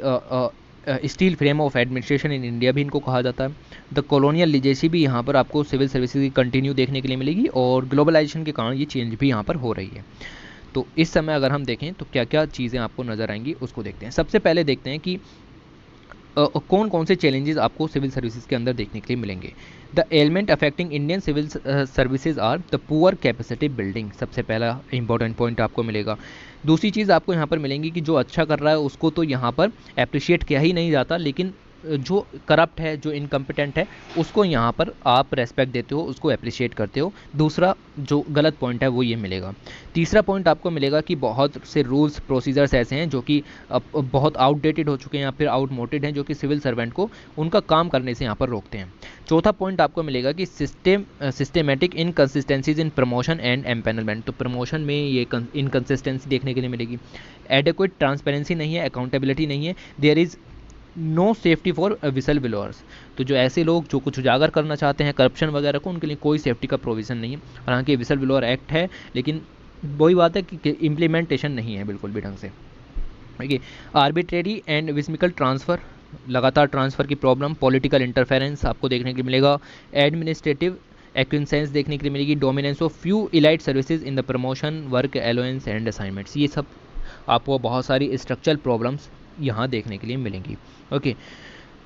steel frame of administration in India भी इनको कहा जाता है। द कॉलोनियल लिजेसी भी यहाँ पर आपको सिविल सर्विसेज की कंटिन्यू देखने के लिए मिलेगी, और ग्लोबलाइजेशन के कारण ये चेंज भी यहाँ पर हो रही है। तो इस समय अगर हम देखें तो क्या क्या चीज़ें आपको नज़र आएंगी उसको देखते हैं। सबसे पहले देखते हैं कि कौन कौन से चैलेंजेस आपको सिविल सर्विसेज के अंदर देखने के लिए मिलेंगे। The element affecting Indian civil services are the poor capacity building, सबसे पहला इंपॉर्टेंट पॉइंट आपको मिलेगा। दूसरी चीज़ आपको यहाँ पर मिलेंगी कि जो अच्छा कर रहा है उसको तो यहाँ पर अप्रिशिएट किया ही नहीं जाता, लेकिन जो करप्ट है, जो इनकम्पिटेंट है, उसको यहाँ पर आप रेस्पेक्ट देते हो, उसको अप्रिशिएट करते हो। दूसरा जो गलत पॉइंट है वो ये मिलेगा। तीसरा पॉइंट आपको मिलेगा कि बहुत से रूल्स प्रोसीजर्स ऐसे हैं जो कि अब बहुत आउटडेटेड हो चुके हैं या फिर आउटमोटेड हैं, जो कि सिविल सर्वेंट को उनका काम करने से यहाँ पर रोकते हैं। चौथा पॉइंट आपको मिलेगा कि systematic inconsistencies in promotion and empanelment, तो प्रमोशन में ये इनकन्सिस्टेंसी देखने के लिए मिलेगी। एडेक्वेट ट्रांसपेरेंसी नहीं है, अकाउंटेबिलिटी नहीं है, there is no safety for whistle blowers, तो जो ऐसे लोग जो कुछ उजागर करना चाहते हैं करप्शन वगैरह को, उनके लिए कोई सेफ्टी का प्रोविज़न नहीं है। हालांकि विसल ब्लोअर एक्ट है, लेकिन वही बात है कि इम्प्लीमेंटेशन नहीं है बिल्कुल भी ढंग से, ठीक है। आर्बिट्रेरी एंड विस्मिकल ट्रांसफ़र, लगातार ट्रांसफ़र की प्रॉब्लम, पॉलिटिकल इंटरफेरेंस आपको देखने के लिए मिलेगा। एडमिनिस्ट्रेटिव एक्विसेंस देखने के लिए मिलेगी। Dominance of few elite services in the promotion, work allowance and assignments, ये सब आपको बहुत सारी स्ट्रक्चरल प्रॉब्लम्स यहाँ देखने के लिए मिलेंगी। ओके,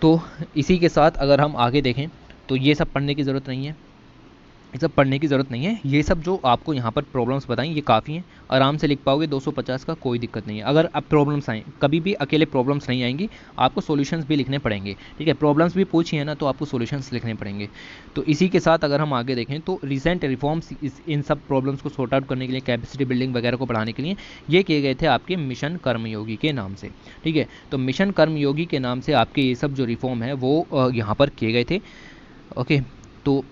तो इसी के साथ अगर हम आगे देखें तो ये सब पढ़ने की ज़रूरत नहीं है, ये सब पढ़ने की ज़रूरत नहीं है। ये सब जो आपको यहाँ पर प्रॉब्लम्स बताएं ये काफ़ी हैं, आराम से लिख पाओगे 250 का, कोई दिक्कत नहीं है। अगर अब प्रॉब्लम्स आएँ, कभी भी अकेले प्रॉब्लम्स नहीं आएंगी, आपको सॉल्यूशंस भी लिखने पड़ेंगे, ठीक है। प्रॉब्लम्स भी पूछी है ना, तो आपको सॉल्यूशंस लिखने पड़ेंगे। तो इसी के साथ अगर हम आगे देखें तो रिसेंट रिफॉर्म्स इन सब प्रॉब्लम्स को सॉर्ट आउट करने के लिए, कैपेसिटी बिल्डिंग वगैरह को बढ़ाने के लिए ये किए गए थे आपके मिशन कर्मयोगी के नाम से, ठीक है। तो मिशन कर्मयोगी के नाम से आपके ये सब जो रिफॉर्म है वो यहाँ पर किए गए थे। ओके, तो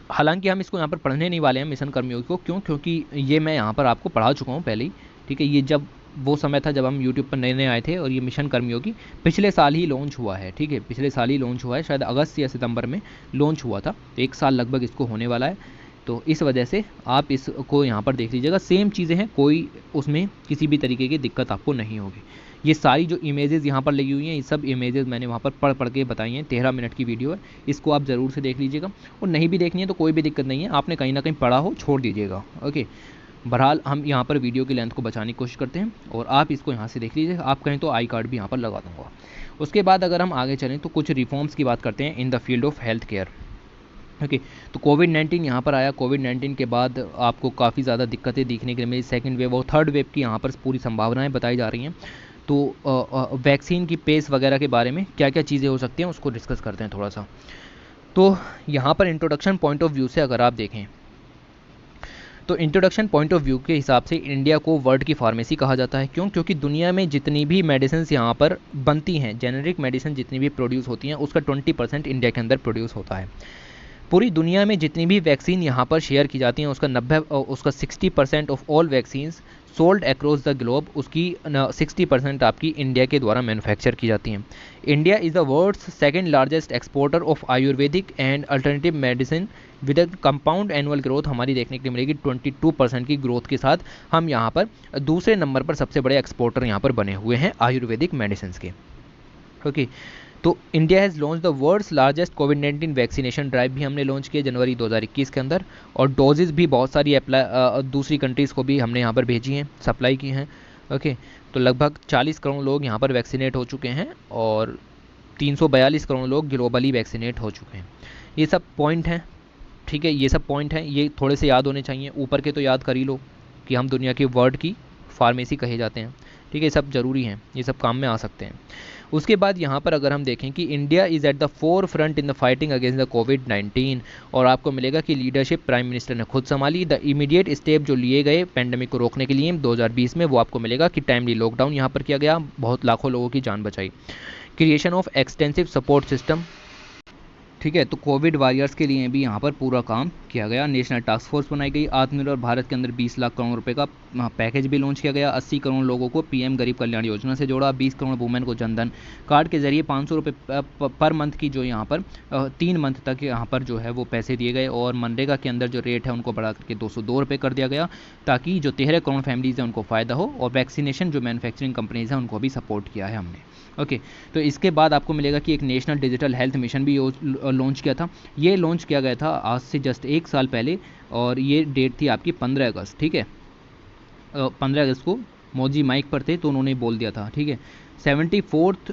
हालांकि हम इसको यहाँ पर पढ़ने नहीं वाले हैं मिशन कर्मयोगी को, क्यों? क्योंकि ये मैं यहाँ पर आपको पढ़ा चुका हूँ पहले ही, ठीक है। ये जब वो समय था जब हम यूट्यूब पर नए नए आए थे, और ये मिशन कर्मयोगी पिछले साल ही लॉन्च हुआ है, ठीक है, पिछले साल ही लॉन्च हुआ है, शायद अगस्त या सितंबर में लॉन्च हुआ था, तो 1 साल लगभग इसको होने वाला है। तो इस वजह से आप इसको यहाँ पर देख लीजिएगा, सेम चीज़ें हैं, कोई उसमें किसी भी तरीके की दिक्कत आपको नहीं होगी। ये सारी जो इमेजेस यहाँ पर लगी हुई हैं, ये सब इमेजेस मैंने वहाँ पर पढ़ के बताई हैं, 13 मिनट की वीडियो है, इसको आप ज़रूर से देख लीजिएगा। और नहीं भी देखनी है तो कोई भी दिक्कत नहीं है, आपने कहीं ना कहीं पढ़ा हो छोड़ दीजिएगा। ओके, बहरहाल हम यहाँ पर वीडियो की लेंथ को बचाने की कोशिश करते हैं, और आप इसको यहाँ से देख लीजिए, आप कहें तो आई कार्ड भी यहाँ पर लगा दूँगा। उसके बाद अगर हम आगे चलें तो कुछ रिफॉर्म्स की बात करते हैं in the field of health care. Okay, तो कोविड-19 यहाँ पर आया। कोविड-19 के बाद आपको काफ़ी ज़्यादा दिक्कतें देखने के लिए मिली, सेकंड वेव और थर्ड वेव की यहाँ पर पूरी संभावनाएं बताई जा रही हैं। तो वैक्सीन की पेस वगैरह के बारे में क्या क्या चीज़ें हो सकती हैं उसको डिस्कस करते हैं थोड़ा सा। तो यहाँ पर इंट्रोडक्शन पॉइंट ऑफ व्यू से अगर आप देखें तो इंट्रोडक्शन पॉइंट ऑफ व्यू के हिसाब से इंडिया को वर्ल्ड की फार्मेसी कहा जाता है। क्यों? क्योंकि दुनिया में जितनी भी मेडिसिन यहाँ पर बनती हैं, जेनेरिक मेडिसिन जितनी भी प्रोड्यूस होती हैं, उसका 20% इंडिया के अंदर प्रोड्यूस होता है। पूरी दुनिया में जितनी भी वैक्सीन यहाँ पर शेयर की जाती हैं, उसका 60% of all vaccines sold across the globe, उसकी 60% आपकी इंडिया के द्वारा मैन्युफैक्चर की जाती हैं। India is the world's second largest exporter of Ayurvedic and alternative medicine with compound annual growth हमारी देखने के लिए मिलेगी 22% की ग्रोथ के साथ। हम यहाँ पर दूसरे नंबर पर सबसे बड़े एक्सपोर्टर यहाँ पर बने हुए हैं आयुर्वेदिक मेडिसिन के। ओके, तो India has launch the world's largest कोविड-19 वैक्सीनेशन ड्राइव भी हमने लॉन्च किया जनवरी 2021 के अंदर, और डोजेज़ भी बहुत सारी दूसरी कंट्रीज़ को भी हमने यहाँ पर भेजी हैं, सप्लाई की हैं। ओके, तो लगभग 40 करोड़ लोग यहाँ पर वैक्सीनेट हो चुके हैं, और 342 करोड़ लोग ग्लोबली वैक्सीनेट हो चुके हैं। ये सब पॉइंट हैं, ठीक है, ये सब पॉइंट हैं, ये थोड़े से याद होने चाहिए। ऊपर के तो याद कर ही लो कि हम दुनिया की वर्ल्ड की फार्मेसी कहे जाते हैं, ठीक है, सब ज़रूरी हैं, ये सब काम में आ सकते हैं। उसके बाद यहाँ पर अगर हम देखें कि India is at the forefront in the fighting against the कोविड-19, और आपको मिलेगा कि लीडरशिप प्राइम मिनिस्टर ने खुद संभाली। द इमीडिएट स्टेप जो लिए गए पेंडेमिक को रोकने के लिए 2020 में, वो आपको मिलेगा कि टाइमली लॉकडाउन यहाँ पर किया गया, बहुत लाखों लोगों की जान बचाई। Creation of extensive support system, ठीक है। तो कोविड वॉरियर्स के लिए भी यहाँ पर पूरा काम किया गया। नेशनल टास्क फोर्स बनाई गई। आत्मनिर्भर भारत के अंदर 20 लाख करोड़ रुपए का पैकेज भी लॉन्च किया गया। 80 करोड़ लोगों को पीएम गरीब कल्याण योजना से जोड़ा। 20 करोड़ वुमेन को जनधन कार्ड के जरिए 500 रुपये पर मंथ की जो यहाँ पर 3 मंथ तक यहाँ पर जो है वो पैसे दिए गए। और मनरेगा के अंदर जो रेट है उनको बढ़ा करके 202 रुपये कर दिया गया, ताकि जो 13 करोड़ फैमिलीज़ हैं उनको फ़ायदा हो। और वैक्सीनेशन जो मैन्युफैक्चरिंग कंपनीज़ हैं उनको भी सपोर्ट किया है हमने। ओके, तो इसके बाद आपको मिलेगा कि एक नेशनल डिजिटल हेल्थ मिशन भी लॉन्च किया था। ये लॉन्च किया गया था आज से जस्ट 1 साल पहले, और ये डेट थी आपकी 15 अगस्त। ठीक है, 15 अगस्त को मोदी माइक पर थे तो उन्होंने बोल दिया था। ठीक है, 74th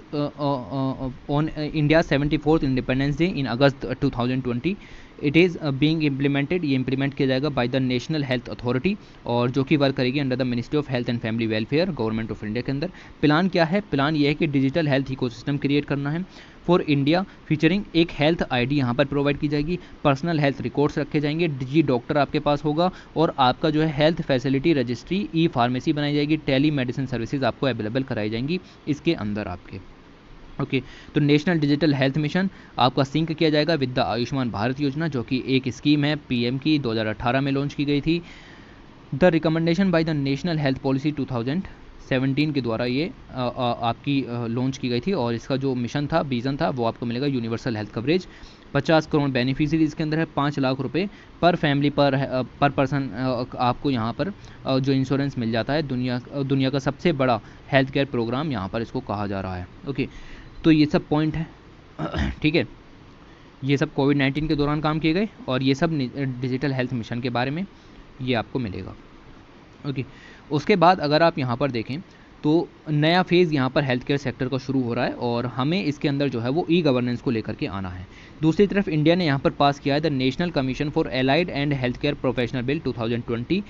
on India 74th independence day in August 2020 it is being implemented. ये इंप्लीमेंट किया जाएगा by the national health authority, और जो कि वर्क करेगी under the ministry of health and family welfare, government of India के अंदर। प्लान क्या है? प्लान ये है कि डिजिटल हेल्थ इकोसिस्टम क्रिएट करना है फॉर इंडिया, फीचरिंग एक हेल्थ आईडी यहाँ पर प्रोवाइड की जाएगी, पर्सनल हेल्थ रिकॉर्ड्स रखे जाएंगे, डिजी डॉक्टर आपके पास होगा, और आपका जो है हेल्थ फैसिलिटी रजिस्ट्री, ई फार्मेसी बनाई जाएगी, टेली मेडिसिन सर्विसेज आपको अवेलेबल कराई जाएंगी इसके अंदर आपके। ओके, तो नेशनल डिजिटल हेल्थ मिशन आपका सिंक किया जाएगा विद द आयुष्मान भारत योजना, जो कि एक स्कीम है पीएम की, 2018 में लॉन्च की गई थी। The recommendation by the national health policy 2017 के द्वारा ये आपकी लॉन्च की गई थी, और इसका जो मिशन था, विजन था, वो आपको मिलेगा universal health coverage. 50 crore beneficiaries इसके अंदर है। 5 लाख रुपए पर फैमिली पर पर्सन आपको यहाँ पर जो इंश्योरेंस मिल जाता है। दुनिया का सबसे बड़ा हेल्थ केयर प्रोग्राम यहाँ पर इसको कहा जा रहा है। ओके, तो ये सब पॉइंट है। ठीक है, ये सब कोविड-19 के दौरान काम किए गए, और ये सब डिजिटल हेल्थ मिशन के बारे में ये आपको मिलेगा। ओके, उसके बाद अगर आप यहाँ पर देखें तो नया फेज़ यहाँ पर हेल्थ केयर सेक्टर का शुरू हो रहा है, और हमें इसके अंदर जो है वो ई गवर्नेंस को लेकर के आना है। दूसरी तरफ इंडिया ने यहाँ पर पास किया है the national commission for allied and health care professional bill 2020,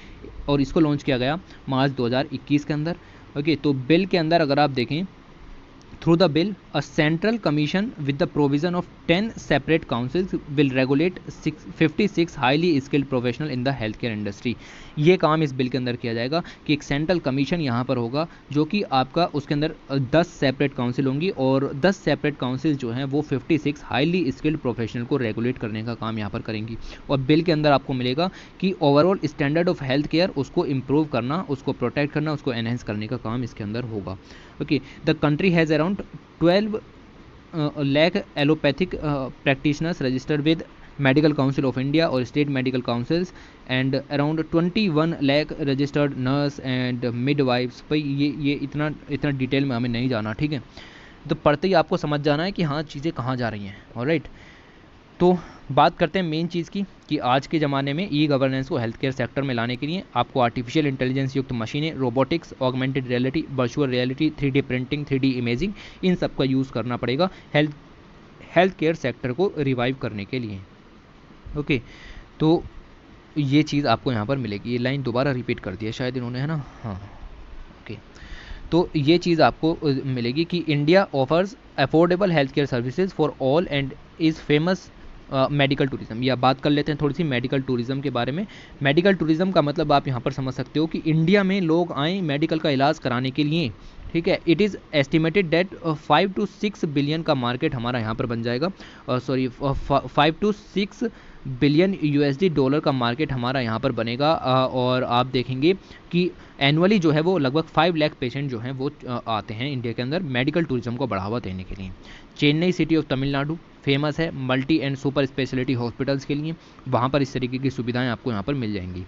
और इसको लॉन्च किया गया मार्च 2021 के अंदर। ओके, तो बिल के अंदर अगर आप देखें, through the bill, a central commission with the provision of 10 separate councils will regulate 56 highly skilled professional in the healthcare industry। ये काम इस बिल के अंदर किया जाएगा कि एक सेंट्रल कमीशन यहाँ पर होगा, जो कि आपका उसके अंदर 10 सेपरेट काउंसिल होंगी, और 10 सेपरेट काउंसिल जो हैं वो 56 हाईली स्किल्ड प्रोफेशनल को रेगुलेट करने का काम यहाँ पर करेंगी। और बिल के अंदर आपको मिलेगा कि overall standard of health care उसको इम्प्रूव करना, उसको प्रोटेक्ट करना, उसको एनहेंस करने का काम इसके अंदर होगा। Okay, the country has around 12 lakh allopathic practitioners registered with medical council of India और state medical councils, and around 21 lakh registered nurse and midwifes. भाई ये इतना डिटेल में हमें नहीं जाना। ठीक है, तो पढ़ते ही आपको समझ जाना है कि हाँ चीज़ें कहाँ जा रही हैं। ऑलराइट, तो बात करते हैं मेन चीज़ की, कि आज के ज़माने में ई गवर्नेंस को हेल्थ केयर सेक्टर में लाने के लिए आपको आर्टिफिशियल इंटेलिजेंस युक्त मशीनें, robotics, augmented reality, virtual reality, 3D printing, 3D imaging, इन सब का यूज़ करना पड़ेगा हेल्थ केयर सेक्टर को रिवाइव करने के लिए। ओके, तो ये चीज़ आपको यहाँ पर मिलेगी। ये लाइन दोबारा रिपीट कर दी है शायद इन्होंने, है ना? हाँ, ओके, तो ये चीज़ आपको मिलेगी कि India offers affordable health care services for all and is famous medical tourism. या बात कर लेते हैं थोड़ी सी मेडिकल टूरिज्म के बारे में। मेडिकल टूरिज्म का मतलब आप यहाँ पर समझ सकते हो कि इंडिया में लोग आएँ मेडिकल का इलाज कराने के लिए। ठीक है, it is estimated that 5 to 6 billion का मार्केट हमारा यहाँ पर बन जाएगा। 5 to 6 बिलियन USD डॉलर का मार्केट हमारा यहाँ पर बनेगा। और आप देखेंगे कि एनुअली जो है वो लगभग 5 लाख पेशेंट जो हैं वो आते हैं इंडिया के अंदर मेडिकल टूरिज्म को बढ़ावा देने के लिए। Chennai city of Tamil Nadu famous है multi and super speciality hospitals के लिए। वहाँ पर इस तरीके की सुविधाएं आपको यहाँ पर मिल जाएंगी।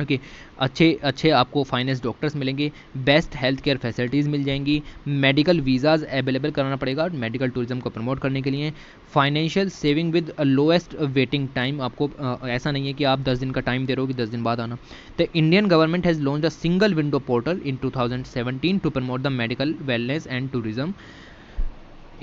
ओके, अच्छे आपको फाइनेंस डॉक्टर्स मिलेंगे, बेस्ट हेल्थ केयर फैसिलिटीज़ मिल जाएंगी, मेडिकल वीज़ाज़ अवेलेबल कराना पड़ेगा मेडिकल टूरिज्म को प्रमोट करने के लिए, financial saving with lowest waiting time. आपको ऐसा नहीं है कि आप 10 दिन का टाइम दे रहे हो कि 10 दिन बाद आना। The Indian government has launch a single window portal in 2017 to promote the medical wellness and tourism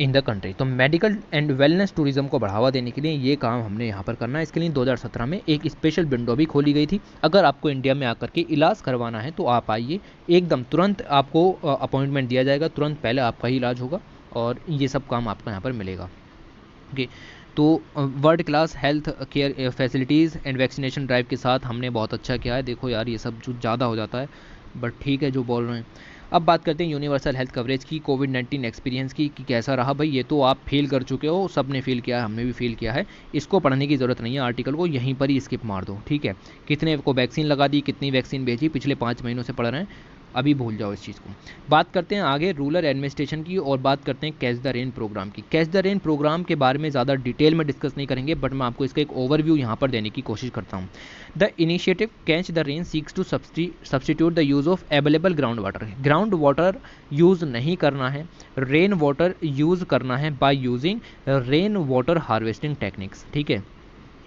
in the country. तो मेडिकल एंड वेलनेस टूरिज्म को बढ़ावा देने के लिए ये काम हमने यहाँ पर करना है। इसके लिए 2017 में एक स्पेशल विंडो भी खोली गई थी। अगर आपको इंडिया में आकर के इलाज करवाना है तो आप आइए, एकदम तुरंत आपको अपॉइंटमेंट दिया जाएगा, तुरंत पहले आपका ही इलाज होगा, और ये सब काम आपको यहाँ पर मिलेगा। ओके, तो world class health care facilities and vaccination drive के साथ हमने बहुत अच्छा किया है। देखो यार, ये सब जो ज़्यादा हो जाता है, बट ठीक है जो बोल रहे हैं। अब बात करते हैं यूनिवर्सल हेल्थ कवरेज की, कोविड-19 एक्सपीरियंस की कि कैसा रहा भाई। ये तो आप फील कर चुके हो, सब ने फील किया है, हमने भी फील किया है, इसको पढ़ने की ज़रूरत नहीं है, आर्टिकल को यहीं पर ही स्किप मार दो, ठीक है। कितने को वैक्सीन लगा दी, कितनी वैक्सीन भेजी, पिछले 5 महीनों से पढ़ रहे हैं, अभी भूल जाओ इस चीज़ को। बात करते हैं आगे रूरल एडमिनिस्ट्रेशन की और बात करते हैं कैच द रेन प्रोग्राम की। कैच द रेन प्रोग्राम के बारे में ज़्यादा डिटेल में डिस्कस नहीं करेंगे, बट मैं आपको इसका एक ओवरव्यू यहाँ पर देने की कोशिश करता हूँ। The initiative catch the rain seeks to substitute the use of available ground water. Ground water use नहीं करना है, रेन वाटर यूज़ करना है by using rain water harvesting techniques, ठीक है।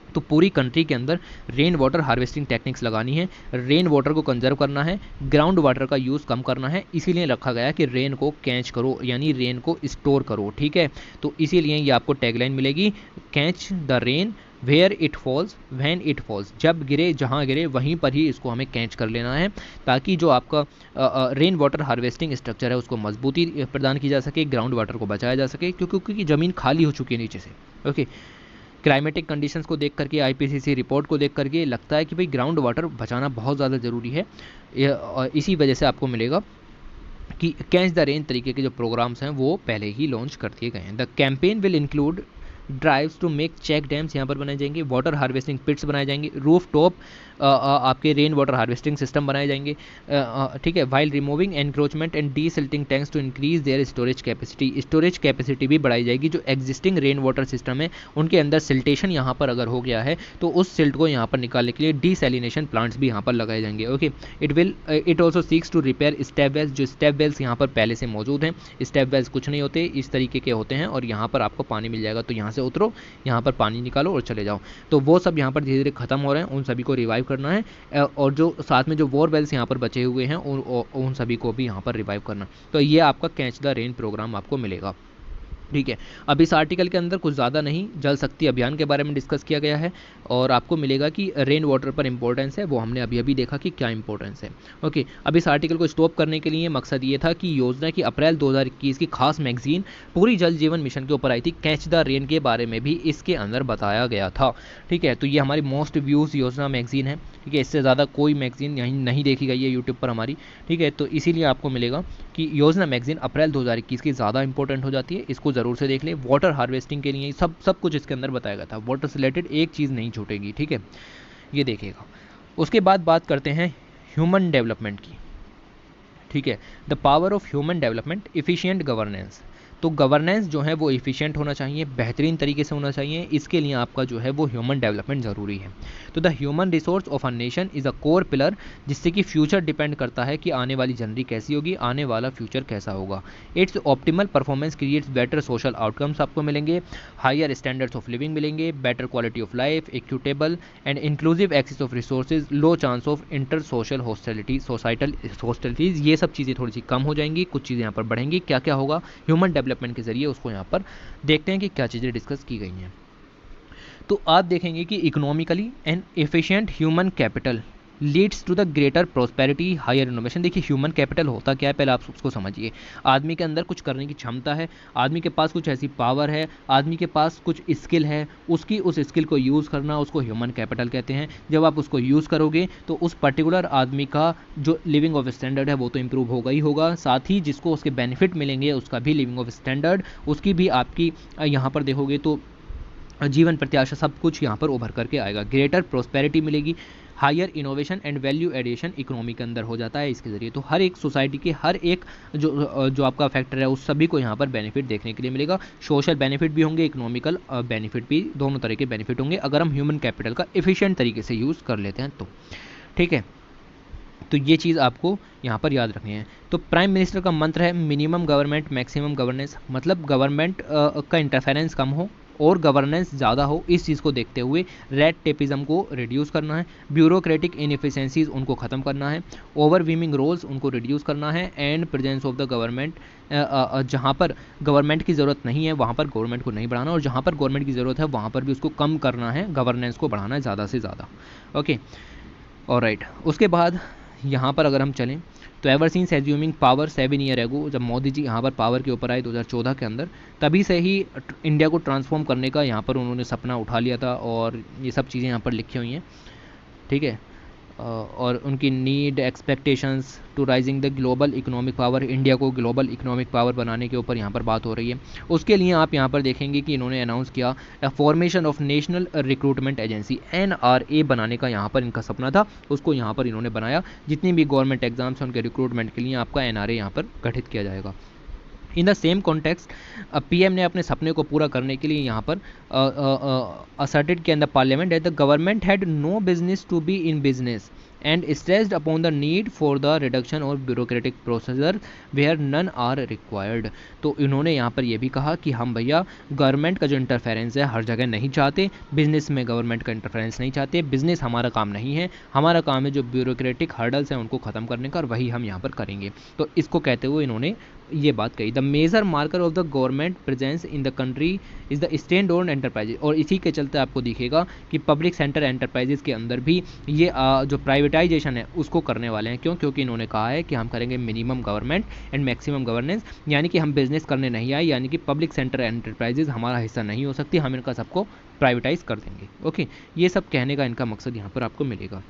तो पूरी कंट्री के अंदर रेन वाटर हार्वेस्टिंग टेक्निक्स लगानी है, रेन वाटर को कंजर्व करना है, ग्राउंड वाटर का यूज़ कम करना है, इसीलिए रखा गया कि रेन को कैच करो, यानी रेन को स्टोर करो, ठीक है। तो इसीलिए ये आपको टैगलाइन मिलेगी, catch the rain where it falls when it falls. जब गिरे, जहाँ गिरे वहीं पर ही इसको हमें कैच कर लेना है, ताकि जो आपका रेन वाटर हार्वेस्टिंग स्ट्रक्चर है उसको मजबूती प्रदान की जा सके, ग्राउंड वाटर को बचाया जा सके, क्योंकि ज़मीन खाली हो चुकी है नीचे से, ओके। क्लाइमेटिक कंडीशंस को देख करके, आईपीसीसी रिपोर्ट को देख करके लगता है कि भाई ग्राउंड वाटर बचाना बहुत ज़्यादा ज़रूरी है। इसी वजह से आपको मिलेगा कि कैच द रेन तरीके के जो प्रोग्राम्स हैं वो पहले ही लॉन्च कर दिए गए हैं। The campaign will include drives to make check dams यहाँ पर बनाए जाएंगे, वाटर हार्वेस्टिंग पिट्स बनाए जाएंगे, रूफ टॉप आपके रेन वाटर हार्वेस्टिंग सिस्टम बनाए जाएंगे, ठीक है। While removing encroachment and desilting tanks to increase their storage capacity. Storage capacity भी बढ़ाई जाएगी। जो एग्जिस्टिंग रेन वाटर सिस्टम है उनके अंदर सिल्टेशन यहाँ पर अगर हो गया है तो उस सिल्ट को यहाँ पर निकालने के लिए डीसैलिनेशन प्लांट्स भी यहाँ पर लगाए जाएंगे, okay. It also seeks to repair step wells. जो स्टेप वेल्स यहाँ पर पहले से मौजूद हैं, स्टेप वेल्स कुछ नहीं होते, इस तरीके के होते हैं और यहाँ पर आपको पानी मिल जाएगा, तो यहाँ से उतरो, यहाँ पर पानी निकालो और चले जाओ। तो वो सब यहाँ पर धीरे धीरे खत्म हो रहे हैं, उन सभी को रिवाइव करना है, और जो साथ में जो वॉर वेल्स यहाँ पर बचे हुए हैं उन सभी को भी यहाँ पर रिवाइव करना। तो ये आपका कैच द रेन प्रोग्राम आपको मिलेगा, ठीक है। अब इस आर्टिकल के अंदर कुछ ज़्यादा नहीं, जल शक्ति अभियान के बारे में डिस्कस किया गया है और आपको मिलेगा कि रेन वाटर पर इंपॉर्टेंस है, वो हमने अभी अभी देखा कि क्या इंपॉर्टेंस है, ओके। अब इस आर्टिकल को स्टॉप करने के लिए मकसद ये था कि योजना की अप्रैल 2021 की खास मैगजीन पूरी जल जीवन मिशन के ऊपर आई थी, कैच द रेन के बारे में भी इसके अंदर बताया गया था, ठीक है। तो ये हमारी मोस्ट व्यूज़ योजना मैगजीन है, ठीक है। इससे ज़्यादा कोई मैगजीन यहीं नहीं देखी गई है यूट्यूब पर हमारी, ठीक है। तो इसीलिए आपको मिलेगा कि योजना मैगजीन अप्रैल 2021 की ज़्यादा इंपॉर्टेंट हो जाती है, इसको ज़रूर से देख लें। वाटर हार्वेस्टिंग के लिए सब कुछ इसके अंदर बताया गया था, वाटर से रिलेटेड एक चीज़ नहीं छूटेगी, ठीक है, ये देखिएगा। उसके बाद बात करते हैं ह्यूमन डेवलपमेंट की, ठीक है। The power of human development, efficient governance. तो गवर्नेंस जो है वो एफिशिएंट होना चाहिए, बेहतरीन तरीके से होना चाहिए, इसके लिए आपका जो है वो ह्यूमन डेवलपमेंट ज़रूरी है। तो the human resource of a nation is a core pillar, जिससे कि फ्यूचर डिपेंड करता है कि आने वाली जनरी कैसी होगी, आने वाला फ्यूचर कैसा होगा। Its optimal performance creates better social outcomes आपको मिलेंगे, हायर स्टैंडर्ड्स ऑफ लिविंग मिलेंगे, better quality of life, equitable and inclusive access of resources, low chance of inter social hostility, societal hostilities, ये सब चीज़ें थोड़ी सी कम हो जाएंगी, कुछ चीज़ें यहाँ पर बढ़ेंगी। क्या क्या होगा ह्यूमन डेवलपमेंट के जरिए, उसको यहाँ पर देखते हैं कि क्या चीज़ें डिस्कस की गई हैं। तो आप देखेंगे कि economically and efficient human capital leads to the greater prosperity, higher innovation. देखिए ह्यूमन कैपिटल होता क्या है, पहले आप उसको समझिए। आदमी के अंदर कुछ करने की क्षमता है, आदमी के पास कुछ ऐसी पावर है, आदमी के पास कुछ स्किल है, उसकी उस स्किल को यूज़ करना, उसको ह्यूमन कैपिटल कहते हैं। जब आप उसको यूज़ करोगे तो उस पर्टिकुलर आदमी का जो लिविंग ऑफ स्टैंडर्ड है वो तो इम्प्रूव होगा ही होगा, साथ ही जिसको उसके बेनिफिट मिलेंगे उसका भी लिविंग ऑफ स्टैंडर्ड, उसकी भी आपकी यहाँ पर देखोगे तो जीवन प्रत्याशा, सब कुछ यहाँ पर उभर करके आएगा। ग्रेटर प्रोस्पेरिटी मिलेगी, higher innovation and value addition economy के अंदर हो जाता है इसके ज़रिए। तो हर एक सोसाइटी के हर एक जो आपका फैक्टर है उस सभी को यहाँ पर बेनिफिट देखने के लिए मिलेगा। सोशल बेनिफिट भी होंगे, इकोनॉमिकल बेनिफिट भी, दोनों तरह के बेनिफिट होंगे अगर हम ह्यूमन कैपिटल का एफिशिएंट तरीके से यूज़ कर लेते हैं तो, ठीक है। तो ये चीज़ आपको यहाँ पर याद रखनी है। तो प्राइम मिनिस्टर का मंत्र है मिनिमम गवर्नमेंट मैक्सिमम गवर्नेंस, मतलब गवर्नमेंट का इंटरफेरेंस कम हो और गवर्नेंस ज़्यादा हो, इस चीज़ को देखते हुए रेड टेपिज्म को रिड्यूस करना है, ब्यूरोक्रेटिक इनएफिशिएंसीज उनको ख़त्म करना है, ओवरवीमिंग रोल्स उनको रिड्यूस करना है, and presence of the government, जहाँ पर गवर्नमेंट की ज़रूरत नहीं है वहाँ पर गवर्नमेंट को नहीं बढ़ाना, और जहाँ पर गवर्नमेंट की ज़रूरत है वहाँ पर भी उसको कम करना है, गवर्नेंस को बढ़ाना है ज़्यादा से ज़्यादा, ओके। ऑलराइट, उसके बाद यहाँ पर अगर हम चलें तो ever since assuming power 7 year ago, जब मोदी जी यहाँ पर पावर के ऊपर आए 2014 के अंदर, तभी से ही इंडिया को ट्रांसफॉर्म करने का यहाँ पर उन्होंने सपना उठा लिया था और ये सब चीज़ें यहाँ पर लिखी हुई हैं, ठीक है। और उनकी need expectations to rising the global economic power, India को ग्लोबल इकोनॉमिक पावर बनाने के ऊपर यहाँ पर बात हो रही है। उसके लिए आप यहाँ पर देखेंगे कि इन्होंने अनाउंस किया formation of national recruitment agency, NRA बनाने का यहाँ पर इनका सपना था, उसको यहाँ पर इन्होंने बनाया। जितनी भी गवर्नमेंट एग्जाम्स हैं उनके रिक्रूटमेंट के लिए आपका NRA यहाँ पर गठित किया जाएगा। In the same context PM ने अपने सपने को पूरा करने के लिए यहाँ पर asserted किया in the parliament that the government had no business to be in business and stressed upon the need for the reduction of bureaucratic procedure where none are required. तो इन्होंने यहाँ पर यह भी कहा कि हम भैया गवर्नमेंट का जो इंटरफेरेंस है हर जगह नहीं चाहते, बिजनेस में गवर्नमेंट का इंटरफेरेंस नहीं चाहते, बिजनेस हमारा काम नहीं है, हमारा काम है जो ब्यूरोक्रेटिक हर्डल्स हैं उनको ख़त्म करने का, और वही हम यहाँ पर करेंगे। तो इसको कहते हुए इन्होंने ये बात कही, the major marker of the government presence in the country is the stand own enterprises. और इसी के चलते आपको दिखेगा कि पब्लिक सेक्टर एंटरप्राइजेज के अंदर भी ये जो प्राइवेटाइजेशन है उसको करने वाले हैं। क्यों? क्योंकि इन्होंने कहा है कि हम करेंगे minimum government and maximum governance, यानी कि हम बिजनेस करने नहीं आए, यानी कि पब्लिक सेक्टर एंटरप्राइजेज हमारा हिस्सा नहीं हो सकती, हम इनका सबको प्राइवेटाइज कर देंगे। ओके, ये सब कहने का इनका मकसद यहाँ पर आपको मिलेगा।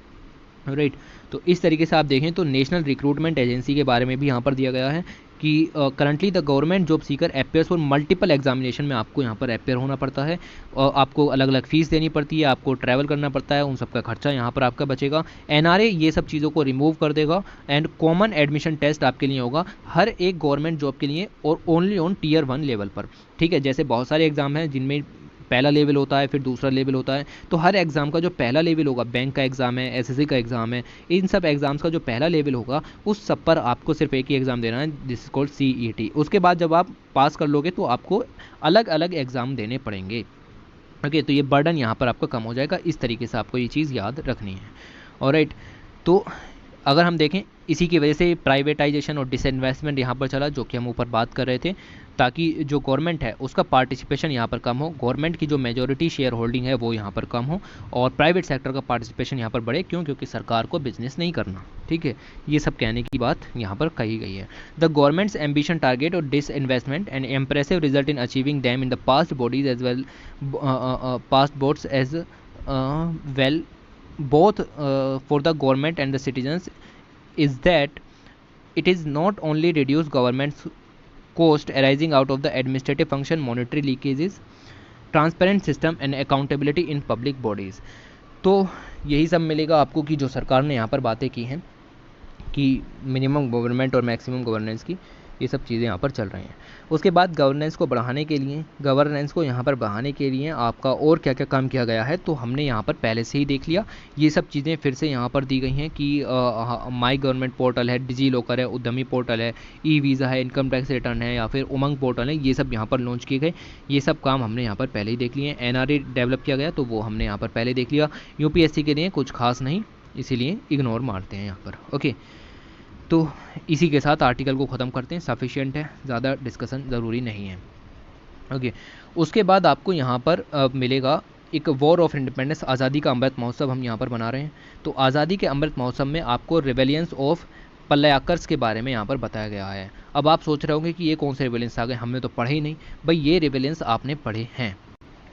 राइट, तो इस तरीके से आप देखें तो नेशनल रिक्रूटमेंट एजेंसी के बारे में भी यहाँ पर दिया गया है कि currently the government job seeker appears for multiple examination में आपको यहाँ पर अपेयर होना पड़ता है, और आपको अलग अलग फीस देनी पड़ती है, आपको ट्रैवल करना पड़ता है, उन सब का खर्चा यहाँ पर आपका बचेगा। NRA ये सब चीज़ों को रिमूव कर देगा एंड कॉमन एडमिशन टेस्ट आपके लिए होगा हर एक गवर्नमेंट जॉब के लिए, और ओनली ऑन Tier 1 लेवल पर। ठीक है, जैसे बहुत सारे एग्जाम हैं जिनमें पहला लेवल होता है, फिर दूसरा लेवल होता है, तो हर एग्ज़ाम का जो पहला लेवल होगा, बैंक का एग्ज़ाम है, SSC का एग्ज़ाम है, इन सब एग्ज़ाम्स का जो पहला लेवल होगा उस सब पर आपको सिर्फ एक ही एग्ज़ाम देना है, दिस इज कॉल्ड CET। उसके बाद जब आप पास कर लोगे तो आपको अलग अलग एग्ज़ाम देने पड़ेंगे। ओके, तो ये बर्डन यहाँ पर आपका कम हो जाएगा। इस तरीके से आपको ये चीज़ याद रखनी है। ऑलराइट, तो अगर हम देखें इसी की वजह से प्राइवेटाइजेशन और डिसइन्वेस्टमेंट यहाँ पर चला, जो कि हम ऊपर बात कर रहे थे, ताकि जो गवर्नमेंट है उसका पार्टिसिपेशन यहाँ पर कम हो, गवर्नमेंट की जो मेजॉरिटी शेयर होल्डिंग है वो यहाँ पर कम हो, और प्राइवेट सेक्टर का पार्टिसिपेशन यहाँ पर बढ़े। क्यों? क्योंकि सरकार को बिजनेस नहीं करना। ठीक है, ये सब कहने की बात यहाँ पर कही गई है। द गवर्नमेंट्स एम्बिशन टारगेट और disinvestment and impressive result in achieving them in the past bodies as well past boards as well both for the government and the citizens is that it is not only reduce government's cost arising out of the administrative function, monetary leakages, transparent system and accountability in public bodies। तो यही सब मिलेगा आपको कि जो सरकार ने यहाँ पर बातें की हैं कि मिनिमम गवर्नमेंट और मैक्सिमम गवर्नेंस की, ये सब चीज़ें यहाँ पर चल रही हैं। उसके बाद गवर्नेंस को बढ़ाने के लिए, गवर्नेंस को यहाँ पर बढ़ाने के लिए आपका और क्या क्या काम किया गया है, तो हमने यहाँ पर पहले से ही देख लिया। ये सब चीज़ें फिर से यहाँ पर दी गई हैं कि माई गवर्नमेंट पोर्टल है, डिजी लॉकर है, उद्यमी पोर्टल है, ई-वीज़ा है, इनकम टैक्स रिटर्न है, या फिर उमंग पोर्टल है, ये सब यहाँ पर लॉन्च किए गए। ये सब काम हमने यहाँ पर पहले ही देख लिए हैं। NRA डेवलप किया गया तो वो हमने यहाँ पर पहले देख लिया। UPSC के लिए कुछ खास नहीं, इसीलिए इग्नोर मारते हैं यहाँ पर। ओके, तो इसी के साथ आर्टिकल को ख़त्म करते हैं, सफिशिएंट है, ज़्यादा डिस्कशन ज़रूरी नहीं है। ओके, उसके बाद आपको यहाँ पर मिलेगा एक वॉर ऑफ इंडिपेंडेंस, आज़ादी का अमृत महोत्सव हम यहाँ पर मना रहे हैं। तो आज़ादी के अमृत महोत्सव में आपको रिवेलियंस ऑफ पलयाकर्स के बारे में यहाँ पर बताया गया है। अब आप सोच रहे होंगे कि ये कौन से रिवेलियंस आ गए, हमने तो पढ़े ही नहीं। भाई ये रिवेलियंस आपने पढ़े हैं,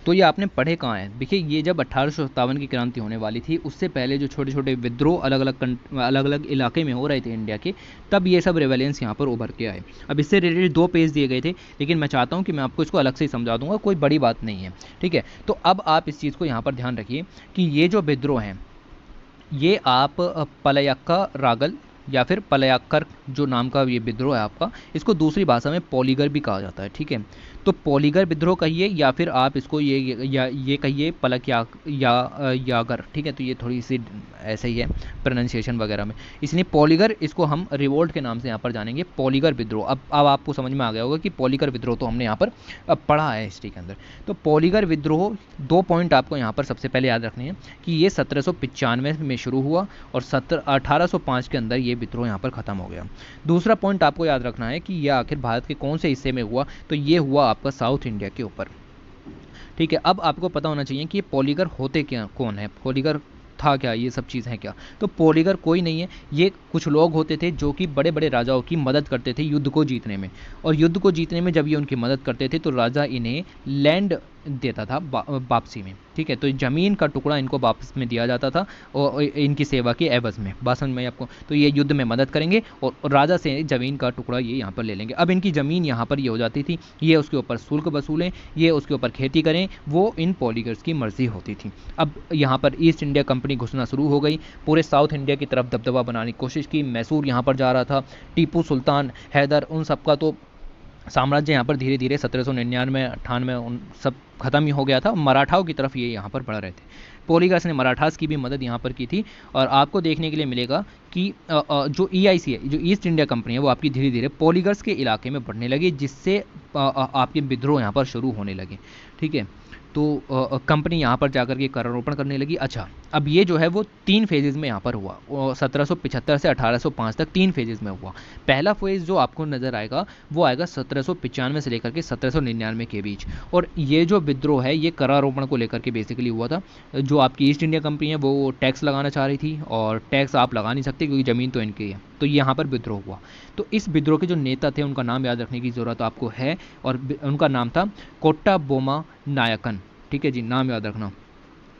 तो ये आपने पढ़े कहाँ हैं? देखिए, ये जब 1857 की क्रांति होने वाली थी, उससे पहले जो छोटे छोटे विद्रोह अलग अलग इलाके में हो रहे थे इंडिया के, तब ये सब रेवेलेंस यहाँ पर उभर के आए। अब इससे रिलेटेड 2 पेज दिए गए थे, लेकिन मैं चाहता हूँ कि मैं आपको इसको अलग से ही समझा दूंगा, कोई बड़ी बात नहीं है। ठीक है, तो अब आप इस चीज़ को यहाँ पर ध्यान रखिए कि ये जो विद्रोह हैं, ये आप पलयक्का रागल या फिर पलयाक्कर जो नाम का ये विद्रोह है आपका, इसको दूसरी भाषा में पॉलीगर भी कहा जाता है। ठीक है, तो पॉलीगर विद्रोह कहिए या फिर आप इसको ये कहिए पलक यागर। ठीक है, तो ये थोड़ी सी ऐसे ही है प्रोनाउंसिएशन वगैरह में, इसलिए पॉलीगर इसको हम रिवोल्ट के नाम से यहाँ पर जानेंगे, पॉलीगर विद्रोह। अब आपको समझ में आ गया होगा कि पॉलीगर विद्रोह तो हमने यहाँ पर पढ़ा है हिस्ट्री के अंदर। तो पॉलीगर विद्रोह 2 पॉइंट आपको यहाँ पर सबसे पहले याद रखने हैं कि ये 1795 में शुरू हुआ और 1805 के अंदर ये विद्रोह यहाँ पर ख़त्म हो गया। दूसरा पॉइंट आपको याद रखना है कि यह आखिर भारत के कौन से हिस्से में हुआ, तो ये हुआ आपका साउथ इंडिया के ऊपर। ठीक है, अब आपको पता होना चाहिए कि ये पॉलीगर होते क्या, कौन है, पॉलीगर था क्या, ये सब चीज़ हैं क्या। तो पॉलीगर कोई नहीं है, ये कुछ लोग होते थे जो कि बड़े बड़े राजाओं की मदद करते थे युद्ध को जीतने में, और युद्ध को जीतने में जब ये उनकी मदद करते थे तो राजा इन्हें लैंड देता था वापसी में, ठीक है। तो ज़मीन का टुकड़ा इनको वापस में दिया जाता था और इनकी सेवा के एवज में, बात समझ में आपको। तो ये युद्ध में मदद करेंगे और राजा से ज़मीन का टुकड़ा ये यहाँ पर ले लेंगे। अब इनकी ज़मीन यहाँ पर ये हो जाती थी, ये उसके ऊपर शुल्क वसूलें, ये उसके ऊपर खेती करें, वो इन पॉलीगर्स की मर्जी होती थी। अब यहाँ पर ईस्ट इंडिया कंपनी घुसना शुरू हो गई, पूरे साउथ इंडिया की तरफ दबदबा बनाने की कोशिश की। मैसूर यहाँ पर जा रहा था, टीपू सुल्तान, हैदर, उन सबका तो साम्राज्य यहाँ पर धीरे धीरे 1799 98 उन सब खत्म ही हो गया था। मराठाओं की तरफ ये यहाँ पर बढ़ रहे थे। पोलीगास ने मराठास की भी मदद यहाँ पर की थी। और आपको देखने के लिए मिलेगा कि जो EIC है, जो ईस्ट इंडिया कंपनी है, वो आपकी धीरे धीरे पोलीगर्स के इलाके में बढ़ने लगी, जिससे आपके विद्रोह यहाँ पर शुरू होने लगे, ठीक है। तो कंपनी यहाँ पर जाकर के करारोपण करने लगी। अच्छा, अब ये जो है वो 3 फेजेज़ में यहाँ पर हुआ, 1775 से 1805 तक 3 फेजेज़ में हुआ। पहला फेज़ जो आपको नज़र आएगा वो आएगा 1795 से लेकर के 1799 के बीच। और ये जो विद्रोह है ये करारोपण को लेकर के बेसिकली हुआ था। जो आपकी ईस्ट इंडिया कंपनी है वो टैक्स लगाना चाह रही थी, और टैक्स आप लगा नहीं सकते क्योंकि ज़मीन तो इनकी है। तो यहाँ पर विद्रोह हुआ। तो इस विद्रोह के जो नेता थे उनका नाम याद रखने की ज़रूरत आपको है, और उनका नाम था कोट्टा बोमा नायकन, ठीक है जी, नाम याद रखना,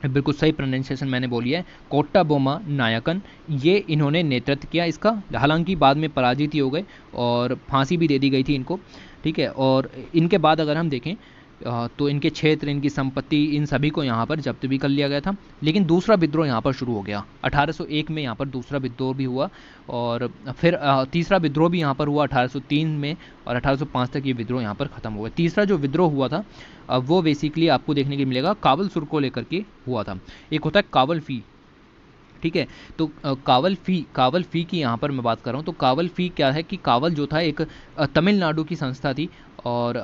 बिल्कुल सही प्रोनाउंसिएशन मैंने बोली है, कोट्टा बोमा नायकन। ये इन्होंने नेतृत्व किया इसका, हालांकि बाद में पराजित ही हो गए और फांसी भी दे दी गई थी इनको, ठीक है। और इनके बाद अगर हम देखें तो इनके क्षेत्र, इनकी संपत्ति, इन सभी को यहाँ पर जब्त भी कर लिया गया था। लेकिन दूसरा विद्रोह यहाँ पर शुरू हो गया 1801 में, यहाँ पर दूसरा विद्रोह भी हुआ, और फिर तीसरा विद्रोह भी यहाँ पर हुआ 1803 में, और 1805 तक ये विद्रोह यहाँ पर ख़त्म हो गया। तीसरा जो विद्रोह हुआ था वो बेसिकली आपको देखने को मिलेगा काबल सुर को लेकर के हुआ था। एक होता है कावल फी, ठीक है। तो कावल फी की यहाँ पर मैं बात कर रहा हूँ। तो कावल फी क्या है कि कावल जो था एक तमिलनाडु की संस्था थी, और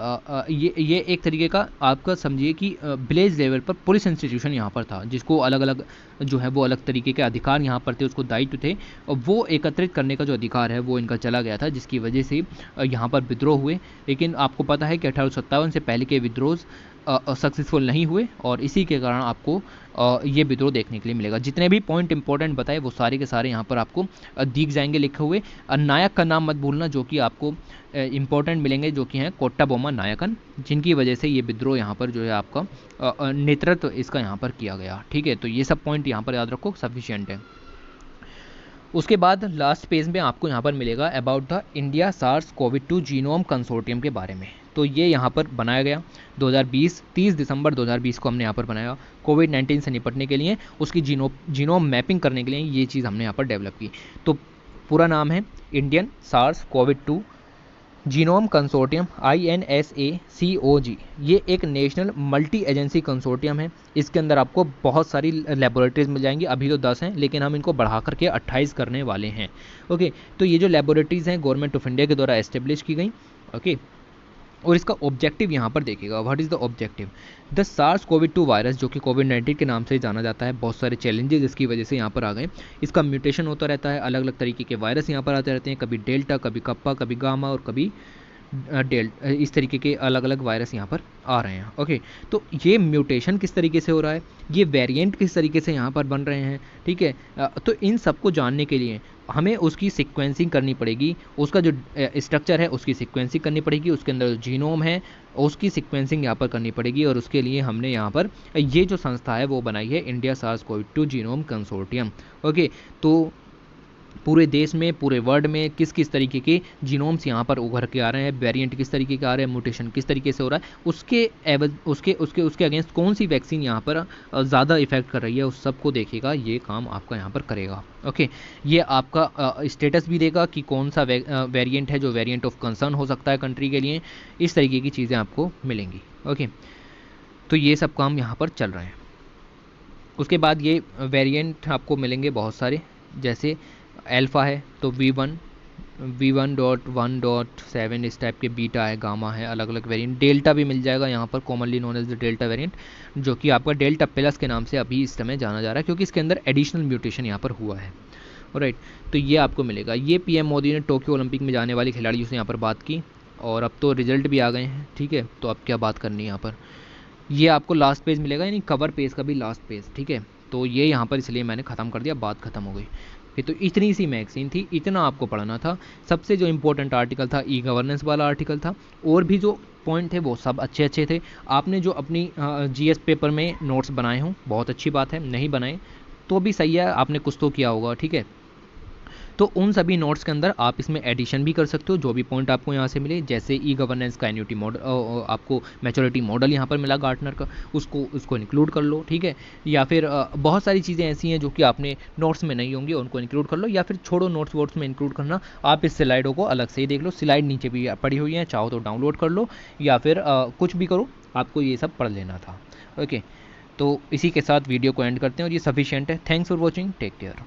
ये एक तरीके का आपका समझिए कि विलेज लेवल पर पुलिस इंस्टीट्यूशन यहाँ पर था, जिसको अलग अलग जो है वो अलग तरीके के अधिकार यहाँ पर थे, उसको दायित्व थे, और वो एकत्रित करने का जो अधिकार है वो इनका चला गया था, जिसकी वजह से यहाँ पर विद्रोह हुए। लेकिन आपको पता है कि 1857 से पहले के विद्रोह सक्सेसफुल नहीं हुए, और इसी के कारण आपको ये विद्रोह देखने के लिए मिलेगा। जितने भी पॉइंट इंपॉर्टेंट बताए वो सारे के सारे यहाँ पर आपको दिख जाएंगे लिखे हुए। नायक का नाम मत भूलना, जो कि आपको इंपॉर्टेंट मिलेंगे, जो कि हैं कोट्टा बोमा नायकन, जिनकी वजह से ये विद्रोह यहाँ पर जो है आपका नेतृत्व इसका यहाँ पर किया गया, ठीक है। तो ये सब पॉइंट यहाँ पर याद रखो, सफिशिएंट है। उसके बाद लास्ट पेज में आपको यहाँ पर मिलेगा about the India SARS covid two genome consortium के बारे में। तो ये यहाँ पर बनाया गया 2020, 30 दिसंबर 2020 को हमने यहाँ पर बनाया, कोविड-19 से निपटने के लिए, उसकी जीनोम मैपिंग करने के लिए ये चीज़ हमने यहाँ पर डेवलप की। तो पूरा नाम है Indian SARS covid two genome consortium, INSACOG। ये एक नेशनल मल्टी एजेंसी कंसोर्टियम है। इसके अंदर आपको बहुत सारी लेबोरेटरीज मिल जाएंगी, अभी तो 10 हैं, लेकिन हम इनको बढ़ा करके 28 करने वाले हैं, ओके। तो ये जो लेबोरेटरीज हैं गवर्नमेंट ऑफ इंडिया के द्वारा एस्टेब्लिश की गई, ओके। और इसका ऑब्जेक्टिव यहाँ पर देखिएगा, what is the objective. The SARS covid two virus, जो कि कोविड-19 के नाम से जाना जाता है, बहुत सारे चैलेंजेस इसकी वजह से यहाँ पर आ गए। इसका म्यूटेशन होता रहता है, अलग अलग तरीके के वायरस यहाँ पर आते रहते हैं, कभी डेल्टा, कभी कप्पा, कभी गामा, और कभी इस तरीके के अलग अलग वायरस यहाँ पर आ रहे हैं, ओके। तो ये म्यूटेशन किस तरीके से हो रहा है, ये वेरिएंट किस तरीके से यहाँ पर बन रहे हैं, ठीक है। तो इन सबको जानने के लिए हमें उसकी सीक्वेंसिंग करनी पड़ेगी, उसका जो स्ट्रक्चर है उसकी सीक्वेंसिंग करनी पड़ेगी, उसके अंदर जो जीनोम है उसकी सीक्वेंसिंग यहाँ पर करनी पड़ेगी, और उसके लिए हमने यहाँ पर ये जो संस्था है वो बनाई है, India SARS covid two genome consortium, okay. तो पूरे देश में, पूरे वर्ल्ड में किस किस तरीके के जीनोम्स यहाँ पर उभर के आ रहे हैं, वेरिएंट किस तरीके के आ रहे हैं, म्यूटेशन किस तरीके से हो रहा है, उसके अगेंस्ट कौन सी वैक्सीन यहाँ पर ज़्यादा इफेक्ट कर रही है, उस सब को देखेगा, ये काम आपका यहाँ पर करेगा, ओके। ये आपका स्टेटस भी देगा कि कौन सा वेरिएंट है जो वेरिएंट ऑफ कंसर्न हो सकता है कंट्री के लिए, इस तरीके की चीज़ें आपको मिलेंगी, ओके। तो ये सब काम यहाँ पर चल रहे हैं। उसके बाद ये वेरिएंट आपको मिलेंगे बहुत सारे, जैसे अल्फ़ा है तो V1.1.7 इस टाइप के, बीटा है, गामा है, अलग अलग वेरिएंट। डेल्टा भी मिल जाएगा यहाँ पर, commonly known as the delta variant, जो कि आपका डेल्टा प्लस के नाम से अभी इस समय जाना जा रहा है, क्योंकि इसके अंदर एडिशनल म्यूटेशन यहाँ पर हुआ है, राइट। तो ये आपको मिलेगा। ये PM मोदी ने टोक्यो ओलंपिक में जाने वाली खिलाड़ियों से यहाँ पर बात की, और अब तो रिजल्ट भी आ गए हैं, ठीक है। तो अब क्या बात करनी है यहाँ पर, ये आपको लास्ट पेज मिलेगा, यानी कवर पेज का भी लास्ट पेज, ठीक है। तो ये यहाँ पर इसलिए मैंने ख़त्म कर दिया, बात ख़त्म हो गई। फिर तो इतनी सी मैगज़ीन थी, इतना आपको पढ़ना था। सबसे जो इम्पोर्टेंट आर्टिकल था ई गवर्नेंस वाला आर्टिकल था, और भी जो पॉइंट थे वो सब अच्छे अच्छे थे। आपने जो अपनी जीएस पेपर में नोट्स बनाए हों बहुत अच्छी बात है, नहीं बनाए तो भी सही है, आपने कुछ तो किया होगा, ठीक है। तो उन सभी नोट्स के अंदर आप इसमें एडिशन भी कर सकते हो, जो भी पॉइंट आपको यहाँ से मिले, जैसे ई गवर्नेंस का एन्युटी मॉडल, आपको मैच्योरिटी मॉडल यहाँ पर मिला गार्टनर का, उसको इंक्लूड कर लो, ठीक है। या फिर बहुत सारी चीज़ें ऐसी हैं जो कि आपने नोट्स में नहीं होंगी, उनको इंक्लूड कर लो, या फिर छोड़ो नोट्स वोट्स में इंक्लूड करना, आप इस स्लाइडों को अलग से ही देख लो, स्लाइड नीचे भी पड़ी हुई है, चाहो तो डाउनलोड कर लो या फिर कुछ भी करो, आपको ये सब पढ़ लेना था। ओके, तो इसी के साथ वीडियो को एंड करते हैं और ये सफिशिएंट है। Thanks for watching, take care.